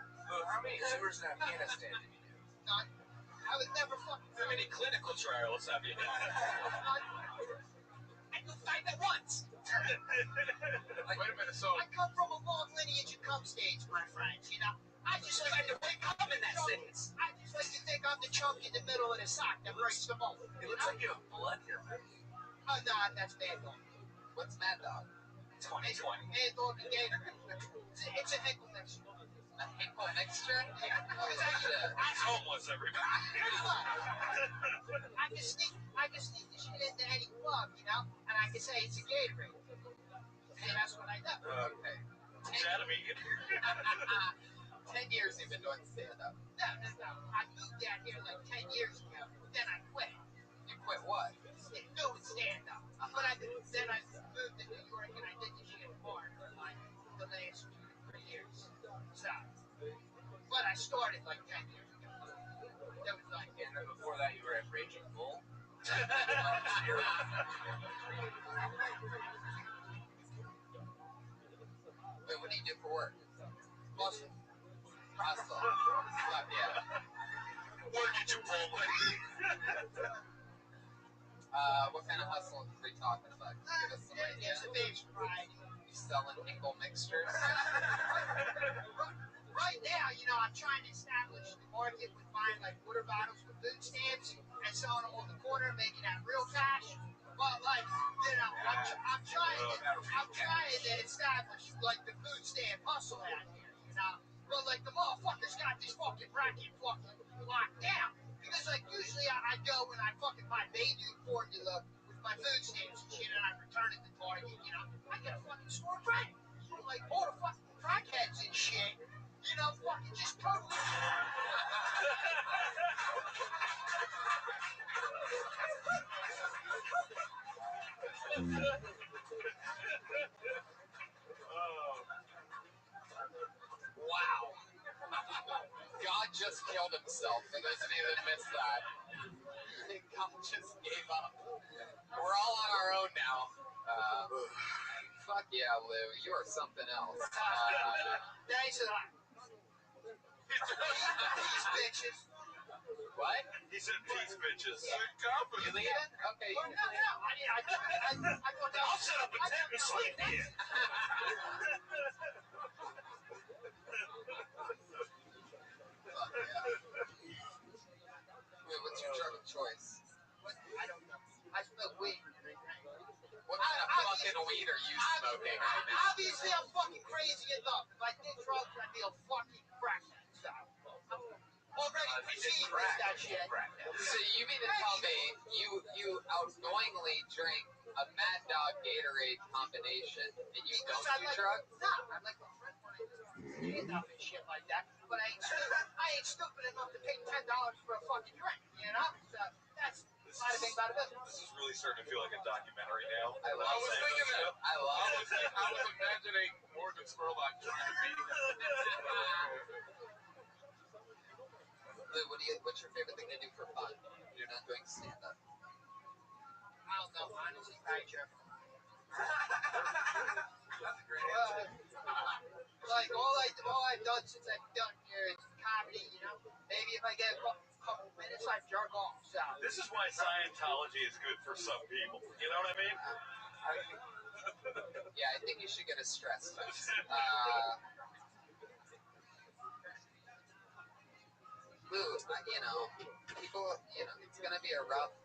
I: how many tours in Afghanistan did you do?
L: None. I was never fucking.
H: How many clinical trials have you done?
L: I do 5 at once.
I: Like, wait a minute, so...
L: I come from a long lineage of cum stage, my friends, you know? I just like to wake up in that sentence. I just like to think I'm the chunk in the middle of the sock that breaks the mold.
I: It looks like you have blood here, man.
L: Oh, no, that's Mad Dog.
G: What's Mad Dog?
I: 2020.
L: Mad Dog and Gator. It's a Hinkle mixture.
G: A Hinkle mixture?
H: He's homeless, everybody.
L: I can sneak the shit into any club, you know? And I can say it's a Gatorade. And that's what I do.
G: Okay.
H: Jeremy.
G: 10 years you've been doing stand-up.
L: No. I moved down here like 10 years ago. Then I quit.
G: You quit what?
L: Doing stand-up. But then I moved to New York and I did the shit hard for like the last 2 or 3 years. So, but I started like 10 years ago. That was like,
I: And then before that, you were at Raging Bull.
G: Wait, what do you do for work?
L: Hustle.
G: Yeah.
H: Work at Chipotle.
G: What kind of hustle are we talking about? Give us some idea.
L: There's a big variety.
G: You selling Hinkle mixtures?
L: Right now, you know, I'm trying to establish the market with buying like water bottles with food stamps and selling them on the corner, making that real cash. But like, you know, I'm trying to establish like the food stamp hustle out here, you know. But like the motherfuckers got this fucking bracket fucking locked down. Because like usually I go and I fucking buy baby formula with my food stamps and shit and I return it to Target, you know. I get a fucking store credit. Like all the fucking crackheads and shit, you know, fucking just totally.
G: Wow. God just killed himself, for those of you that missed that. God just gave up. We're all on our own now. Fuck yeah, Lou. You are something else.
L: Thanks a lot. These bitches.
G: What?
H: He said, peace, bitches.
G: You leaving? Okay.
L: Well, no.
H: I'll set up a tent and sleep here.
G: choice?
L: I don't know. I smoke weed.
G: What kind of fucking weed are you smoking right now?
L: Obviously, I'm fucking crazy enough. If I did drugs, I'd be a fucking crackhead. So, I'm already perceived as that shit.
G: So you mean to tell me you outgoingly drink a Mad Dog Gatorade combination and you don't do drugs?
L: No, I like my friend when I do stand up and shit like that. But I ain't stupid enough to pay $10 for a fucking drink. You know? So that's not a thing about it.
H: This is really starting to feel like a documentary now.
G: I was thinking that. I
H: was imagining Morgan Spurlock trying to be
G: Lou, what's your favorite thing to do for fun? You're not doing stand up.
L: I don't know, honestly, Patrick.
G: That's a great answer.
L: Like all I've done since I've done here is comedy. You know, maybe if I get a couple minutes, I jerk off. So
H: This is why Scientology is good for some people. You know what I mean?
G: Yeah, I think you should get a stress test. Lou, people, it's gonna be a rough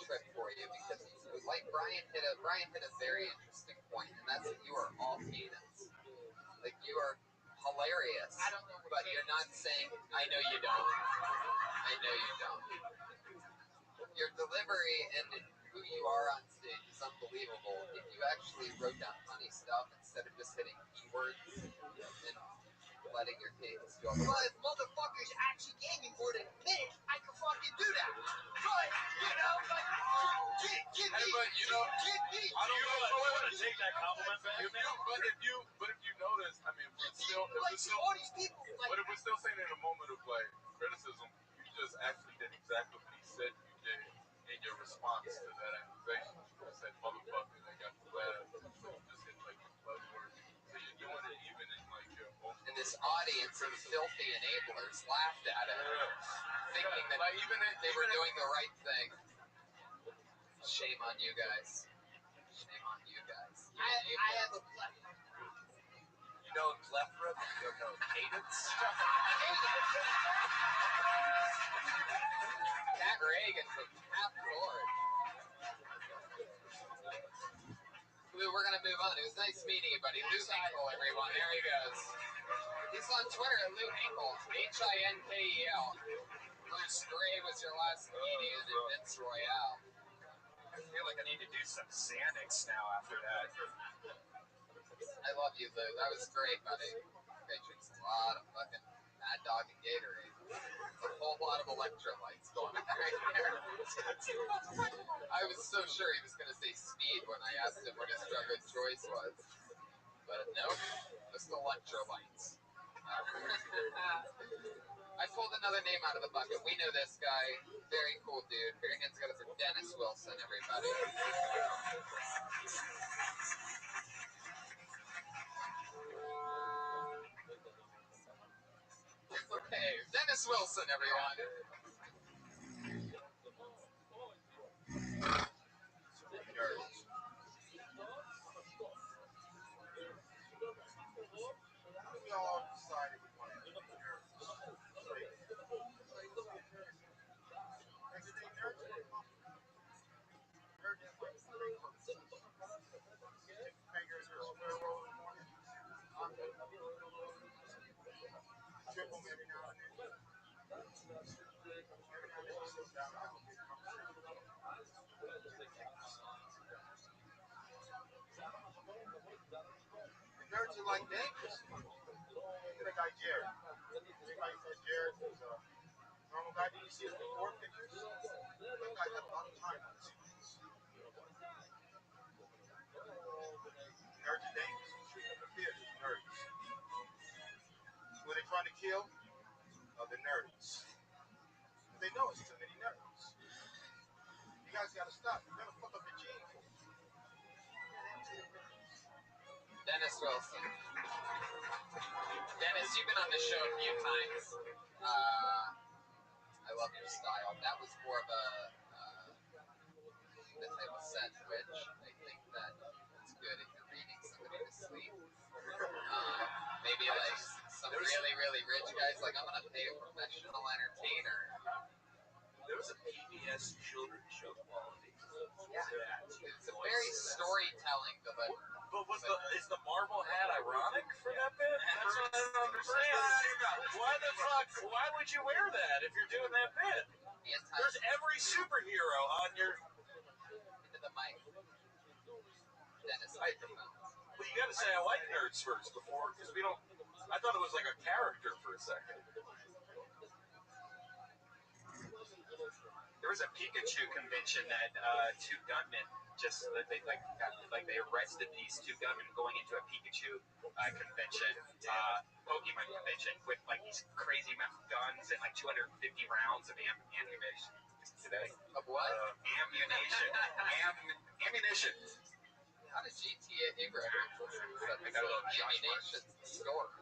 G: trip for you because, like Brian hit a very interesting point, and that's that you are all cadence. Like you are hilarious,
L: I don't know,
G: but you're not saying. I know you don't. I know you don't. Your delivery and who you are on stage is unbelievable. If you actually wrote down funny stuff instead of just hitting keywords and letting your cadence go.
L: Well, if motherfuckers actually gave me more than a minute, I could fucking do that. But, you know, like, give me.
H: I don't know if I want to take that compliment back. But if you notice, I mean,
L: all these people, like,
H: but if we're still saying in a moment of like criticism, you just actually did exactly what he said you did in your response to that accusation. You said motherfucker, they got the laugh. So you just hit like the buzzword. So you're doing it even in like your most.
G: And this audience of filthy enablers laughed at it, thinking that they were doing the right thing. Shame on you guys. Shame on you guys.
L: I have a plethora.
H: You know plethora, but you don't know cadence.
G: Pat Reagan from Pat Ford. Lou, we're gonna move on. It was nice meeting you, buddy. Lou Hinkle, everyone. There he goes. He's on Twitter at Lou Hinkle. Hinkel. Bruce Gray was your last comedian in Vince Royale.
H: I feel like I need to do some Xanax now after that.
G: I love you, Lou. That was great, buddy. Great drinks. A lot of fucking Mad Dog and Gatorade. A whole lot of electrolytes going on right there. I was so sure he was going to say speed when I asked him what his drug of choice was. But no, just electrolytes. I pulled another name out of the bucket. We know this guy. Very cool dude. Put your hands together for Dennis Wilson, everybody. Okay, Dennis Wilson, everyone.
K: We all decided we wanted to be nerds. Everyday nerds. Nerds have like three purposes. Stick fingers or square roll in the morning. Trip them every now and then. Every now and then you sit down and have a big conversation. The nerds are like dangerous. Look at that guy Jared. Everybody says Jared is a normal guy. Did you see his before pictures? That guy had a lot of time on his hands. Nerds are dangerous. Shoot them in the theater, nerds. Who are they trying to kill? The nerds. They know it's too many nerds. You guys gotta stop. You're gonna fuck up the gene pool.
G: Dennis Wilson. Dennis, you've been on the show a few times. I love your style. That was more of the type of set which I think that it's good if you're reading somebody to sleep. Maybe like some really, really rich guys, like I'm gonna pay a professional entertainer
I: was a PBS children's show quality.
G: Yeah, it's a very storytelling delivery.
I: But is the marble hat ironic for that bit? That's what I don't understand. Why the fuck? Why would you wear that if you're doing that bit? There's every superhero on your.
G: Into the mic. Dennis,
I: Well, you got to say I like nerds first before, because we don't. I thought it was like a character for a second.
J: There was a Pikachu convention that two gunmen they arrested these two gunmen going into a Pikachu convention, Pokemon convention, with like these crazy amount of guns and like 250 rounds of ammunition. Today
G: of what?
J: Ammunition. Ammunition.
G: How does GTA Igor?
J: I got a little
G: ammunition store.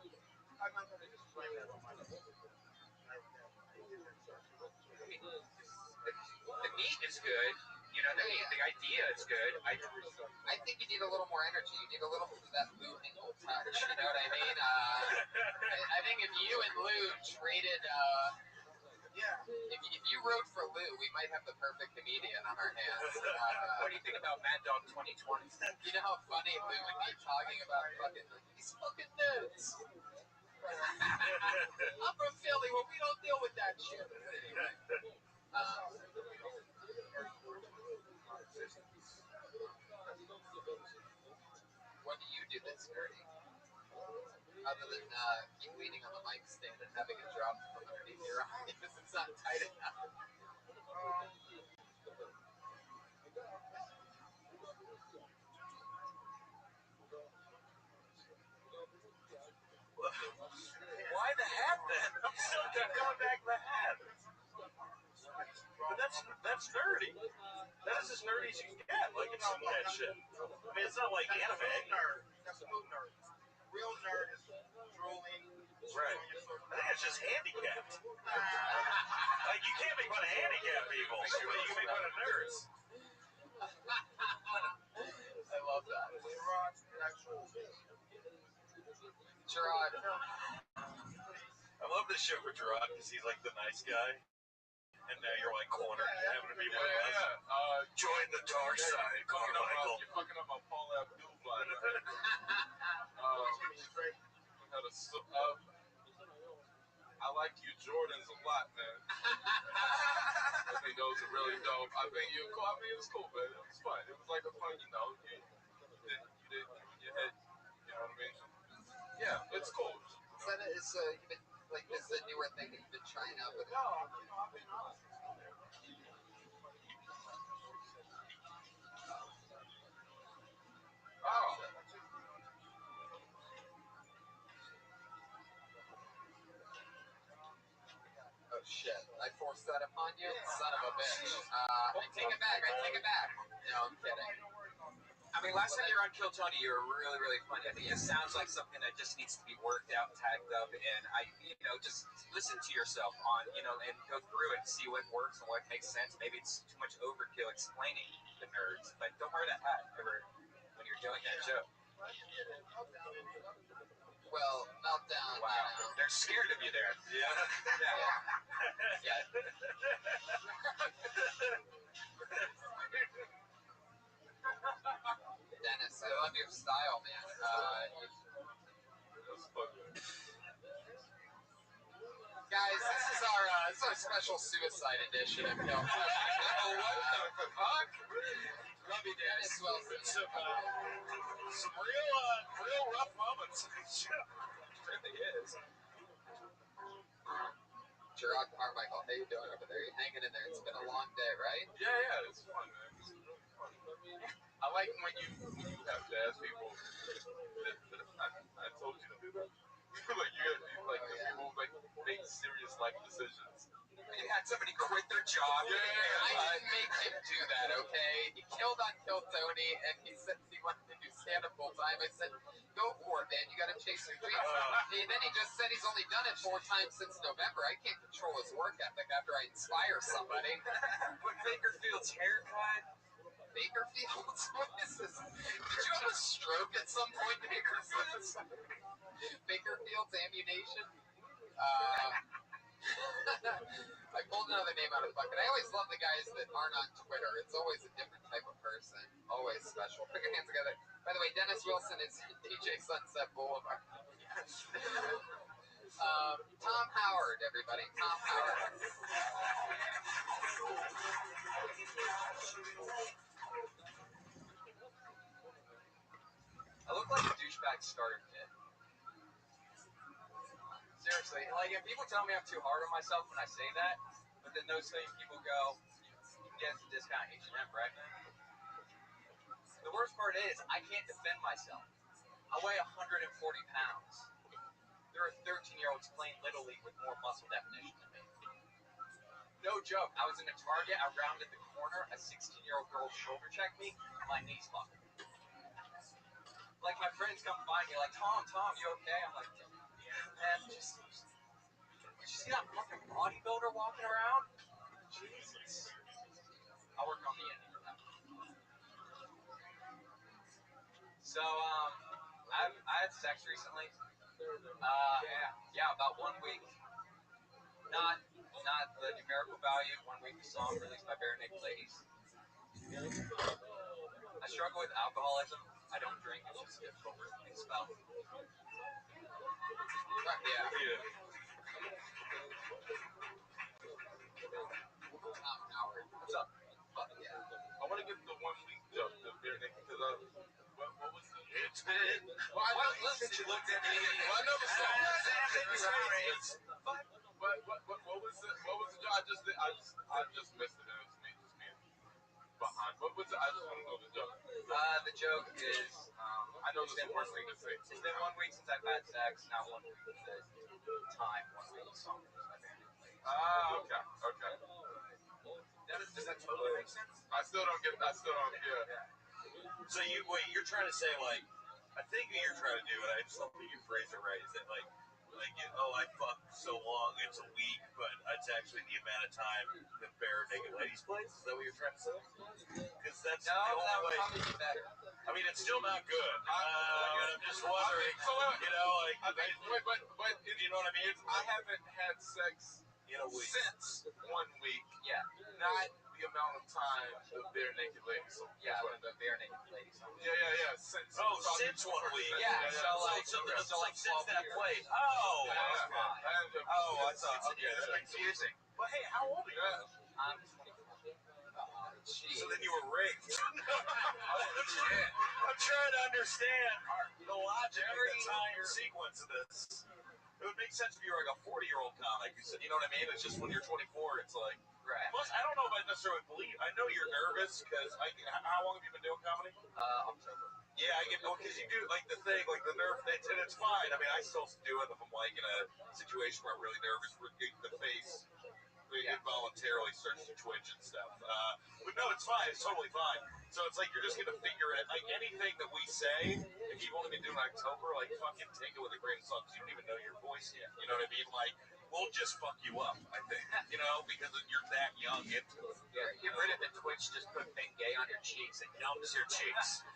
J: The meat is good. You know, the idea is good. I
G: think you need a little more energy. You need a little bit of that Lou Hinkle touch. You know what I mean? I think if you and Lou traded, if you wrote for Lou, we might have the perfect comedian on our hands.
J: What do you think about Mad Dog 2020?
G: You know how funny Lou would be talking about these fucking nerds. I'm from Philly, where we don't deal with that shit. Anyway. What do you do that's nerdy? Other than keep leaning on the mic stand and having it drop from underneath your eye because it's not tight enough.
I: Why the hat then? I'm still coming back to the hat. But that's nerdy. That is as nerdy as you can get. Like, it's some that shit. I mean, it's not like anime.
K: That's a little nerd. Real nerd is drooling.
I: Right. I think it's just handicapped. Like, you can't make fun of handicapped people, but you can make fun of nerds.
G: I love that. Gerard.
I: I love this show for Gerard because he's like the nice guy. And now you're like cornered, having to be one of us. Join the dark side, Carmichael.
H: You're fucking up my Paul Abdul vibe. I like you Jordans a lot, man. I think those are really dope. I think you're cool. I mean, it was cool, man. It was fun. It was like a fun, you know, you did your head, you know what I mean? Yeah, it's cool.
G: You've been, like, this is a newer thing that you've been trying out, but oh shit, I forced that upon you? Son of a bitch. I take it back. No, I'm kidding.
J: I mean, last time you were on Kill Tony, you were really, really funny. I think it sounds like something that just needs to be worked out, tagged up, and just listen to yourself on, and go through it and see what works and what makes sense. Maybe it's too much overkill explaining the nerds, but don't wear that hat ever when you're doing that show.
G: Well, Meltdown.
J: Wow, they're scared of you there.
I: Yeah.
G: Dennis, I love your style, man. Guys, this is our special suicide edition of Kill Tony.
I: Oh, what the fuck?
G: Love you, Dennis. Well,
I: Some real rough moments. It really is.
G: Gerard Carmichael, how you doing over there? You hanging in there? It's been a long day, right?
H: Yeah, it's fun, man. It's really fun. I like when you have to ask people that I told you to do that. People make serious life decisions.
J: You had somebody quit their job.
G: Yeah, I didn't make him do that, okay? He killed on Kill Tony, and he said he wanted to do stand-up full time. I said, go for it, man. You got to chase your dreams. And then he just said he's only done it 4 times since November. I can't control his work ethic after I inspire somebody.
J: But Bakerfield's haircut.
G: Bakerfield? What is this? Did you have a stroke at some point, Bakerfield? Bakerfield's ammunition? I pulled another the name out of the bucket. I always love the guys that aren't on Twitter. It's always a different type of person. Always special. Put your hands together. By the way, Dennis Wilson is DJ Sunset Boulevard. Tom Howard, everybody. Tom Howard. I look like a douchebag starter kit. Seriously, like if people tell me I'm too hard on myself when I say that, but then those same people go, you can get a discount at H&M, right? The worst part is I can't defend myself. I weigh 140 pounds. There are 13-year-olds playing Little League with more muscle definition than me. No joke. I was in a Target. I rounded the corner. A 16-year-old girl shoulder checked me. And my knees buckled. Like my friends come by me like, Tom, you okay? I'm like, man, did you see that fucking bodybuilder walking around? Jesus. I'll work on the ending for that. So, I had sex recently. Yeah, about 1 week. Not the numerical value. 1 week, the song released by Bare Naked Ladies. I struggle with alcoholism. I don't drink. It's just difficult for me to spell. Yeah. Tom Howard. What's up? Fuck yeah. I want to get the 1 week joke, the Bare Naked, because what was the... It's been... Well, I know since you looked at me... Well, I know the song. What was the joke? I just missed it, and it's me just being behind. What was it? I just want to know the joke. The joke is... I know it's been 1 week. It's been 1 week since I've had sex, not 1 week since time, 1 week song. Okay. Does that totally make sense? I still don't, yeah.
H: So you're trying to say, like, I think what you're trying to do, and I just don't think you phrase it right, is that I fucked so long, it's a week, but it's actually the amount of time that Bare Naked Ladies plays? Is that what you're trying to say? Because that's the only way.
G: Probably be better.
H: I mean, it's still not good. I'm just wondering, but you know what I mean?
B: I haven't had sex
H: In a week.
B: since 1 week.
G: Yeah.
B: Not the amount of time the Bare Naked Ladies song.
G: Yeah, the Bare Naked Ladies song.
B: Yeah. Since
H: 1 week.
G: Yeah,
H: So since that
G: 12
H: played.
G: years.
H: Oh,
B: I thought, okay.
G: It's confusing.
H: But hey, how old are you?
G: I'm 24. Jeez.
H: So then you were raped.
G: Shit.
H: I'm trying to understand the logic of the time sequence of this. It would make sense if you were like a 40-year-old comic. You said, you know what I mean? It's just when you're 24, it's like.
G: Right.
H: Plus, I don't know if I necessarily believe. I know you're nervous because how long have you been doing comedy?
G: October.
H: Yeah, I get because you do like the thing, like the nerve, and it's fine. I mean, I still do it if I'm like in a situation where I'm really nervous, where the face involuntarily starts to twitch and stuff. But no, it's fine. It's totally fine. So it's like you're just gonna figure it. Like anything that we say, if you've only been doing October, like fucking take it with a grain of salt. 'Cause you don't even know your voice yet. You know what I mean? Like we'll just fuck you up. I think. You know, because you're that young into it.
G: Yeah, get rid of the twitch. Just put Bengay on your cheeks and numbs your cheeks.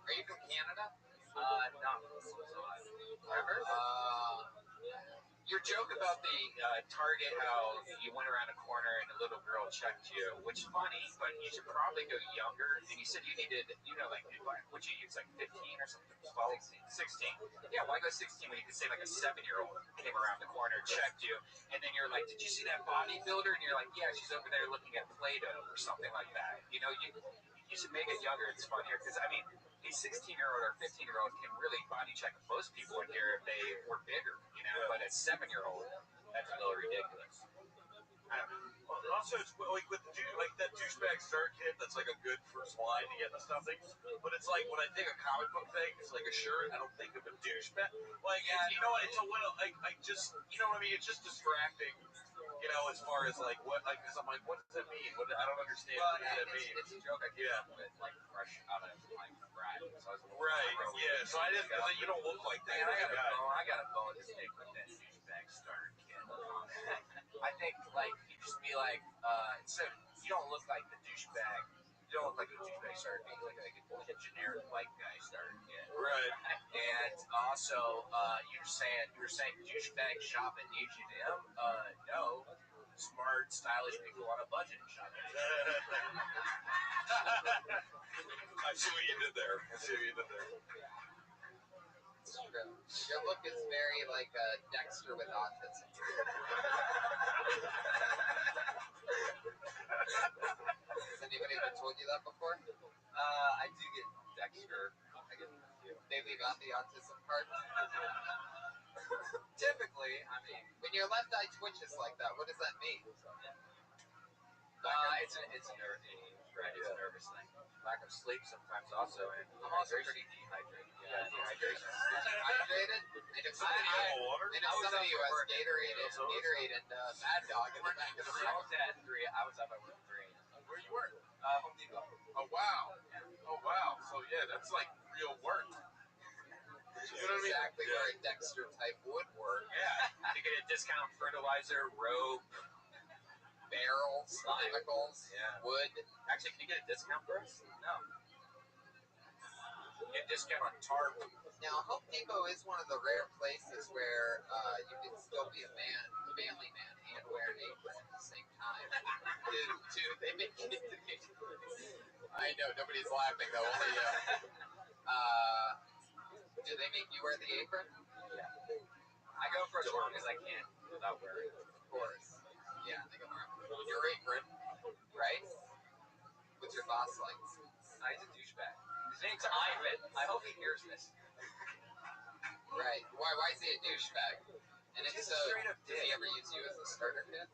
G: Are you from Canada? No. Ever? Your joke about the Target, how you went around a corner and a little girl checked you, which is funny, but you should probably go younger. And you said you needed, like, what you use, like 15 or something? 16. Yeah, why go 16 when you could say like a 7-year-old came around the corner, checked you, and then you're like, did you see that bodybuilder? And you're like, yeah, she's over there looking at Play-Doh or something like that. You should make it younger. It's funnier because, I mean, a 16-year-old or 15-year-old can really body check most people in here if they were bigger, but a 7-year-old, that's a little ridiculous. I don't know.
H: Well, also, it's like with the like that douchebag start kit, that's like a good first line to get into something. But it's like when I think of comic book thing, it's like a shirt. I don't think of a douchebag. Like, you know what? It's a little like just, you know what I mean? It's just distracting. As far as like what, like, because I'm like, what does that mean? I don't understand.
G: Well,
H: what does that mean?
G: It's a joke I came up with, like, fresh out of my grad. So I was
H: right. Yeah. So I didn't. Because you don't look like that.
G: Man, I got a bone to stick with that douchebag starter kit. I think, like, you just be like, instead of, you don't look like the douchebag. You don't look like a douchebag starter kit. You look like a generic white guy starter kit.
H: Right.
G: And also, you were saying douchebag shop at H&M. No. Smart
I: stylish people on a budget shop.
H: I see what you did there.
G: It's true. Your look is very like Dexter with autism. Has anybody ever told you that before?
I: I do get Dexter. I get a few.
G: They leave out the autism part.
I: Typically, I mean,
G: When your left eye twitches like that, what does that mean?
I: it's a nerve thing, right? It's a nervous thing. Lack of sleep sometimes also, and I'm also pretty dehydrated. Yeah, dehydration.
G: Hydrated? I know somebody who has Gatorade and Mad Dog in the back of the
I: I
G: room.
I: worked at 3. I was up at work at 3.
H: Where you work?
I: Home Depot.
H: Oh wow. So yeah, that's like real work. You know what I mean?
G: Exactly where a Dexter type would work.
I: Yeah. You get a discount fertilizer, rope,
G: Barrels, chemicals, wood.
I: Actually, can you get a discount for us? No. You get a discount on tarp.
G: Now, Home Depot is one of the rare places where you can still be a family man, and wear an apron at the same time. Dude, they make it. I know, nobody's laughing though, only you. Do they make you wear the apron?
I: Yeah. I go for as long as I can without wearing it.
G: Of course. Yeah, they go around your apron, right? What's your boss like?
I: He's a douchebag. His name's Ivan. I hope he hears this.
G: Right. Why is he a douchebag? And if
I: He's
G: so,
I: a straight up
G: does he
I: dick.
G: ever use you as a starter kit?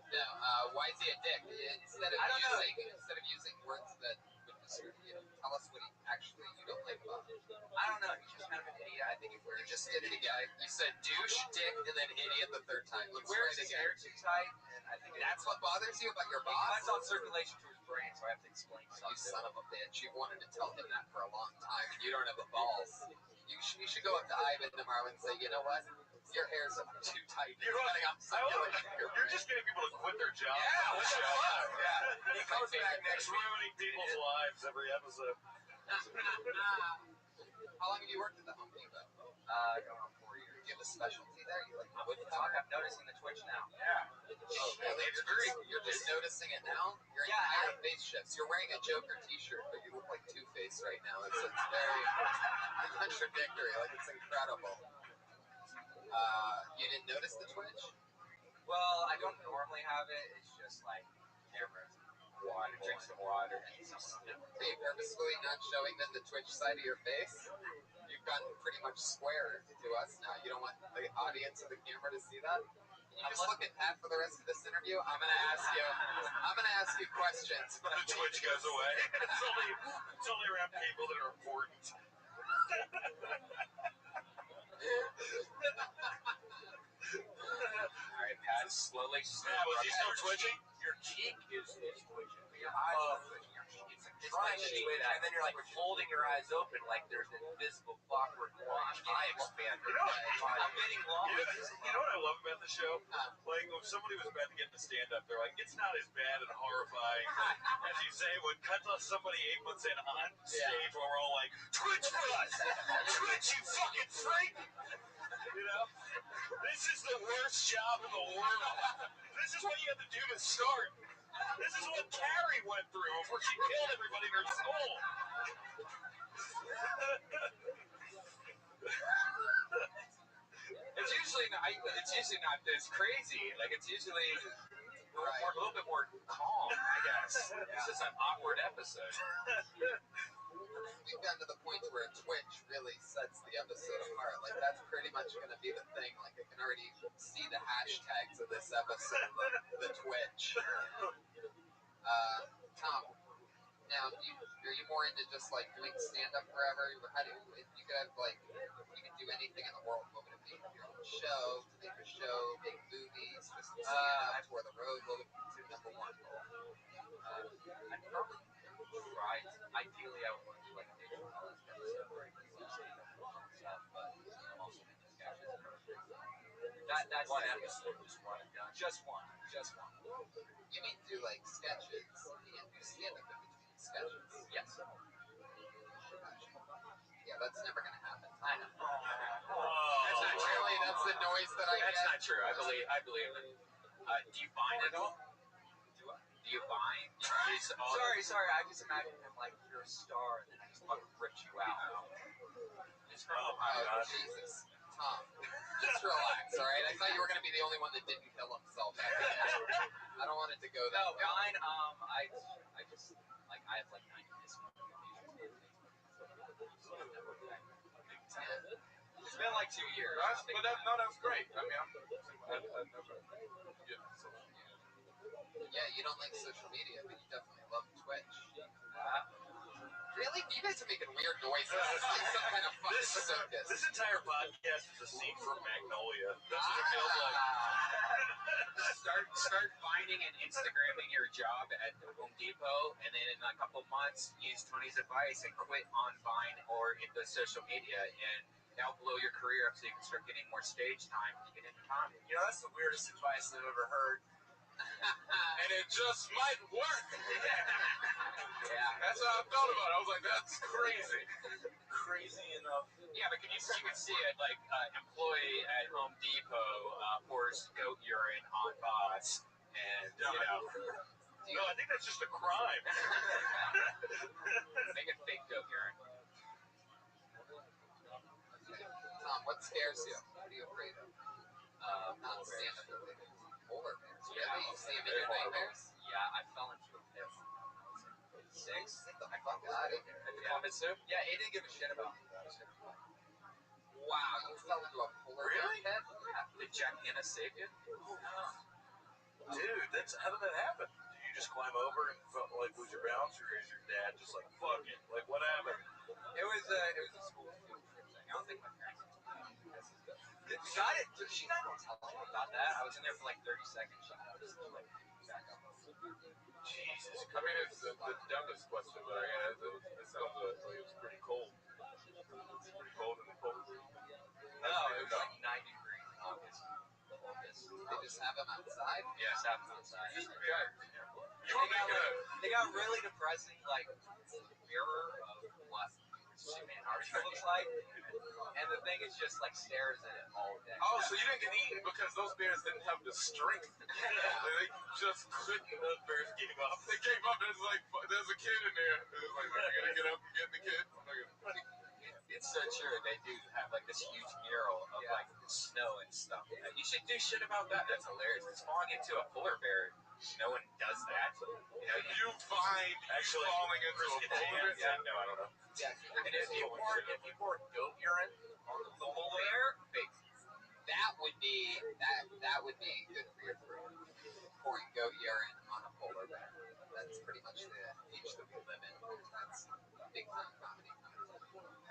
G: No. Why is he a dick? Instead of using words that would describe, tell us what you don't like about him.
I: I don't know. He's just kind of an idiot. I think he wears.
G: You just did it again. You said douche, dick, and then idiot the third time.
I: He
G: Let's
I: wears
G: try it
I: his
G: again.
I: hair too tight, and I think
G: That's what bothers you about your
I: It
G: boss?
I: cuts off circulation to his brain, so I have to explain
G: You
I: something.
G: son of a bitch. You wanted to tell him that for a long time, and you don't have the balls. You should go up to Ivan tomorrow and say, you know what? Your hair's too tight.
H: You're right. You're just getting people to quit their jobs.
I: Yeah, what the fuck?
H: Yeah. He comes back next week, ruining people's lives every episode.
G: How long have you worked at the Home Depot?
I: Going on 4 years.
G: Do you have a specialty there? You like wood
I: Talk,
G: talk?
I: I'm noticing the twitch now.
H: Yeah.
G: Oh, really? You're just noticing it now? You're in higher face shifts. You're wearing a Joker t-shirt, but you look like Two-Face right now. It's very contradictory. Like, it's incredible. You didn't notice the twitch?
I: Well, I don't normally have it. It's just like cameras, water, drink some water, and something.
G: Are you purposefully not showing them the twitch side of your face? You've gotten pretty much square to us now. You don't want the audience or the camera to see that? Can you just look at Pat for the rest of this interview? I'm gonna ask you questions, but
H: The twitch goes away. It's only around people that are important.
I: Alright, Pat, slowly snap.
H: Was he still twitching?
I: Your cheek is twitching, but your eyes are twitching. Your cheek is trying to twitch, and then you're like holding your eyes open like there's an invisible clockwork eye expander. I'm getting lost.
H: You know what I love about the show? Like, if somebody was about to get into stand-up, they're like, it's not as bad and horrifying as you say. When cut to somebody 8 months in on stage where we're all like, twitch for us! Twitch, you fucking freak! You know? This is the worst job in the world. This is what you have to do to start. This is what Carrie went through before she killed everybody in her school.
I: It's usually not this crazy. Like, it's usually a little bit more calm, I guess. This is an awkward episode.
G: We've gotten to the point where Twitch really sets the episode apart. Like, that's pretty much going to be the thing. Like, I can already see the hashtags of this episode, the Twitch. Tom, now, are you more into just, like, doing stand-up forever? How do you could have, like, you could do anything in the world. What would it be? Your own show, to make a show, make movies, just stand-up, tour the road. What would be your number one goal?
I: I'd probably try. Ideally, I would want to do like a David Collins episode where I can do stuff, but I'm also into sketches and other things. That's one episode, just one and done. Just one.
G: You mean do like sketches and do stand-up in between sketches?
I: Yes.
G: Yeah, that's never gonna happen.
I: I know.
G: That's not true. That's the noise that I get.
I: That's not true. I believe it. Do you bind at all? Do you bind? Sorry. I just imagine him like you're a star, and then I just fucking ripped you out. Just Jesus, Tom, just relax, all right? I thought you were gonna be the only one that didn't kill himself. I don't want it to go that way. No, mine. I just like I have like 90 miscommunications. It's been like 2 years. That's great. I mean, yeah, you don't like social media, but you definitely love Twitch. Really? You guys are making weird noises. This is like some kind of fucking circus.
H: This entire podcast is a scene from Magnolia. That's what it feels like.
I: Start finding and Instagramming your job at Home Depot, and then in a couple months, use Tony's advice and quit on Vine or into social media, and that'll blow your career up so you can start getting more stage time to get into comedy.
H: You know, that's the weirdest advice I've ever heard. And it just might work.
I: Yeah.
H: That's what I thought about it. I was like, that's crazy. Crazy enough.
I: Yeah, but you can see it like employee at Home Depot pours goat urine on boss, and you know.
H: No, I think that's just a crime.
I: Make it fake goat urine.
G: Tom, what scares you? What are you afraid of? Not stand-up related. Polar bears. Really? You see them in your nightmares?
I: Yeah, I fell into a pit when I was 6.
G: Get the fuck out of here.
I: Yeah, he didn't give a shit about me.
G: Wow, you fell into a polar bear pit?
I: Yeah. Did Jack Guinness save you?
H: Dude, how did that happen? Did you just climb over and like lose your balance, or is your dad just like, fuck it? Like, what happened?
I: It was a school field trip thing. I don't think my parents got it. Did she not tell me about that? I was in there for like 30 seconds. She noticed like back up.
H: Jesus. I mean, it's the dumbest question, but it sounds like it was pretty cold. It's pretty cold in the polar bear.
I: No, it was like 90 degrees in August.
G: They just have them outside?
I: Yes, have them outside.
H: They
I: got really depressing, like mirror of what Antarctica looks like, and the thing is just like stares at it all day.
H: Oh, so you didn't get eaten because those bears didn't have the strength. They just couldn't. Those bears came up. They came up and it's like, there's a kid in there. It's like, I gotta get up and get the kid.
I: It's so true. They do have like this huge mural of like snow and stuff. You should do shit about that. That's hilarious. It's falling into a polar bear. No one does that. You know,
H: you find actually falling into a polar bear?
I: Yeah, no, I don't know. Yeah. And if you pour goat urine on the polar bear,
G: that would be good for your career. Pouring goat urine on a polar bear. That's pretty much the age that we live in. That's big time comedy.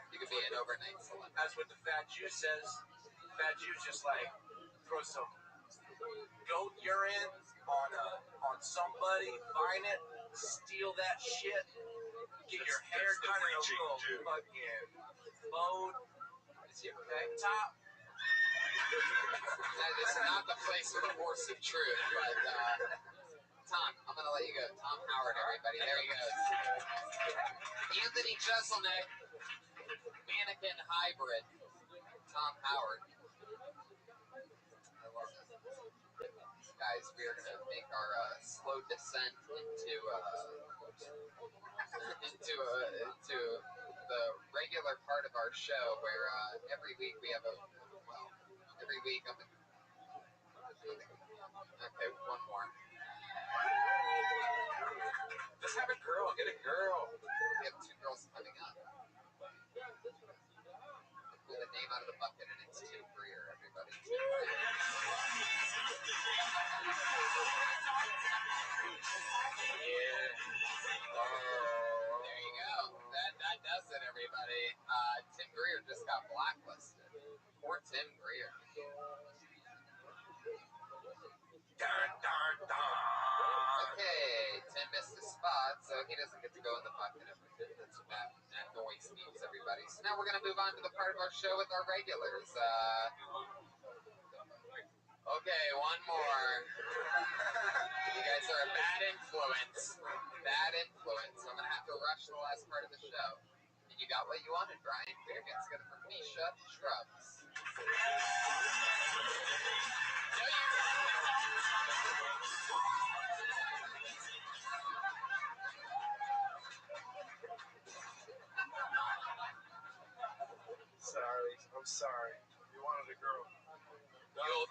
G: You could be an overnight celebrity.
H: That's what the Fat Jew says. Fat Jew just like throw some goat urine on somebody, find it, steal that shit, get your hair done in a little fucking mode.
I: Is he okay?
H: Top.
G: That is not the place for the force of truth, but Tom, I'm gonna let you go. Tom Howard, everybody. There he goes. Anthony Jeselnik, mannequin hybrid. Tom Howard. I love it. Guys, we are gonna make our slow descent into the regular part of our show where every week we have every week okay, one more.
I: Just have a girl. Get a girl.
G: We have 2 girls coming up. Pull the name out of the bucket and it's Tim Greer, everybody. Tim Greer.
I: Yeah.
G: There you go. That does it, everybody. Tim Greer just got blacklisted. Poor Tim Greer. Okay, Tim missed his spot, so he doesn't get to go in the bucket. That's what that noise means, everybody. So now we're going to move on to the part of our show with our regulars. Okay, one more. You guys are a bad influence. Bad influence. So I'm going to have to rush the last part of the show. And you got what you wanted, Brian. Put your hands together for Misha Shrubs. No, you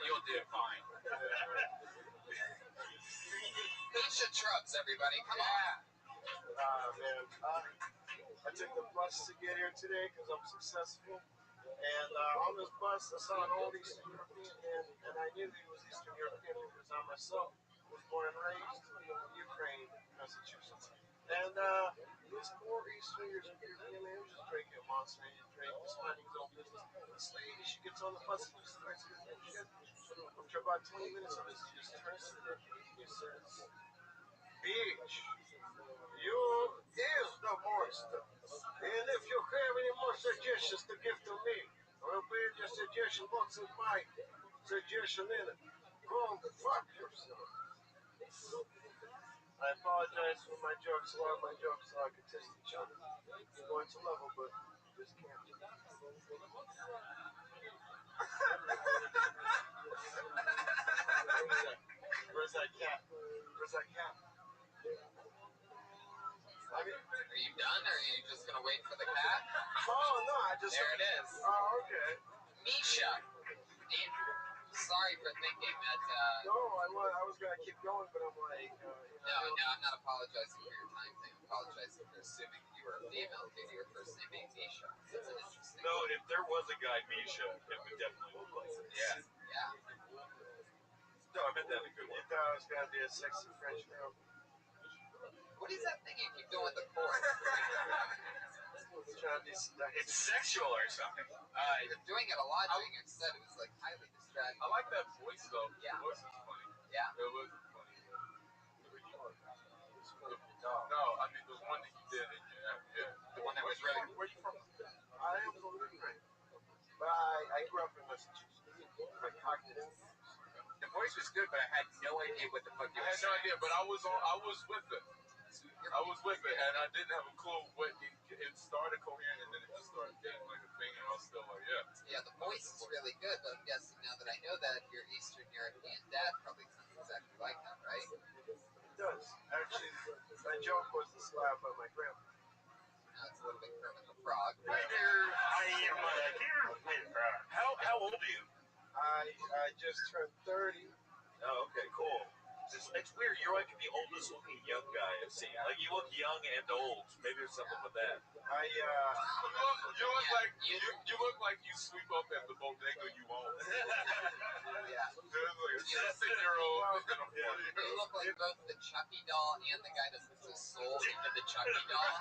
I: You'll do fine. Misha trucks, everybody. Come on.
K: Man. I took the bus to get here today because I'm successful. And on this bus, I saw an old Eastern European man, and I knew he was Eastern European because I myself was born and raised in Ukraine, Massachusetts. And this poor Eastern European man was just drinking a monster energy drink, just minding his own business. This lady, she gets on the bus and just starts getting shit. After about 20 minutes of this, he just turns to her and he says, "Bitch, you is the monster. And if you have any more suggestions to give to me, or be your suggestion box with my suggestion in it, go and fuck yourself." I apologize for my jokes. A lot of my jokes are artistic. I'm going to level, but just can't. Where's that cat? Where's that cat?
I: Are you done, or are you just going to wait for the cat?
K: Oh, no, I just...
I: There it is.
K: Oh, okay.
I: Misha. Sorry for thinking that...
K: No, I was going to keep going, but I'm like...
I: No, I'm not apologizing for your time thing. I'm apologizing for assuming that you were a female due to your first name being Misha. That's an interesting...
H: No, if there was a guy Misha, it would definitely look like him.
I: Yeah.
H: No, I meant that in a good way.
K: You thought I was going to be a sexy French girl.
I: What is that thing you keep doing with the cord?
H: It's sexual or something.
I: You're doing it a lot during your set. It was like highly distracting.
H: I like that voice though.
I: Yeah.
H: The voice is funny.
I: Yeah.
H: It was funny. No, I mean the one that you did. Yeah.
I: The one that was really...
H: Where are you from?
K: I am from Ukraine. But I grew up in Massachusetts. My cognitive.
I: The voice was good, but I had no idea what the fuck you were saying.
H: I had no idea, but I was with it. I was with it, and I didn't have a clue what it started coherent, and then it just started being like a thing, and I was still like, yeah.
I: Yeah, the voice is really good, but I'm guessing now that I know that your Eastern European dad probably sounds exactly like that, right?
K: It does. Actually, my joke was the slap by my grandpa.
I: Now it's a little bit Kermit the Frog.
H: I am here with how old are you?
K: I just turned 30.
H: Oh, okay, cool. It's weird. You're like the oldest looking young guy I've seen. Like you look young and old. Maybe there's something with that. You look like you sweep up at the bodega you own.
I: Yeah.
H: There's like a 16-year-old and a 40-year-old.
I: You look like both the Chucky doll and the guy that puts his soul into the Chucky doll.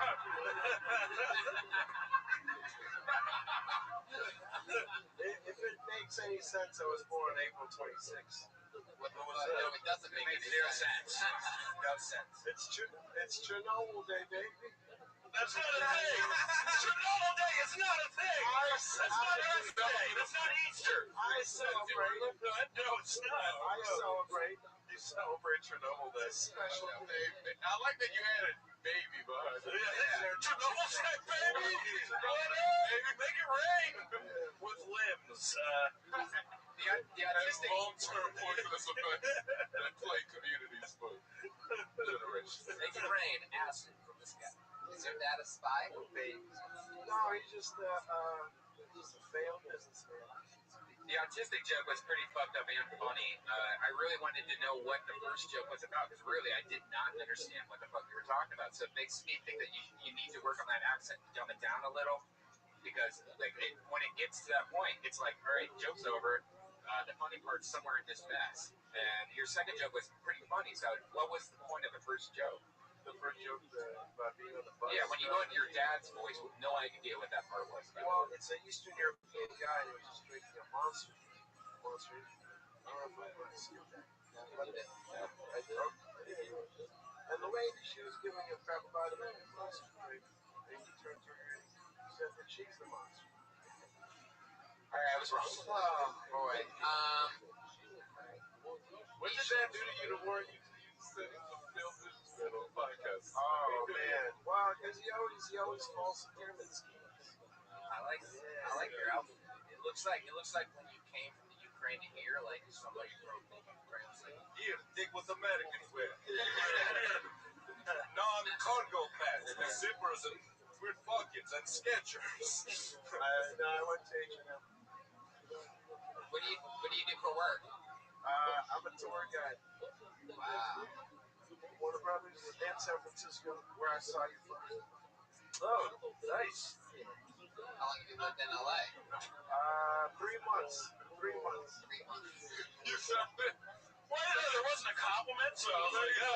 K: If it makes any sense, I was born April 26th.
I: No, it doesn't make any sense.
H: No sense.
K: It's Chernobyl Day, baby.
H: That's not a thing. Chernobyl Day is not a thing. That's not Earth Day. That's not Easter.
K: I celebrate.
H: No, it's not.
K: I celebrate.
H: You celebrate Chernobyl Day.
K: Special
H: day. I like that you had a baby behind it. Yeah. Chernobyl Day, baby. Baby, make it rain with limbs.
I: The autistic...
H: long-term poisonous effect that plague communities for generations.
I: Make it rain, acid from this guy. Is your dad a spy?
K: No, he's just a failed businessman.
I: The autistic joke was pretty fucked up and funny. I really wanted to know what the first joke was about, because really I did not understand what the fuck you were talking about. So it makes me think that you need to work on that accent and dumb it down a little, because like when it gets to that point, it's like, all right, joke's over. The funny part's somewhere in this mess. And your second joke was pretty funny. So what was the point of the first joke?
K: The first joke about being on the bus.
I: Yeah, when you go into your dad's voice with no idea what that part was about.
K: Well, it's an Eastern European guy who was just drinking a monster. I don't know if I want to skip that. But I did. And the lady, she was giving him crap about it in a monster drink. And he turned to her and said that she's the monster.
I: All right, I was wrong. Oh, boy.
H: What did that do to you to warn you to send him some film visions on the podcast?
K: Oh, man. Well, because he always falls pyramid schemes.
I: I like your outfit. It looks like when you came from the Ukraine to here, like somebody broke the Ukraine. Like,
H: Here, dig what the Americans wear. Non-cargo pants with zippers and weird pockets and Skechers.
K: No, I went to H&M.
I: what do
G: do you do for work?
K: I'm a tour guide.
G: Wow.
K: Warner Brothers and San Francisco, where I saw you first. Oh, nice.
G: How long have you lived in LA?
K: 3 months. 3 months.
G: 3 months.
H: You sounded. Well, there wasn't a compliment, so there you go.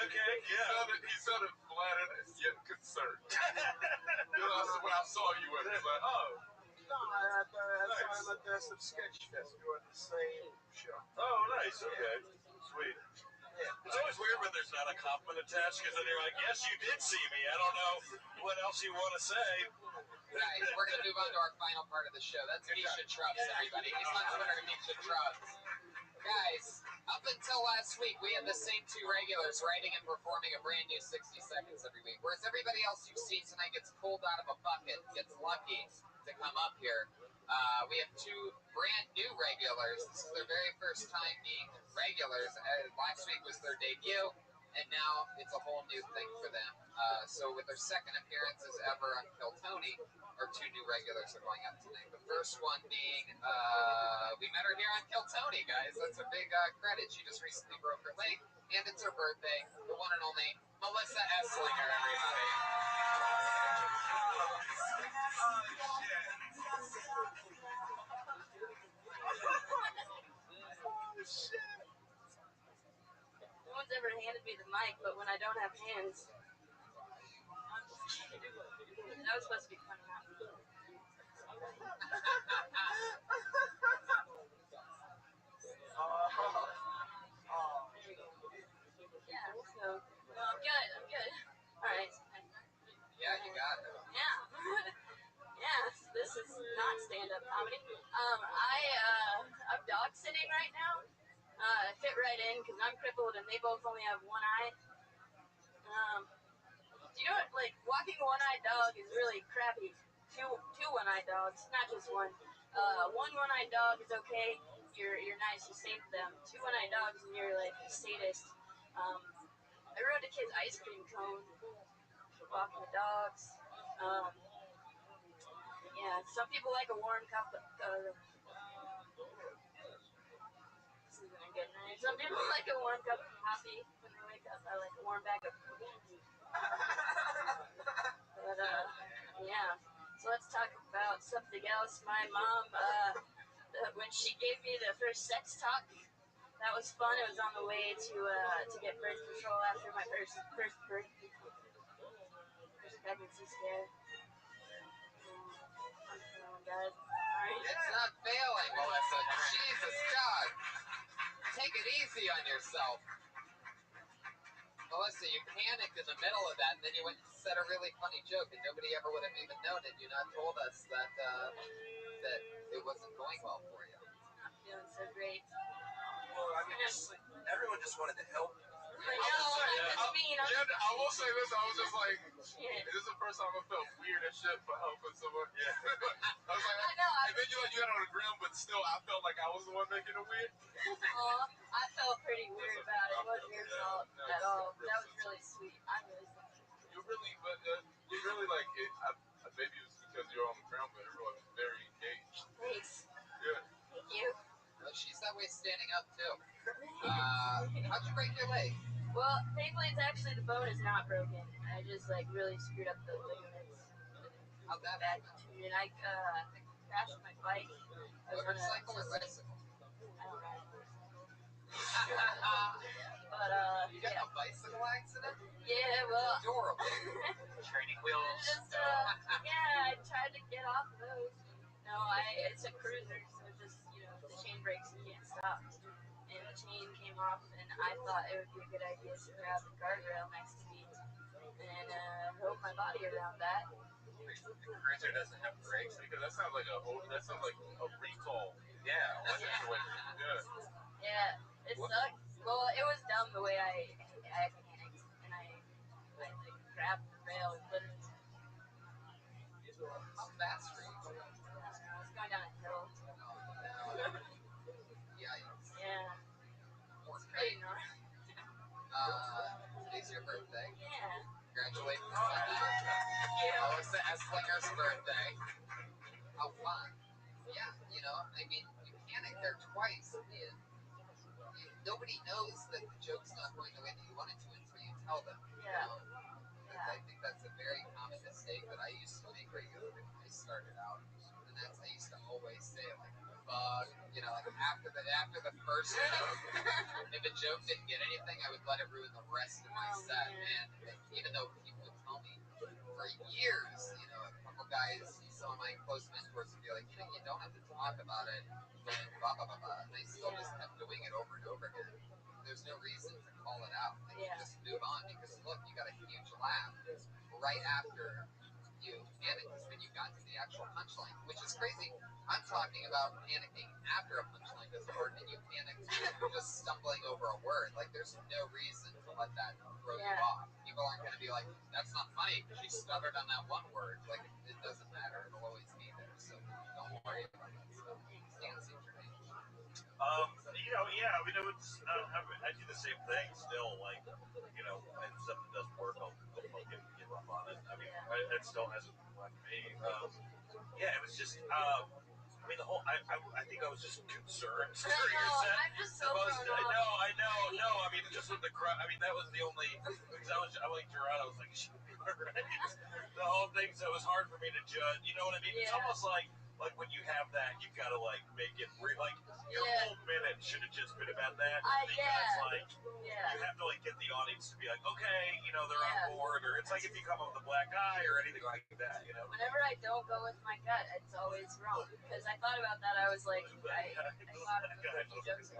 H: Okay, yeah.
J: He sounded flattered yet concerned. So when I saw you, it was like, oh.
K: No, I saw him at the some sketch fest. We were at the same show.
H: Oh, nice. Okay. Sweet. It's always weird when there's not a compliment attached because then you're like, yes, you did see me. I don't know what else you want to say.
G: Guys, we're going to move on to our final part of the show. That's Misha Trubbs, everybody. He's on Twitter, Misha Trubbs. Guys, up until last week, we had the same two regulars writing and performing a brand new 60 seconds every week. Whereas everybody else you've seen tonight gets pulled out of a bucket, gets lucky to come up here. We have two brand new regulars. This is their very first time being regulars. Last week was their debut, and now it's a whole new thing for them. So with their second appearances ever on Kill Tony, our two new regulars are going up tonight. The first one being, we met her here on Kill Tony, guys. That's a big credit. She just recently broke her leg, and it's her birthday. The one and only Melissa Esslinger, everybody.
M: No one's ever handed me the mic, but when I don't have hands, that was supposed to be funny. Yeah, so I'm good. All right.
G: Yeah, you got it.
M: Yeah. Yeah, this is not stand-up comedy. I'm dog sitting right now. I fit right in because I'm crippled and they both only have one eye. Do you know what, like, walking a one-eyed dog is really crappy. Two one-eyed dogs, not just one. One one-eyed dog is okay. You're nice, you save them. Two one-eyed dogs and you're like a sadist. I rode a kid's ice cream cone, walking the dogs. Yeah, some people like a warm cup of, this isn't a good night. Some people like a warm cup of coffee when they wake up. I like a warm bag of cookies. But, yeah. So let's talk about something else. My mom, when she gave me the first sex talk, that was fun. It was on the way to get birth control after my first pregnancy scare. I'm feeling good. Alright.
G: It's not failing, Melissa. Jesus, God. Take it easy on yourself. Melissa, you panicked in the middle of that, and then you went and said a really funny joke, and nobody ever would have even known it. You not told us that that it wasn't going well for you.
M: I'm feeling so great.
H: Well, I mean, everyone just wanted to help.
M: I know, that's mean.
J: I will say this. I was just like,
M: Yeah.
J: this is the first time I felt weird as shit for helping someone. Yeah. I was like,
M: I know.
J: and then you got on the ground, but still, I felt like I was the one making it weird.
M: I felt pretty weird about it. It wasn't your fault at all. That was really sweet. I'm really sorry.
J: You really like it. Maybe it was because you're on the ground, but everyone was very engaged.
M: Thanks.
J: Yeah.
M: Thank you.
G: Well, she's that way standing up, too. How'd you break your leg?
M: Well, thankfully, it's actually the bone is not broken. I just like really screwed up the ligaments.
G: How'd that
M: Bad.
G: happen?
M: And I crashed my bike.
G: Motorcycle or bicycle?
M: I don't know. But
G: You got a bicycle accident?
M: yeah, well.
G: Adorable.
H: Training wheels.
M: Just yeah, I tried to get off of those. No, it's a cruiser, so just the chain breaks, you can't stop. And the chain came off, and I thought it would be a good idea to grab the guardrail next to me and rope my body around that.
J: The cruiser doesn't have brakes because that sounds like a recall. Yeah.
M: Yeah, it sucked. Well, it was dumb the way I panicked, and I like grabbed the rail and literally.
G: How fast were you?
M: I don't know, I was going down a hill.
G: Yikes.
M: Yeah.
G: Okay.
M: You know.
G: Today's your birthday.
M: Yeah.
G: Congratulations on your birthday. Melissa Esslinger's birthday. How fun. Yeah, I mean, you panicked get there twice, and nobody knows that the joke's not going the way that you want it to until you tell them.
M: Yeah.
G: You know? I think that's a very common mistake that I used to make regularly when I started out. And that's, I used to always say, like, fuck, you know, like after the first joke, if a joke didn't get anything, I would let it ruin the rest of my set. And even though people would tell me for years, you know, a couple guys, some of my close mentors would be like, you know, you don't have to talk about it, and blah, blah, blah, blah. And I still just kept doing it over and over again. There's no reason to call it out. Like, you just move on because, look, you got a huge laugh right after you panicked is when you got to the actual punchline, which is crazy. I'm talking about panicking after a punchline doesn't work and you panicked just stumbling over a word. Like, there's no reason to let that throw you off. People aren't going to be like, that's not funny because she stuttered on that one word. Like, it doesn't matter. It'll always be there. So don't worry about that stuff. Dance your name.
H: You know, yeah, I mean, it was, I do the same thing still, like, you know, when something doesn't work, I'll fucking give up on it. I mean, it still hasn't left me. Yeah, it was just, I mean, the whole, I think I was just concerned during your set.
M: I'm just so thrown off.
H: I know, I mean, just with the crowd, I mean, that was the only, because I like Gerard, I was like, shit, right? The whole thing, so it was hard for me to judge, you know what I mean? It's almost like when you have that, you've got to, like, make it real, like, your whole minute should have just been about that, because, like, you have to, like, get the audience to be like, okay, you know, they're on board, or it's like if you come up with a black eye or anything like that, you know?
M: Whenever I don't go with my gut, it's always wrong, because I thought about that, I was like, I thought of the jokes.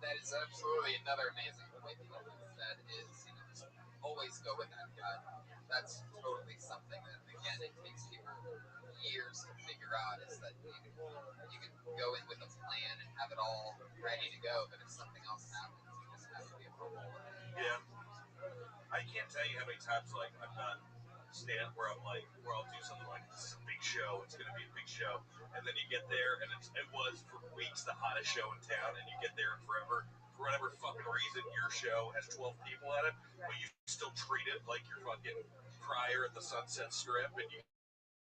G: That is absolutely another amazing point that you said is, you know, just always go with that gut. That's totally something that, again, it takes people years to figure out, is that you can go in with a plan and have it all ready to go, but if something else happens, you just have to be able to roll with it.
H: Yeah. I can't tell you how many times, like, I've done stand where I'm like, where I'll do something like, this is a big show, it's going to be a big show, and then you get there, and it was for weeks the hottest show in town, and you get there, and forever, for whatever fucking reason, your show has 12 people at it, but you still treat it like you're fucking Prior at the Sunset Strip, and you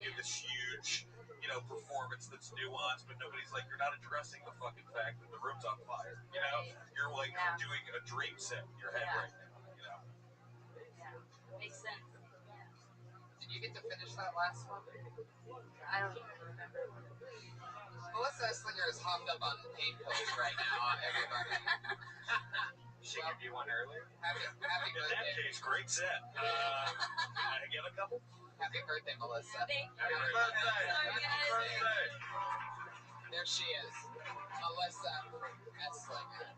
H: give this huge, you know, performance that's nuanced, but nobody's like, you're not addressing the fucking fact that the room's on fire, you know? You're like doing a dream set in your head right now, you know?
M: Yeah, makes sense.
G: Did you get to finish that last one?
M: I don't even remember.
G: Melissa Slinger is hopped up on painkillers right now, everybody.
I: She gave you one earlier?
G: Happy
H: In that
G: birthday.
H: case, great set. Can I get a couple?
G: Happy birthday, Melissa.
M: Thank you.
H: Happy birthday. Happy birthday.
G: There she is, Melissa Slinger.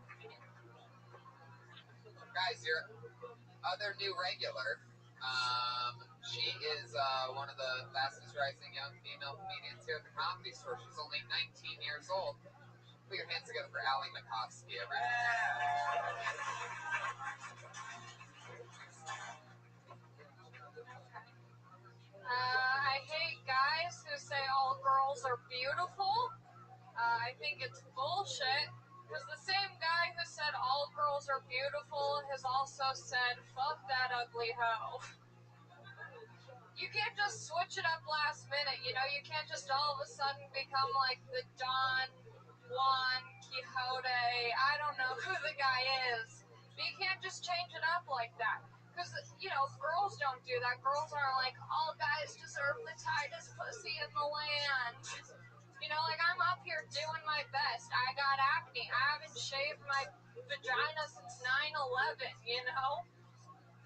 G: Guys, your other new regular, she is one of the fastest rising young female comedians here at the Comedy Store. She's only 19 years old. Put your hands together for Allie Makovsky, everyone.
F: I hate guys who say all girls are beautiful. I think it's bullshit. Because the same guy who said all girls are beautiful has also said, fuck that ugly hoe. You can't just switch it up last minute, you know? You can't just all of a sudden become like the Don Juan Quixote. I don't know who the guy is. But you can't just change it up like that. Because, you know, girls don't do that. Girls aren't like, all guys deserve the tightest pussy in the land. You know, like, I'm up here doing my best. I got acne. I haven't shaved my vagina since 9/11, you know?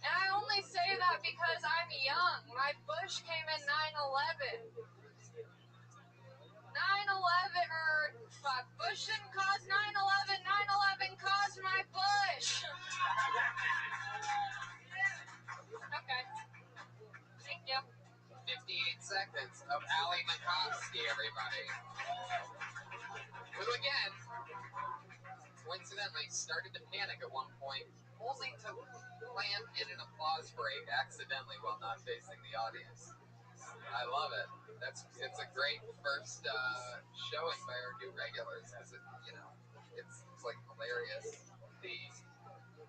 F: And I only say that because I'm young. My bush came in 9/11. 9/11, Bush didn't cause 9/11. 9/11 caused my bush. Okay. Thank you.
G: 58 seconds of Allie Makovsky, everybody. Who, again, coincidentally started to panic at one point, only to land in an applause break accidentally while not facing the audience. I love it. It's a great first showing by our new regulars, because it's like hilarious the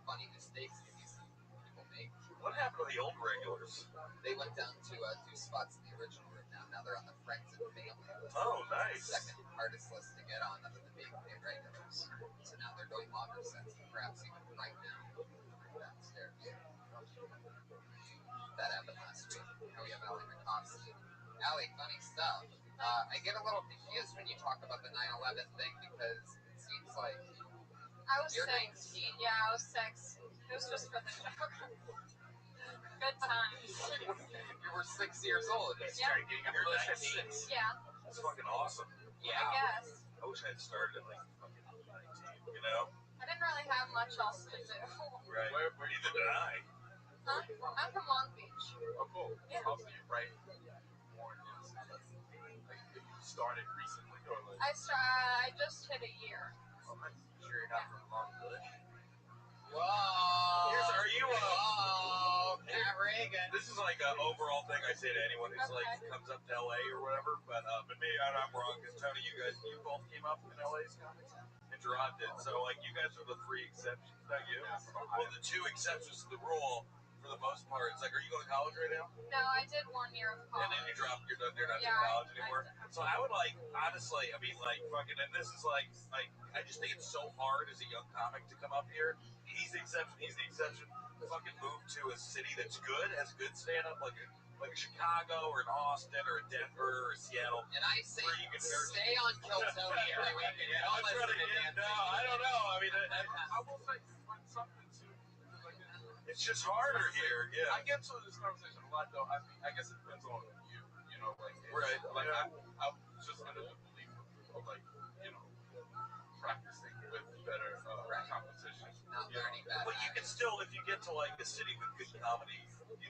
G: funny mistakes that these people make.
H: What happened to the old regulars?
G: They went down to do spots in the original room now. Now they're on the friends and family list.
H: Oh, nice.
G: Second hardest list to get on other than being paid regulars. So now they're doing longer sets, perhaps even right now downstairs. That happened last week. Now we have Allie McCoskey. Allie, funny stuff. I get a little confused when you talk about the 9/11 thing because it seems like
F: I was
G: you're
F: 6.
G: 19.
F: Yeah, I was 6. It was just for the joke. Good times.
G: You were 6 years old.
F: Yeah.
H: You're 19?
F: Yeah,
H: That's fucking awesome.
G: Yeah.
F: I guess.
H: I wish I had started at like fucking 19, you know?
F: I didn't really have much else to do.
H: Right. Neither did I.
F: Huh? I'm from Long Beach.
H: Oh, cool.
F: Yeah.
H: Also, you're right. Born, like, you started recently, or like?
F: I just hit a year.
H: Oh, I'm sure you're not from Long Beach.
G: Whoa.
H: Are you,
G: Whoa, Pat Reagan.
H: This is like an overall thing I say to anyone who's like comes up to LA or whatever, but maybe I'm wrong because Tony, you both came up in LA, Scott, and Gerard did. So like you guys are the 3 exceptions, not you. Well, the 2 exceptions to the rule for the most part. It's like, are you going to college right now?
F: No, I did 1 year of college.
H: And then you dropped, you're not in
F: Yeah,
H: college anymore. So I would like, honestly, I mean, like fucking, and this is like I just think it's so hard as a young comic to come up here. He's the exception. He's the exception. Fucking move to a city that's good, has good stand-up, like a Chicago or an Austin or a Denver or a Seattle.
G: And I say,
H: where you can
G: stay on Kill Tony every week. And
H: Yeah,
G: don't
H: I'm
G: listen
H: trying
G: to
H: to
G: Dan.
H: No, I don't know. I mean, I will say something too. It's just harder here. Yeah.
N: I get to this conversation a lot, though. I guess it depends on you. You know, like
H: Right.
N: Like
H: Yeah.
N: I was just under the belief of like practicing with better competition.
G: Not learning that.
H: But you can still, if you get to like a city with good comedy,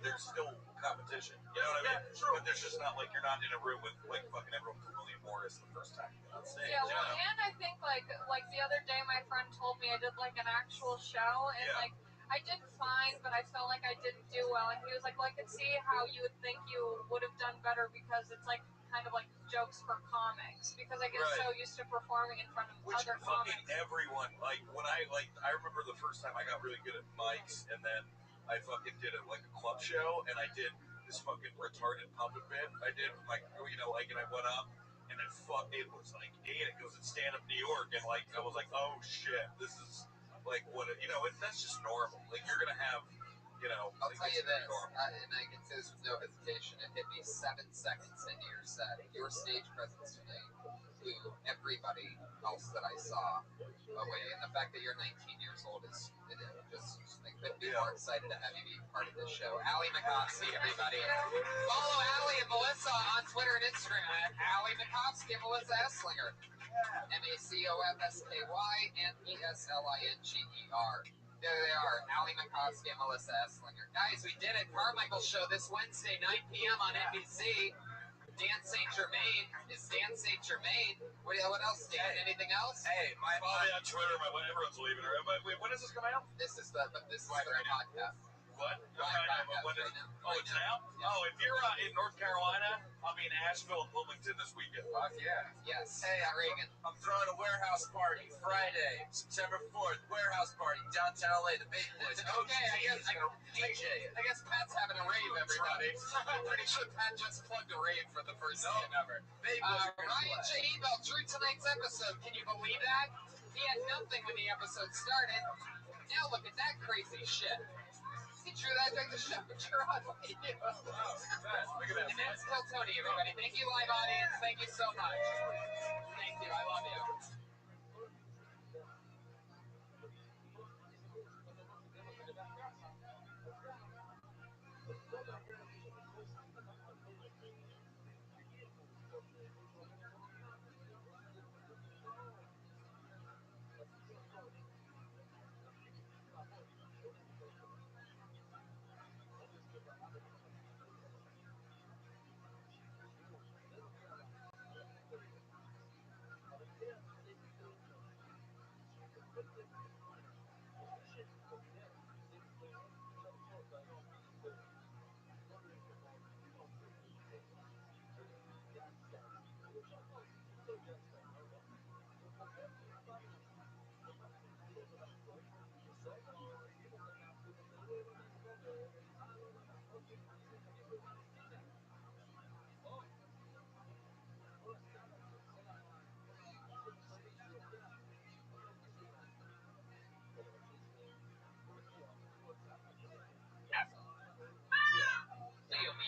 H: there's still competition. You know what I mean? True. But there's just not like you're not in a room with like fucking everyone from William Morris the first time you get on stage.
F: Yeah, well, and I think like the other day, my friend told me I did like an actual show, and like I did fine, but I felt like I didn't do well. And he was like, "Well, I could see how you would think you would have done better because it's like kind of like jokes for comics because I get so used to performing in front of other
H: fucking
F: comics."
H: Everyone when I remember the first time I got really good at mics, and then I fucking did it like a club show, and I did this fucking retarded puppet bit. I did like and I went up, and it was like it goes at Stand Up New York, and like I was like, oh shit, this is like what that's just normal. Like you're gonna have.
G: I'll tell you this, and I can say this with no hesitation. It hit me 7 seconds into your set. Your stage presence today blew everybody else that I saw away. And the fact that you're 19 years old is I couldn't be more excited to have you be part of this show. Allie McCoskey, everybody. Follow Allie and Melissa on Twitter and Instagram at Allie McCoskey and Melissa Esslinger. MACOFSKY and ESLINGER. There they are, Allie McCoskey and Melissa Esslinger. Guys, we did it. Carmichael's show this Wednesday, 9 p.m. on NBC. Dan St. Germain is Dan St. Germain. What else, Dan? Anything else?
H: Hey, follow me on Twitter. Everyone's leaving her. Wait, when does this come out?
G: This is the podcast.
H: What?
G: Oh,
H: it's now? Yeah. Oh, if you're in North Carolina, I'll be in Asheville and Bloomington this weekend.
N: Fuck yeah.
G: Yes. Hey, Reagan.
O: I'm throwing a warehouse party Friday, September 4th. Warehouse party, downtown LA, the big boys.
G: Okay, I guess Pat's having a rave, everybody. I'm pretty sure Pat just plugged a rave for the first time ever. Ryan J. Ebel drew tonight's episode. Can you believe that? He had nothing when the episode started. Now look at that crazy shit. He drew that during the show. Gerard, look at you. Wow, look at that. And that's Kill Tony, everybody. Thank you, live audience. Thank you so much. Thank you. I love you.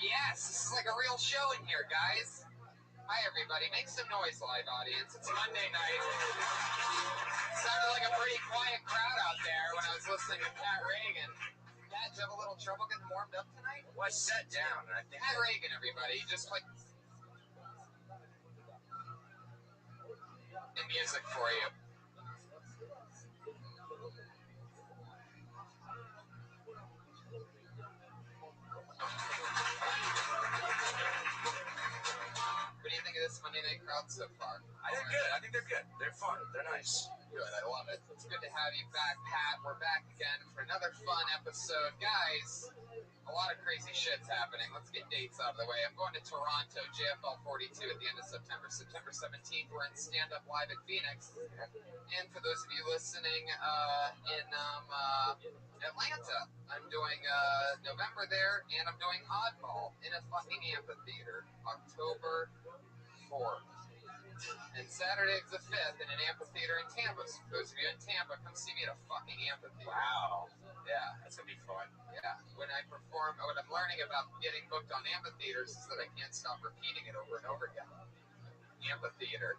G: Yes, this is like a real show in here, guys. Hi, everybody. Make some noise, live audience. It's Monday night. Sounded like a pretty quiet crowd out there when I was listening to Pat Reagan. Pat, did you have a little trouble getting warmed up tonight?
I: Well, I sat down, and I think
G: Pat Reagan, everybody. He just played the music for you. What do you think of this Monday night crowd so far?
I: they're good. I think they're good. They're fun. They're nice.
G: Good. I love it. It's good to have you back, Pat. We're back again for another fun episode. Guys, a lot of crazy shit's happening. Let's get dates out of the way. I'm going to Toronto, JFL 42 at the end of September. September 17th, we're in Stand Up Live at Phoenix. And for those of you listening in Atlanta, I'm doing November there, and I'm doing Oddball in a fucking amphitheater, October 4th. And Saturday's the 5th in an amphitheater in Tampa. So for those of you in Tampa, come see me at a fucking amphitheater.
I: Wow.
G: Yeah.
I: That's going to be fun.
G: Yeah. When I perform, what I'm learning about getting booked on amphitheaters is that I can't stop repeating it over and over again. Amphitheater.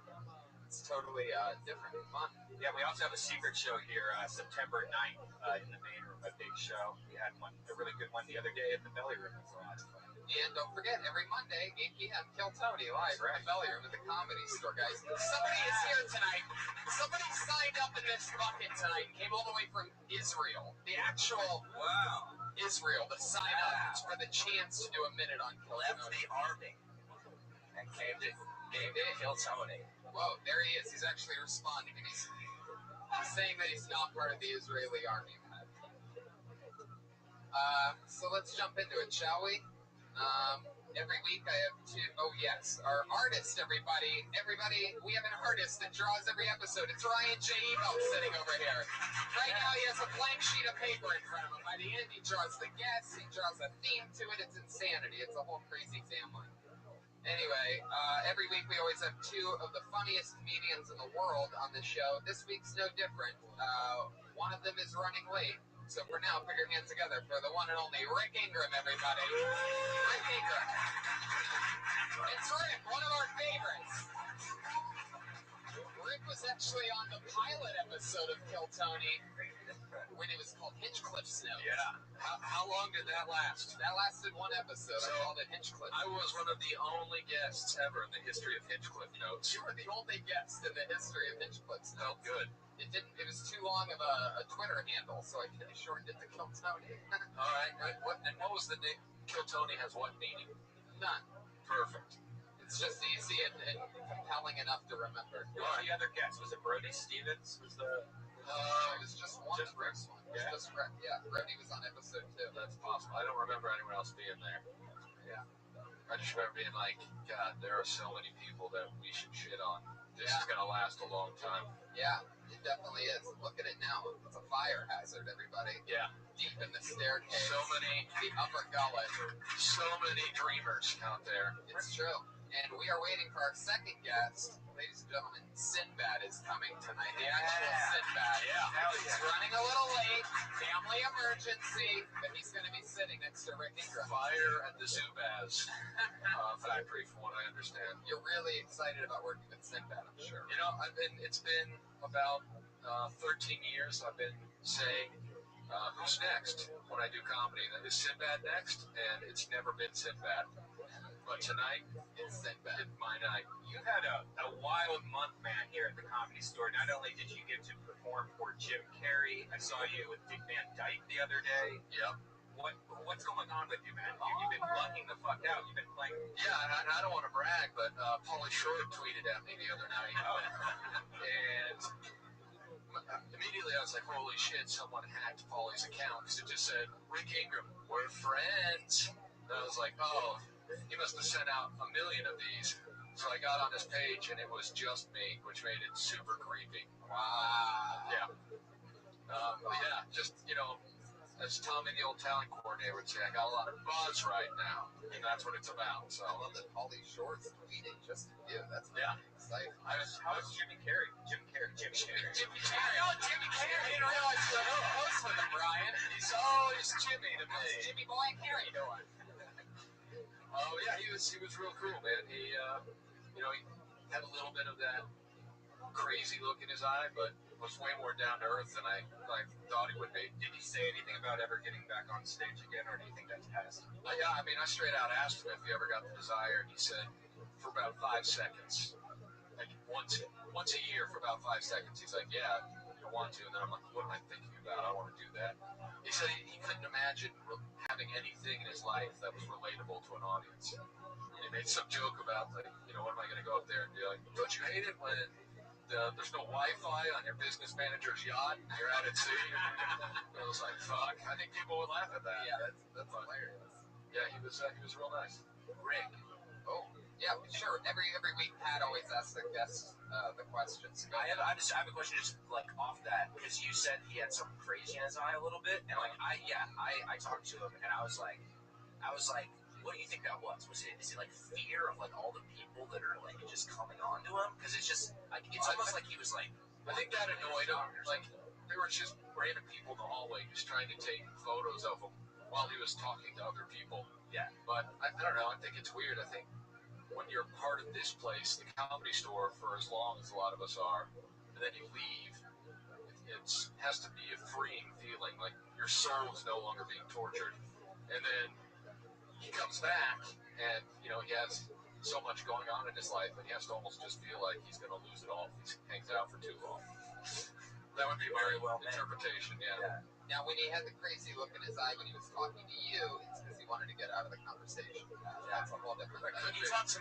G: It's totally different and fun.
I: Yeah, we also have a secret show here, September 9th in the main room, a big show. We had one, a really good one the other day at the Belly Room. It was a lot of fun.
G: And don't forget, every Monday, 8 p.m., Kill Tony live from the Belly Room at the Comedy Store, guys. Somebody is here tonight. Somebody signed up in this bucket tonight and came all the way from Israel. The actual Israel, the sign up for the chance to do a minute on Kill Tony.
I: Left the army and came to Kill Tony.
G: Whoa, there he is. He's actually responding. And he's saying that he's not part of the Israeli army. So let's jump into it, shall we? Every week I have our artist, everybody, we have an artist that draws every episode. It's Ryan J. Ebel sitting over here. Right now he has a blank sheet of paper in front of him. By the end he draws the guests, he draws a theme to it. It's insanity. It's a whole crazy family. Anyway, every week we always have two of the funniest comedians in the world on the show. This week's no different. One of them is running late. So for now, put your hands together for the one and only Rick Ingram, everybody. Rick Ingram. It's Rick, one of our favorites. Rick was actually on the pilot episode of Kill Tony when it was called Hinchcliffe Snow.
I: Yeah. How long did that last?
G: That lasted one episode.
I: So,
G: I called it Hinchcliffe.
I: I was one of the only guests ever in the history of Hinchcliffe Notes.
G: You were the only guest in the history of Hinchcliffe Snow.
I: Felt good.
G: It was too long of a Twitter handle, so I shortened it to Kill Tony.
I: All right. What was the name? Kill Tony has what meaning?
G: None.
I: Perfect.
G: It's just easy and compelling enough to remember.
I: Who was the other guest? Was it Brody Stevens?
G: It was just one.
I: Just Rick.
G: Yeah. Just Rick. Yeah. Brody was on episode 2.
I: That's possible. I don't remember anyone else being there.
G: Yeah.
I: I just remember being like, God, there are so many people that we should shit on. This is going to last a long time.
G: Yeah, it definitely is. Look at it now. It's a fire hazard, everybody.
I: Yeah.
G: Deep in the staircase.
I: So many.
G: The upper gullet.
I: So many dreamers out there.
G: It's true. And we are waiting for our second guest. Ladies and gentlemen, Sinbad is coming tonight. The actual Sinbad.
I: Yeah.
G: He's running a little late. Family emergency. But he's going to be sitting next to Rick Ingram.
I: Fire at the Zubaz factory, from what I understand.
G: You're really excited about working with Sinbad, I'm sure.
I: You know, it's been about 13 years I've been saying, who's next when I do comedy? Is Sinbad next? And it's never been Sinbad. But tonight,
G: it's Sinbad.
I: It's my night.
J: You had a wild month, man, here at the Comedy Store. Not only did you get to perform for Jim Carrey, I saw you with Dick Van Dyke the other day.
I: Yep.
J: What's going on with you, man? You've been lucking the fuck out. You've been playing.
I: Yeah, and I don't want to brag, but Pauly Shore tweeted at me the other night. And immediately I was like, holy shit, someone hacked Pauly's account. Because it just said, Rick Ingram, we're friends. And I was like, oh, he must have sent out 1 million of these. So I got on his page, and it was just me, which made it super creepy.
G: Wow.
I: Yeah. But yeah, just, you know,
O: As Tommy, the old talent coordinator, would say, I got a lot of buzz right now, and that's what it's about. So
G: I love that Pauly Shore's tweeting just for you. That's exciting.
I: How was Jimmy Carrey? Jimmy Carrey.
G: Jimmy Carrey. Oh, Jimmy Carrey. I didn't realize you were close with him, Brian.
O: he's always Jimmy to me.
G: How's Jimmy Boy Carrey doing?
O: Oh yeah, he was real cool, man. He he had a little bit of that crazy look in his eye, but was way more down to earth than I thought he would be.
I: Did he say anything about ever getting back on stage again, or do you think that's past?
O: Yeah, I mean, I straight out asked him if he ever got the desire, and he said for about 5 seconds, like once a year for about 5 seconds. He's like, yeah, I want to, and then I'm like, what am I thinking about? I want to do that. He said he couldn't imagine having anything in his life that was relatable to an audience. And he made some joke about, like, what am I going to go up there and be like, don't you hate it when there's no Wi-Fi on your business manager's yacht and you're out at sea? I was like, fuck, I think people would laugh at that.
G: Yeah, that's hilarious.
O: Yeah, he was real nice.
G: Rick. Oh, yeah, sure. Every week, Pat always asks the guests the questions.
J: I have a question just like off that, because you said he had some crazy in his eye a little bit, and like I talked to him and I was like, what do you think that was? Is it like fear of like all the people that are like just coming onto him? Because it's just like it's almost like he was like,
O: I think that annoyed him. Like there were just random people in the hallway just trying to take photos of him while he was talking to other people.
J: Yeah.
O: But I don't know. I think it's weird. I think when you're part of this place, the Comedy Store, for as long as a lot of us are, and then you leave, it has to be a freeing feeling. Like your soul is no longer being tortured. And then he comes back, and he has so much going on in his life, and he has to almost just feel like he's going to lose it all if he hangs out for too long. That would be my interpretation. Yeah.
G: Now, when he had the crazy look in his eye when he was talking to you, it's because he wanted to get out of the conversation. That's a whole different thing.
J: he talked to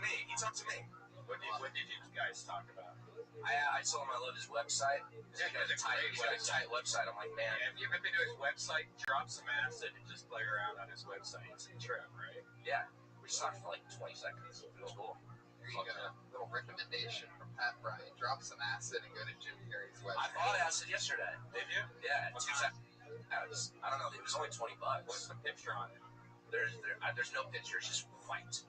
J: me.
I: What did you guys talk about?
J: I told him I love his website.
I: Yeah,
J: He's got a tight website. I'm like, man.
I: Have you ever been to his website, drop some acid, and just play around on his website? It's a trip, right?
J: Yeah. We just talked for like 20 seconds. It was cool.
G: There you go. Little recommendation from Pat Bryan. Drop some acid and go to Jim Carrey's website.
J: I bought acid yesterday.
I: Did you?
J: Yeah. I don't know. It was only $20.
I: What's the picture on it?
J: There's no picture. It's just white.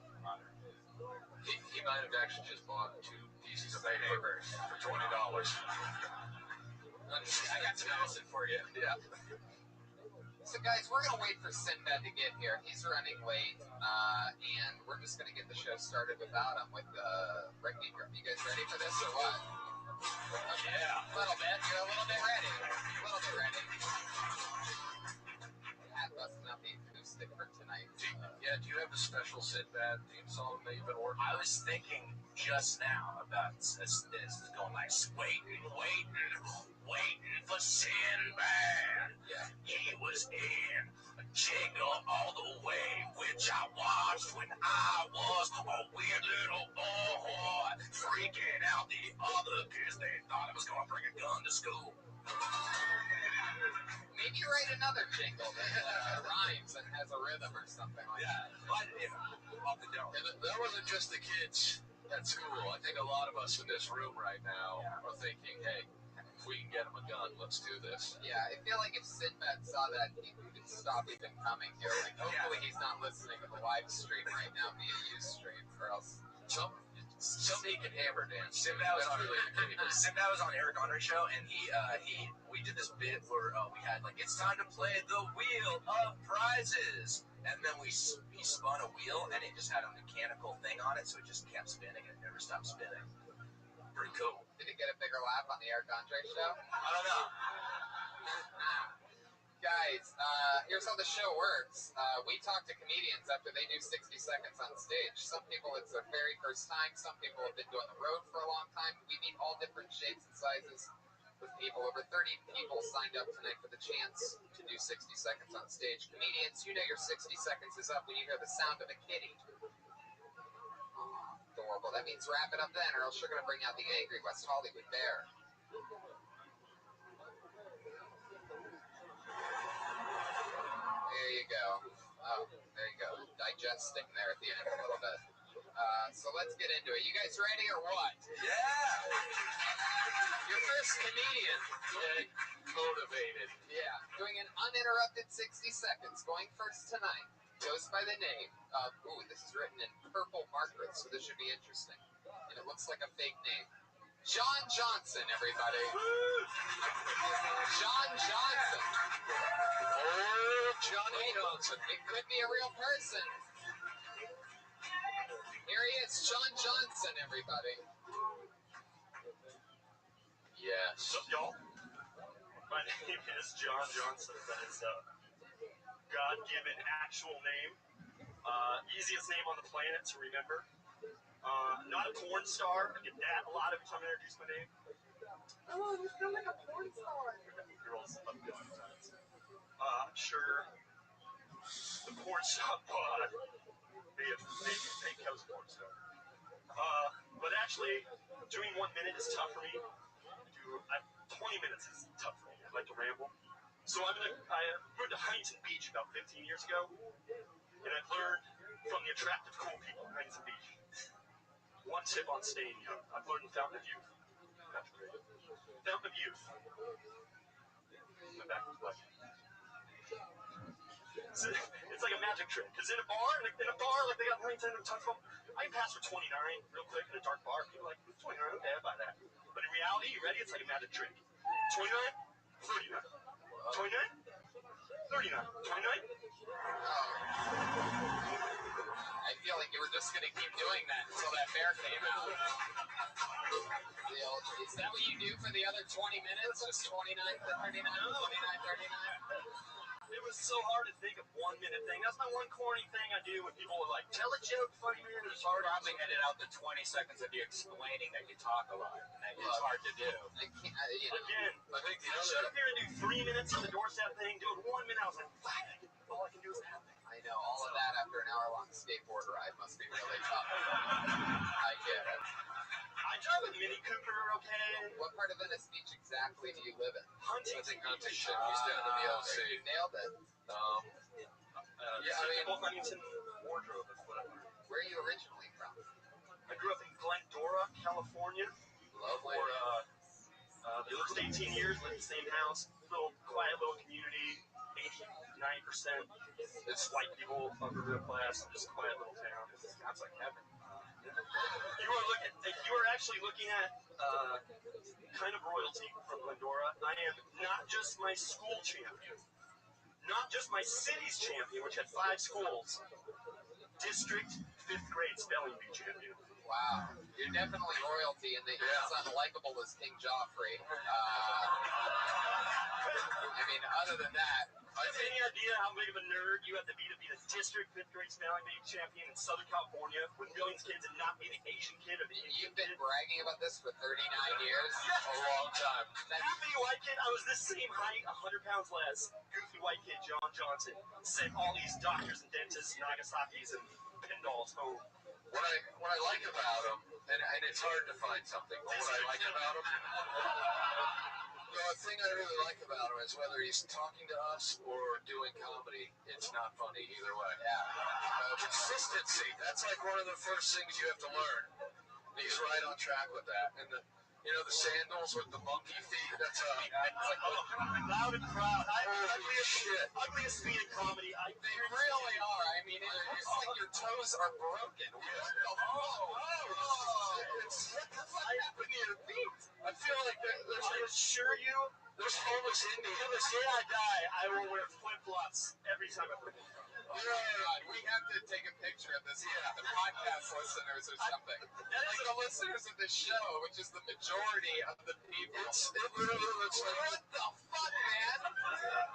O: He might have actually just bought 2 pieces of paper for $20.
I: I got some acid for you.
O: Yeah.
G: So, guys, we're going to wait for Sinbad to get here. He's running late, and we're just going to get the show started without him with Rick Ingram. You guys ready for this or what? Okay.
J: Yeah.
G: A little bit. You're a little bit ready. Pat busting out the acoustic for tonight.
O: Do you have a special Sinbad theme song that you've been working on?
J: I was thinking just now about this going like, waiting for Sinbad.
G: Yeah.
J: He was in a jingle all the way, which I watched when I was a weird little boy, freaking out the other kids. They thought I was going to bring a gun to school.
G: Maybe write another jingle that rhymes and has a rhythm or something like that.
O: Off the dome. And that wasn't just the kids at school. I think a lot of us in this room right now are thinking, hey, if we can get him a gun, let's do this.
G: Yeah, I feel like if Sinbad saw that, he would stop even coming here. Like, hopefully he's not listening to the live stream right now via Ustream, or else...
O: Somebody can hammer dance.
J: Sinbad was on Eric Andre's show, and we did this bit where we had like, it's time to play the wheel of prizes, and then he spun a wheel, and it just had a mechanical thing on it, so it just kept spinning and it never stopped spinning. Pretty cool.
G: Did it get a bigger laugh on the Eric Andre show?
J: I don't know.
G: Guys, here's how the show works. We talk to comedians after they do 60 seconds on stage. Some people, it's their very first time. Some people have been doing the road for a long time. We meet all different shapes and sizes with people. Over 30 people signed up tonight for the chance to do 60 seconds on stage. Comedians, you know your 60 seconds is up when you hear the sound of a kitty. Oh, adorable. That means wrap it up then, or else you're going to bring out the angry West Hollywood bear. There you go. Oh, there you go. Digesting there at the end a little bit. So let's get into it. You guys ready or what?
O: Yeah.
G: Your first comedian.
O: Motivated.
G: Yeah. Doing an uninterrupted 60 seconds. Going first tonight. Goes by the name of, this is written in purple markers, so this should be interesting. And it looks like a fake name. John Johnson, everybody. John Johnson.
O: Oh, Johnny Johnson.
G: It could be a real person. Here he is, John Johnson, everybody.
O: Yes.
H: What's up, y'all? My name is John Johnson. That is a God-given actual name. Easiest name on the planet to remember. Not a porn star. I get that a lot every time I introduce my name. Oh, you feel like a porn star. Girls love me sometimes. I'm sure the porn shop pod may think I was a porn star. But actually, doing 1 minute is tough for me. 20 minutes is tough for me. I like to ramble. So I moved to Huntington Beach about 15 years ago, and I've learned from the attractive, cool people in Huntington Beach. One tip on staying young. I've learned the Fountain of Youth. That's great. Fountain of Youth. My back was black. It's like a magic trick. Because in a bar like they got in Huntington, I can pass for 29 real quick in a dark bar. People are like, 29, okay, I buy that. But in reality, you ready? It's like a magic trick. 29, 39. 29, 39, 29.
G: I feel like you were just going to keep doing that until that bear came out. Is that what you do for the other 20 minutes? Just 29 to 39, 29, 39?
H: It was so hard to think of 1 minute thing. That's my one corny thing I do when people are like, tell a joke, funny minute. It's hard.
I: Probably edit out the 20 seconds of you explaining that you talk a lot. And that it's hard to do.
H: I think I should up here and do 3 minutes of the doorstep thing. Do it 1 minute. I was like, all I can do is that thing.
G: I know, all of that after an hour-long skateboard ride must be really tough. I get it.
H: I drive a Mini Cooper, okay?
G: What part of Venice Beach exactly do you live in?
H: Huntington.
O: He's down in the LC.
G: You nailed it.
H: Huntington wardrobe is what I learned.
G: Where are you originally from?
H: I grew up in Glendora, California.
G: Lovely.
H: For the first 18 years, lived in the same house. Quiet little community. 89% it's white people, upper middle class, just quiet little town. It's like heaven. You are actually looking at kind of royalty from Glendora. I am not just my school champion, not just my city's champion, which had 5 schools, district 5th grade spelling bee champion.
G: Wow, you're definitely royalty, and that you're as unlikable as King Joffrey. Other than that,
H: any idea how big of a nerd you have to be the district 5th grade spelling bee champion in Southern California with millions of kids and not be the Asian kid of the Asian
G: You've been bragging about this for 39 years?
H: A long time. Goofy white kid, I was the same height, 100 pounds less. Goofy white kid, John Johnson, sent all these doctors and dentists, Nagasakis, and Pendals home.
O: What I like about him, and it's hard to find something, but what I like about him, the thing I really like about him is whether he's talking to us or doing comedy, it's not funny either way.
G: Yeah.
O: Consistency, that's like one of the first things you have to learn. And he's right on track with that. And the sandals with the monkey feet, that's
H: loud and proud.
G: Ugliest feet in comedy. They really are. I mean, it's like your toes are broken.
O: What's happened to your feet? I feel like
H: I assure you,
O: there's homeless Indians.
H: till the day I die, I will wear flip-flops every time I perform.
G: Oh my God, we have to take a picture of this. The podcast listeners or something. Like the listeners of the show, which is the majority of the people.
O: It literally looks like...
G: What the fuck, man?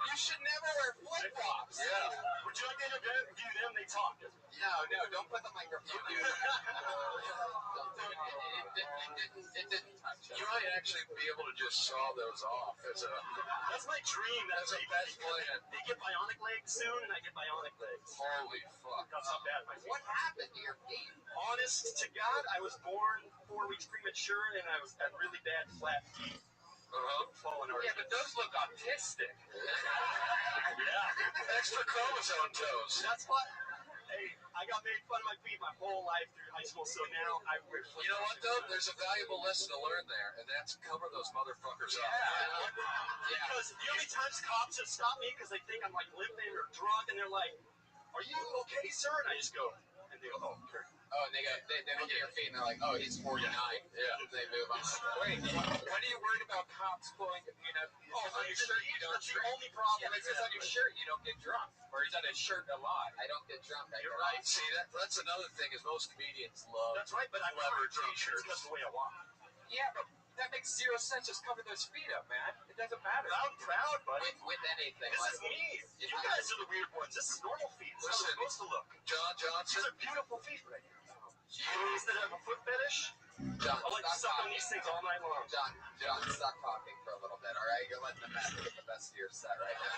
G: You should never wear flip-flops.
H: Yeah. Would you like to interview them? They talk.
G: No, don't put the microphone on. It didn't touch us.
O: You might actually be able to just saw those off as a...
H: That's my dream.
O: That's a best plan.
H: They get bionic legs soon, and I get bionic legs.
O: Holy fuck.
H: That's how bad my feet.
G: What happened to your feet?
H: Honest to God, I was born 4 weeks premature, and I had really bad flat feet.
I: Yeah, but those look autistic.
H: Yeah.
O: Extra chromosome toes.
H: That's what...
K: Hey, I got made fun of my feet my whole life through high school, so now I wear flip-flops.
O: You know what, though? There's a valuable lesson to learn there, and that's cover those motherfuckers up.
K: Because the only times cops have stopped me because they think I'm like limping or drunk, and they're like, "Are you okay, sir?" And I just go, and they go, "Oh, okay."
G: Oh, and they look at your feet and they're like, "Oh, he's 49."
O: Yeah.
G: They move on.
I: Wait, what are you worried about cops pulling, on your shirt you don't
K: That's the
I: drink?
K: only problem.
I: Yeah, it says on your shirt you don't get drunk. Or is that a shirt a lot?
G: I don't get drunk.
O: You're right. See, that's another thing is most comedians love
K: That's right, but I'm
O: leather
K: drunk.
O: t-shirts.
K: That's the way I walk.
I: Yeah, but that makes zero sense. Just cover those feet up, man. It doesn't matter.
K: Loud and proud, buddy.
G: With anything.
K: This
G: Like,
K: is me. You guys are the weird ones. This is normal feet. This is how it's supposed to look.
O: John Johnson.
K: These are beautiful feet right here. You guys that have a foot fetish,
G: John,
K: I like to suck on these things all night long.
G: John, stop talking for a little bit, all right? You're letting the man get the best of your set right now.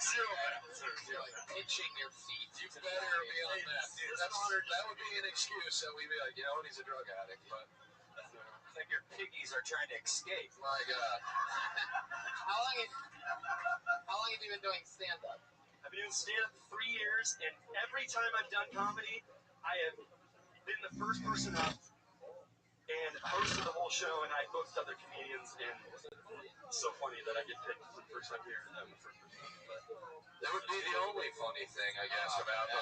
K: Zero balance.
G: You're like itching your feet.
O: You better be on that.
K: Dude,
O: That would be an excuse that we'd be like, he's a drug addict, but
I: It's like your piggies are trying to escape.
O: my God.
G: How long have you been doing stand-up?
K: I've been doing stand-up 3 years, and every time I've done comedy, I have been the first person up and hosted the whole show, and I booked other comedians, and it's so funny that I get picked for the first time here, and I'm the first person.
O: That would be the only funny thing, I guess, about that.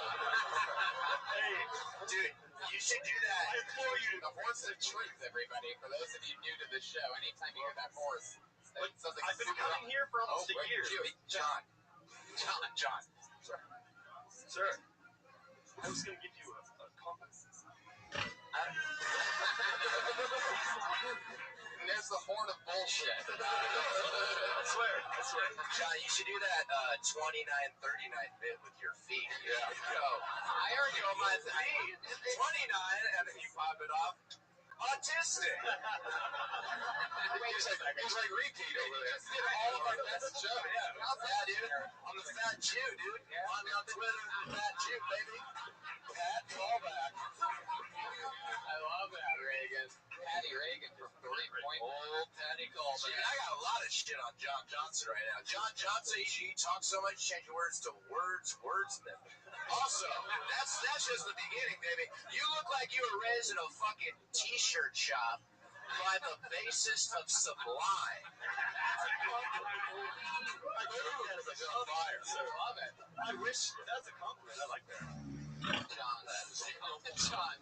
K: Hey,
G: Dude, you should do that.
K: I implore you to.
G: The horse of truth, everybody. For those of you new to the show, anytime you hear that horse, it's something
K: I've been
G: super
K: coming here for almost a year.
G: John.
K: Sir, I was going to give you a compliment.
G: And there's the horn of bullshit.
K: I swear.
I: John, you should do that 29-39 bit with your feet.
O: Yeah.
I: Go.
G: I already know my
I: Feet. 29, and then you pop it off. Autistic.
O: He's like repeat over there.
G: just did all of our best jokes.
I: Yeah.
G: How's that, dude?
I: I'm the fat Jew, dude. Find me on Twitter, fat Jew, baby. Pat, call back.
G: I love that, Reagan. Patty Reagan from 3 Point.
O: Old Patty Callback.
I: Dude, I got a lot of shit on John Johnson right now. John Johnson, he talks so much, change your words to wordsmith. Also, that's just the beginning, baby. You look like you were raised in a fucking t-shirt shop by the bassist of Sublime.
K: It's on fire.
G: I love it.
K: I wish that's a compliment. I like that.
G: John.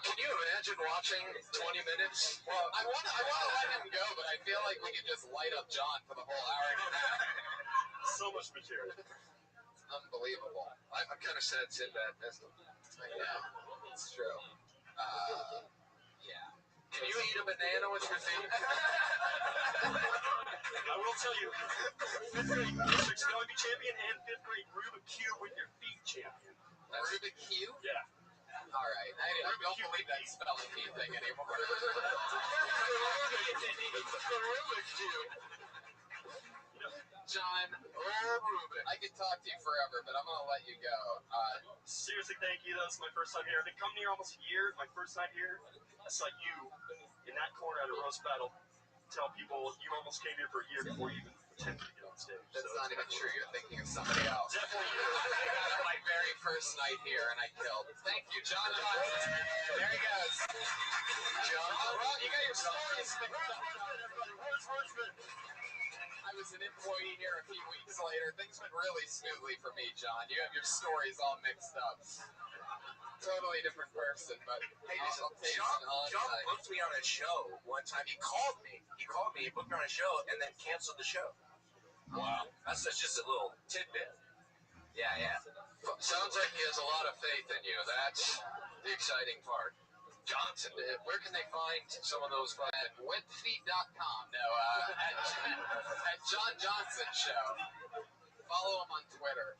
O: Can you imagine watching 20 minutes?
G: Well, I want to let him go, but I feel like we could just light up John for the whole hour.
K: So much material.
G: It's unbelievable.
O: I'm kind of sad Sinbad missed him.
G: Yeah, it's true. Yeah.
O: Can you eat a banana with your feet?
K: I will tell you, 5th grade district spelling bee champion and 5th grade Rubik Cube with your feet champion.
G: Rubik Cube?
K: Yeah.
G: All right. I don't believe that spelling bee thing anymore.
O: The Rubik Cube.
G: John,
O: Rubik.
G: I could talk to you forever, but I'm going to let you go.
K: Seriously, thank you. That was my first time here. I've been coming here almost a year. My first night here, I saw you in that corner at a roast battle tell people you almost came here for a year before you even attempted to get on stage.
G: That's not even true. You're thinking of somebody else.
K: Definitely you.
G: I got it my very first night here, and I killed. Thank you, John Johnson. There he goes.
O: John.
G: Well, you got your stories mixed up.
K: Where's Wordsmith?
G: I was an employee here a few weeks later. Things went really smoothly for me, John. You have your stories all mixed up. Totally different person, but
I: Hey,
G: I'll take
I: John
G: some on
I: booked me on a show one time. He called me, he booked me on a show, and then canceled the show.
O: Wow.
I: That's just a little tidbit. Yeah.
O: Sounds like he has a lot of faith in you. That's the exciting part. Johnson, where can they find some of those?
G: at wetfeet.com. No, at John Johnson Show. Follow him on Twitter.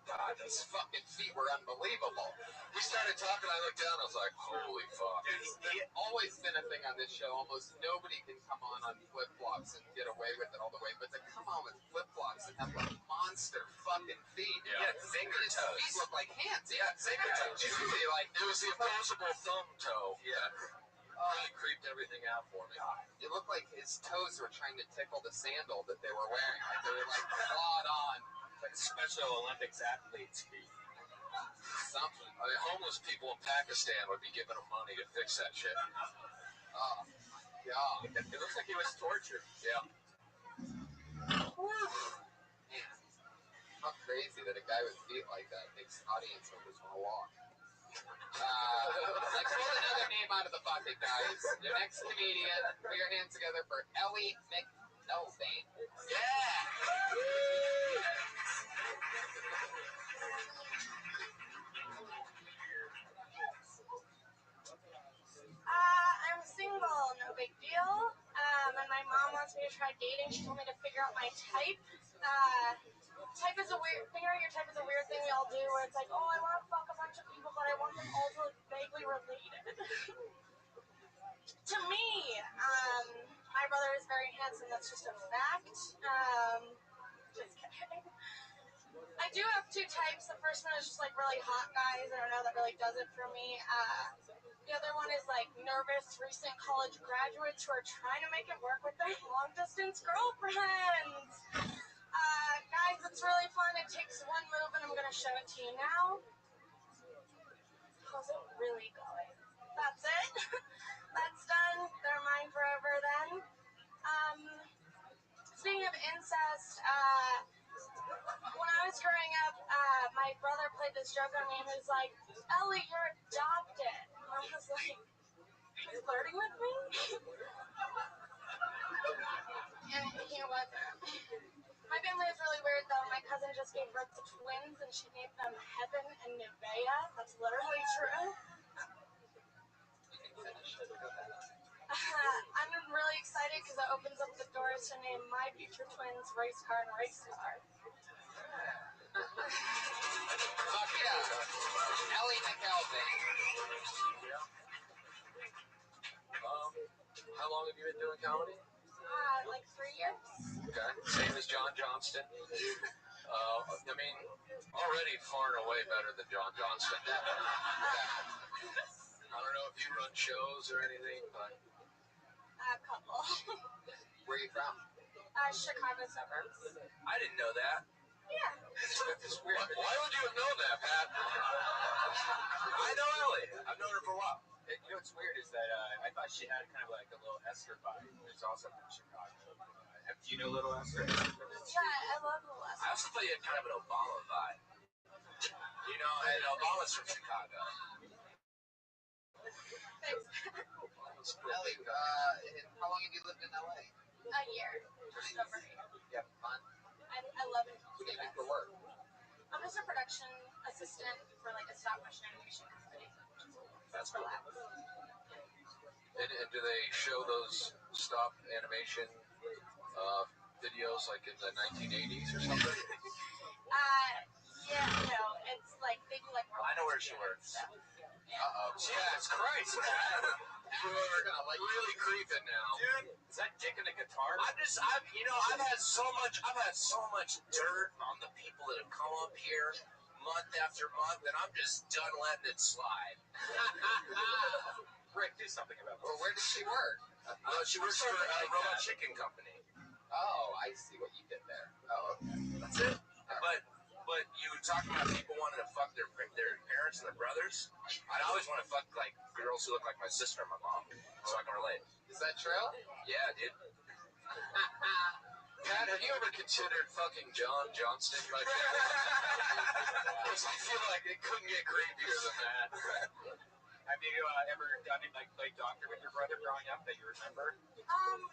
G: God, these fucking feet were unbelievable.
O: We started talking, I looked down, I was like, holy fuck.
G: Dude, it's always been a thing on this show. Almost nobody can come on flip-flops and get away with it all the way. But to come on with flip-flops and have like monster fucking feet.
I: Yeah, finger
G: His
I: toes.
G: feet look like hands.
I: Yeah, finger toes.
G: Usually like
O: It was the opposable thumb toe.
I: Yeah.
O: Really creeped everything out for me. It looked like his toes were trying to tickle the sandal that they were wearing. Like they were like clawed on.
I: Like Special Olympics athletes feet.
O: Something. I mean, homeless people in Pakistan would be giving him money to fix that shit. Oh, yeah.
I: It looks like he was tortured.
O: Yeah. Man, how crazy that a guy with feet like that makes audience members want to walk. Let's pull another name out of the bucket, guys. Your next comedian. Put your hands together for Ellie McElvain. Yeah!
M: I'm single, no big deal. And my mom wants me to try dating. She told me to figure out my type. Type is a weird, figuring your type is a weird thing we all do where it's like, oh, I want to fuck a bunch of people, but I want them all to look vaguely related. To me, my brother is very handsome. That's just a fact. Just kidding. I do have two types. The first one is just like really hot guys. I don't know, that really does it for me. The other one is like nervous recent college graduates who are trying to make it work with their long distance girlfriends. Guys, it's really fun. It takes one move and I'm going to show it to you now. How's it really going? That's it. That's done. They're mine forever then. Speaking of incest, when I was growing up, my brother played this joke on me and he was like, Ellie, you're adopted. And I was like, are you flirting with me? And he wasn't. My family is really weird though. My cousin just gave birth to twins and she named them Heaven and Nevea. That's literally true. I'm really excited because it opens up the doors to name my future twins Race Car and Race Car.
O: Fuck yeah. Ellie McElvain. How long have you been doing comedy?
M: Like 3 years.
O: Okay. Same as John Johnston. I mean, already far and away better than John Johnston. I don't know if you run shows or anything, but...
M: A couple.
O: Where are you from?
M: Chicago suburbs.
O: I didn't know that.
M: Yeah.
O: It's weird. Why would you have known that, Pat? I know Ellie. I've known her for a while.
I: You know what's weird is that I thought she had kind of like a little Esther vibe, who's also from Chicago. Do you know Little Esther?
M: Yeah, I love Little Esther.
O: I also thought you had kind of an Obama vibe. You know, and Obama's from Chicago.
M: Thanks.
O: Ellie, how long have you lived in LA?
M: A year. Just over 8.
O: You having fun?
M: I love it.
O: What do you do for work?
M: I'm just a production assistant for like a stop motion animation company. That's for labs.
O: And do they show those stop animation videos like in the 1980s or something?
M: Yeah, no, it's like they do like.
I: I know where she works.
O: Uh-oh. Jesus Christ, man. You are really creeping now.
I: Dude, is that dick in a guitar?
O: I've had so much dirt on the people that have come up here month after month, and I'm just done letting it slide.
I: Rick, do something about this.
O: Well, where does she work? She works for a Robot Chicken Company. Oh, I see what you did there. Oh, okay. That's it? But you were talking about people wanting to fuck their parents and their brothers. I'd always want to fuck like girls who look like my sister and my mom, so I can relate. Is that true? Yeah, dude. Pat, have you ever considered fucking John Johnston like that? Because I feel like it couldn't get creepier than that.
I: Have you ever done it like play doctor with your brother growing up that you remember?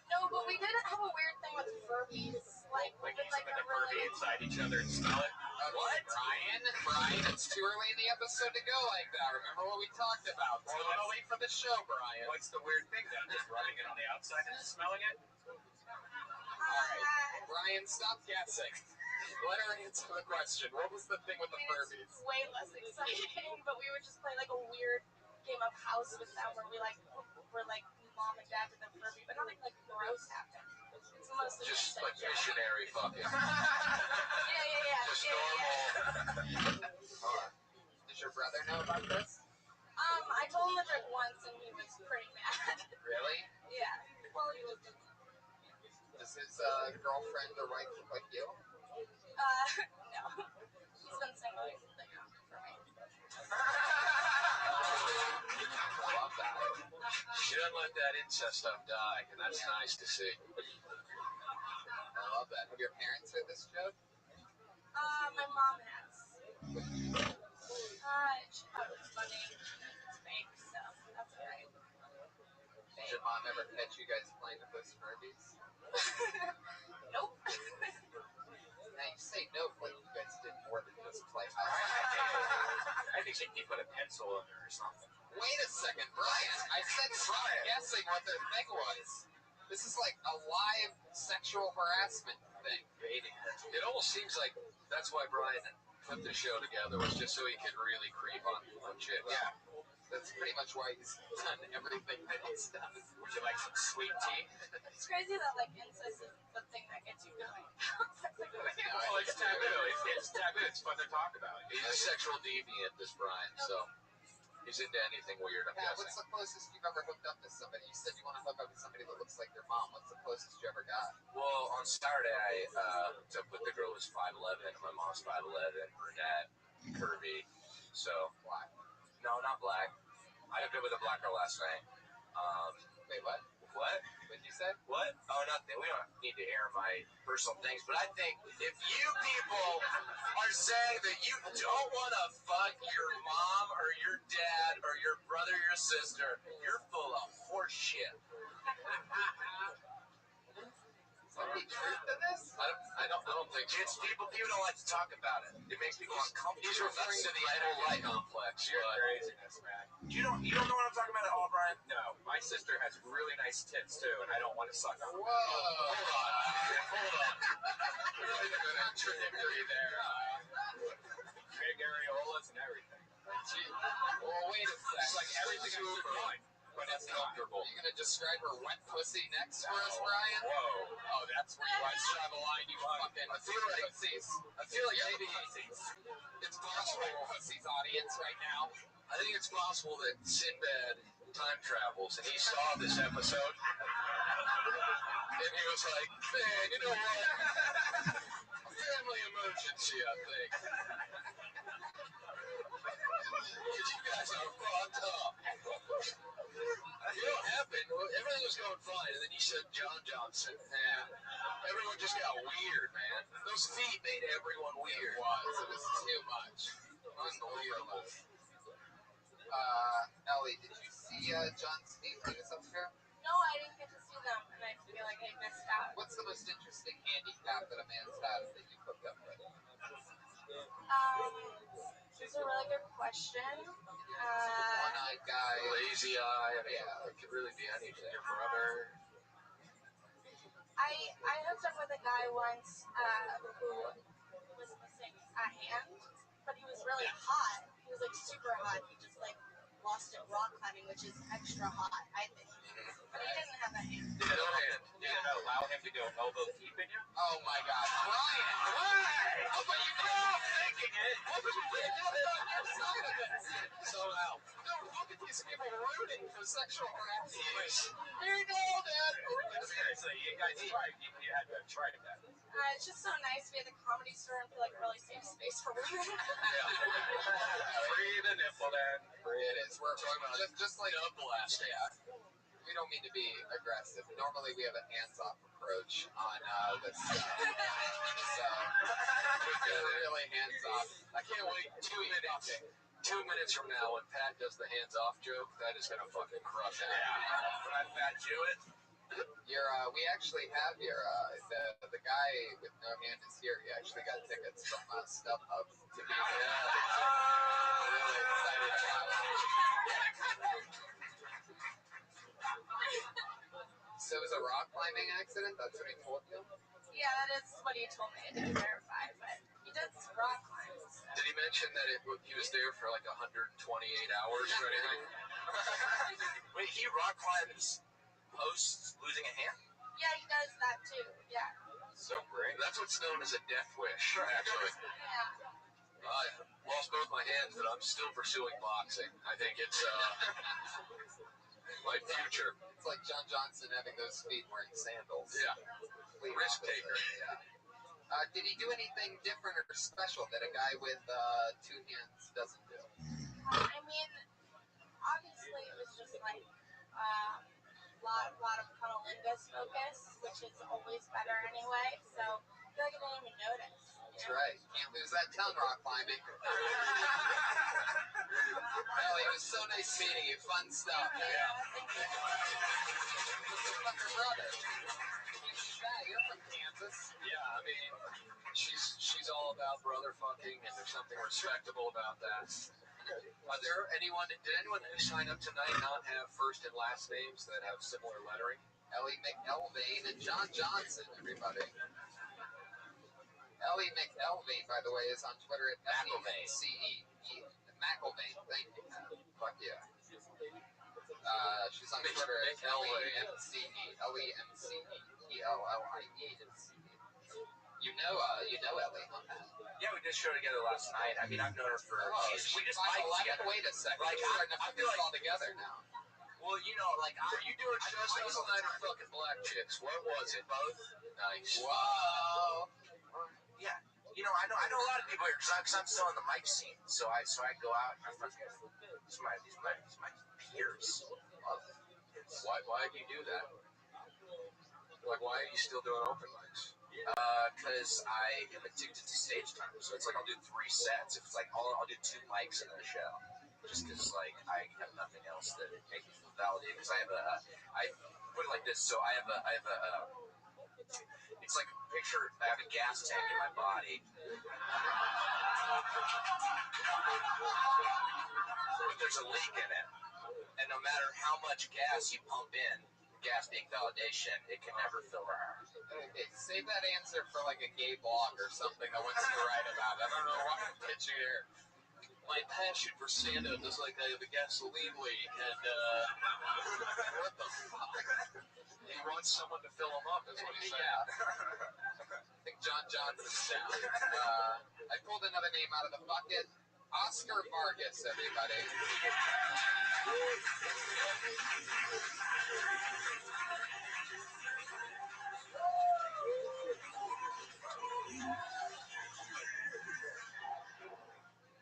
M: No, but we did have a weird thing with Furbies. Like
I: you
M: a
I: put the Furby
M: really...
I: inside each other and smell it?
O: What? Brian, it's too early in the episode to go like that. Remember what we talked about. It's a little late for the show, Brian.
I: What's the weird thing then? Just rubbing it on the outside and smelling it?
O: Alright, Brian, stop guessing. Let her answer the question. What was the thing with the Furbies?
M: It's way less exciting, but we would just play like a weird game of house with them where we're like mom and dad with a Furby, but nothing like gross happened. It's mostly
O: just like missionary fucking.
M: Yeah.
O: Just normal. Does your brother know about this?
M: I told only drank once and he was pretty mad.
G: Really?
M: Yeah. Well, he was.
G: Does his girlfriend or wife look like you?
M: No. He's been single for me.
G: I love that.
O: She doesn't let that incest stuff die, and that's nice to see.
G: I love that. Have your parents heard this joke?
M: My mom has. She thought it was funny. It's fake, so that's alright.
G: Did your mom ever catch you guys playing with those Furbies?
M: Nope.
G: Now you say nope like you guys did more than just play house.
I: I think she put a pencil in there or something.
G: Wait a second, Brian. I said guessing what the thing was. This is like a live sexual harassment thing.
O: It almost seems like that's why Brian put the show together, was just so he could really creep on chicks.
G: Yeah. That's pretty much why he's done everything that he's done.
I: Would you like some sweet tea?
M: It's crazy that like incest is the thing that gets you going.
I: Well, it's taboo. It's taboo. It's fun to talk about.
O: He's a sexual deviant, this Brian, so he's into anything weird, I'm guessing.
G: What's the closest you've ever hooked up to somebody? You said you want to hook up with somebody that looks like your mom. What's the closest you ever got?
O: Well, on Saturday, I hooked up with the girl who's 5'11", my mom's 5'11", brunette, curvy, so...
G: Black?
O: No, not black. I hooked up with a black girl last night.
G: Wait, what?
O: What?
G: What did you say?
O: What? Oh, nothing. We don't need to air my personal things, but I think if you people are saying that you don't want to fuck your mom or your dad or your brother or your sister, you're full of horse shit.
G: Is there any truth to this?
O: I don't think so. It's people don't like to talk about it. It makes people uncomfortable. He's referring to the Edward complex.
I: You're craziness, man. You don't know what I'm talking about at all, Brian? No. My sister has really nice tits too, and I don't want to suck on them.
G: Whoa! Hold on. Really a contradictory there.
I: Big areolas and everything.
G: Gee. Well, wait a sec.
I: It's like everything I should want, but it's comfortable.
G: Are you gonna describe her wet pussy next for us, Brian?
I: Whoa.
G: Oh, that's where you guys draw the line, you fucking pussies.
O: I feel like maybe
G: It's possible pussies audience right now.
O: I think it's possible that Sinbad time travels and he saw this episode and he was like, man, you know what? Family emergency, I think. Because you guys are fucked up. You know what happened? Everything was going fine, and then you said John Johnson, and everyone just got weird, man. Those feet made everyone weird.
G: It was too much.
O: Unbelievable.
G: Ellie, did you see John's feet when he was up here?
M: No, I didn't get to see them, and I feel like I missed out.
G: What's the most interesting handicap that a man's had that you hooked up with?
M: It's a really good question.
G: One-eyed guy.
O: Lazy eye. I mean, it could really be anything. Your brother.
M: I hooked up with a guy once who was missing a hand, but he was really hot. He was like super hot. He just like lost it rock climbing, which is extra hot, I think. But he didn't have a hand.
O: No hand.
I: You didn't allow him to go elbow deep in you?
G: Oh my God, Brian! Why? But you were thinking it. But you didn't have it on your side of it.
O: Somehow.
G: No, look at these people rooting for sexual harassment. You know that.
I: Seriously, you guys tried. You had to try that.
M: It's just so nice to be at the Comedy Store and feel like a really safe space for women.
I: Free the nipple then.
G: It is. We're talking about just like a blast. Yeah. We don't mean to be aggressive. Normally we have a hands-off approach on this stuff. So we're really hands-off.
O: I can't wait 2 minutes. 2 minutes from now, when Pat does the hands-off joke, that is gonna fucking crush it.
I: Yeah. When I fat you it.
G: We actually have here the guy with no hand is here. He actually got tickets from StubHub to be here. We're really excited about it. So it was a rock climbing accident? That's what he told you?
M: Yeah, that is what he told me. I didn't verify, but he does rock climb. So.
O: Did he mention that he was there for like 128 hours or anything?
I: Wait, he rock climbs post losing a hand?
M: Yeah, he does that too. Yeah.
O: So great. That's what's known as a death wish, actually.
M: Yeah.
O: I lost both my hands, but I'm still pursuing boxing. I think it's my future.
G: It's like John Johnson having those feet wearing sandals.
O: Yeah. Risk taker.
G: Yeah. Did he do anything different or special that a guy with two hands doesn't do?
F: I mean, obviously it was just like lot of cunnilingus focus, which is always better anyway. So I feel like I didn't even notice.
G: That's right. Can't lose that tongue rock climbing. Well, it was so nice meeting you. Fun stuff.
F: Yeah, thank you.
G: Your brother. You're from Kansas.
O: Yeah, I mean, she's all about brother fucking, and there's something respectable about that. Did anyone who signed up tonight not have first and last names that have similar lettering?
G: Ellie McElvain and John Johnson, everybody. Ellie McElvain, by the way, is on Twitter at McElvain. McElvain, thank you. Fuck yeah. She's on Twitter at LEMCE. You know Ellie, huh?
I: Yeah, we did a show together last night. I mean, I've known her for. We just biked together.
G: Wait a second.
I: Like,
G: We're starting to
I: I
G: put
I: feel
G: this
I: like
G: all together now.
I: Well, you know, like,
O: Were you doing shows last night or fucking black chicks? What was it?
I: both.
O: Nice.
G: Whoa.
I: Yeah, you know, I know a lot of people here because I'm still in the mic scene. So I go out and I fucking these my peers.
O: Why do you do that? Like, why are you still doing open mics?
I: Because I am addicted to stage time. So it's like I'll do 3 sets. If it's like I'll do 2 mics in a show, just because like I have nothing else that makes me feel validated. Because I put it like this. So I have a it's like a picture. I have a gas tank in my body, but there's a leak in it, and no matter how much gas you pump in, gas being validation, it can never fill it.
G: Okay, save that answer for like a gay blog or something I want you to write about. I don't know why I'm pitching here.
O: My passion for stand-up is like I have a gasoline leak, and what the fuck? He wants someone to fill him up, is what he's saying.
G: Yeah. I think John Johnson's down. I pulled another name out of the bucket. Oscar Vargas, everybody.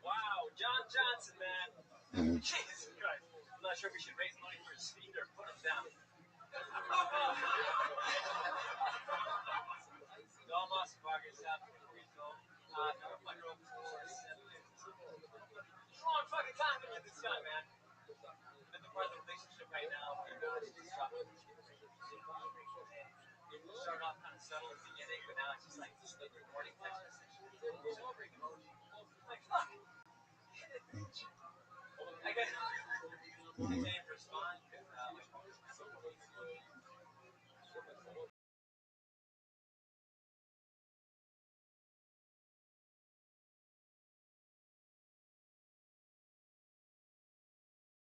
K: Wow, John Johnson, man. Jesus Christ. I'm not sure if we should raise money for his feet or put him down. Dom Oscar Vargas out 4 years old. Never fucking opened the door. Long fucking time to get this guy, man. I'm in the part of the relationship right now where it's started off kind of subtle at the beginning, but now it's just like the recording text message. It's over emoji. Like, fuck. I can't respond.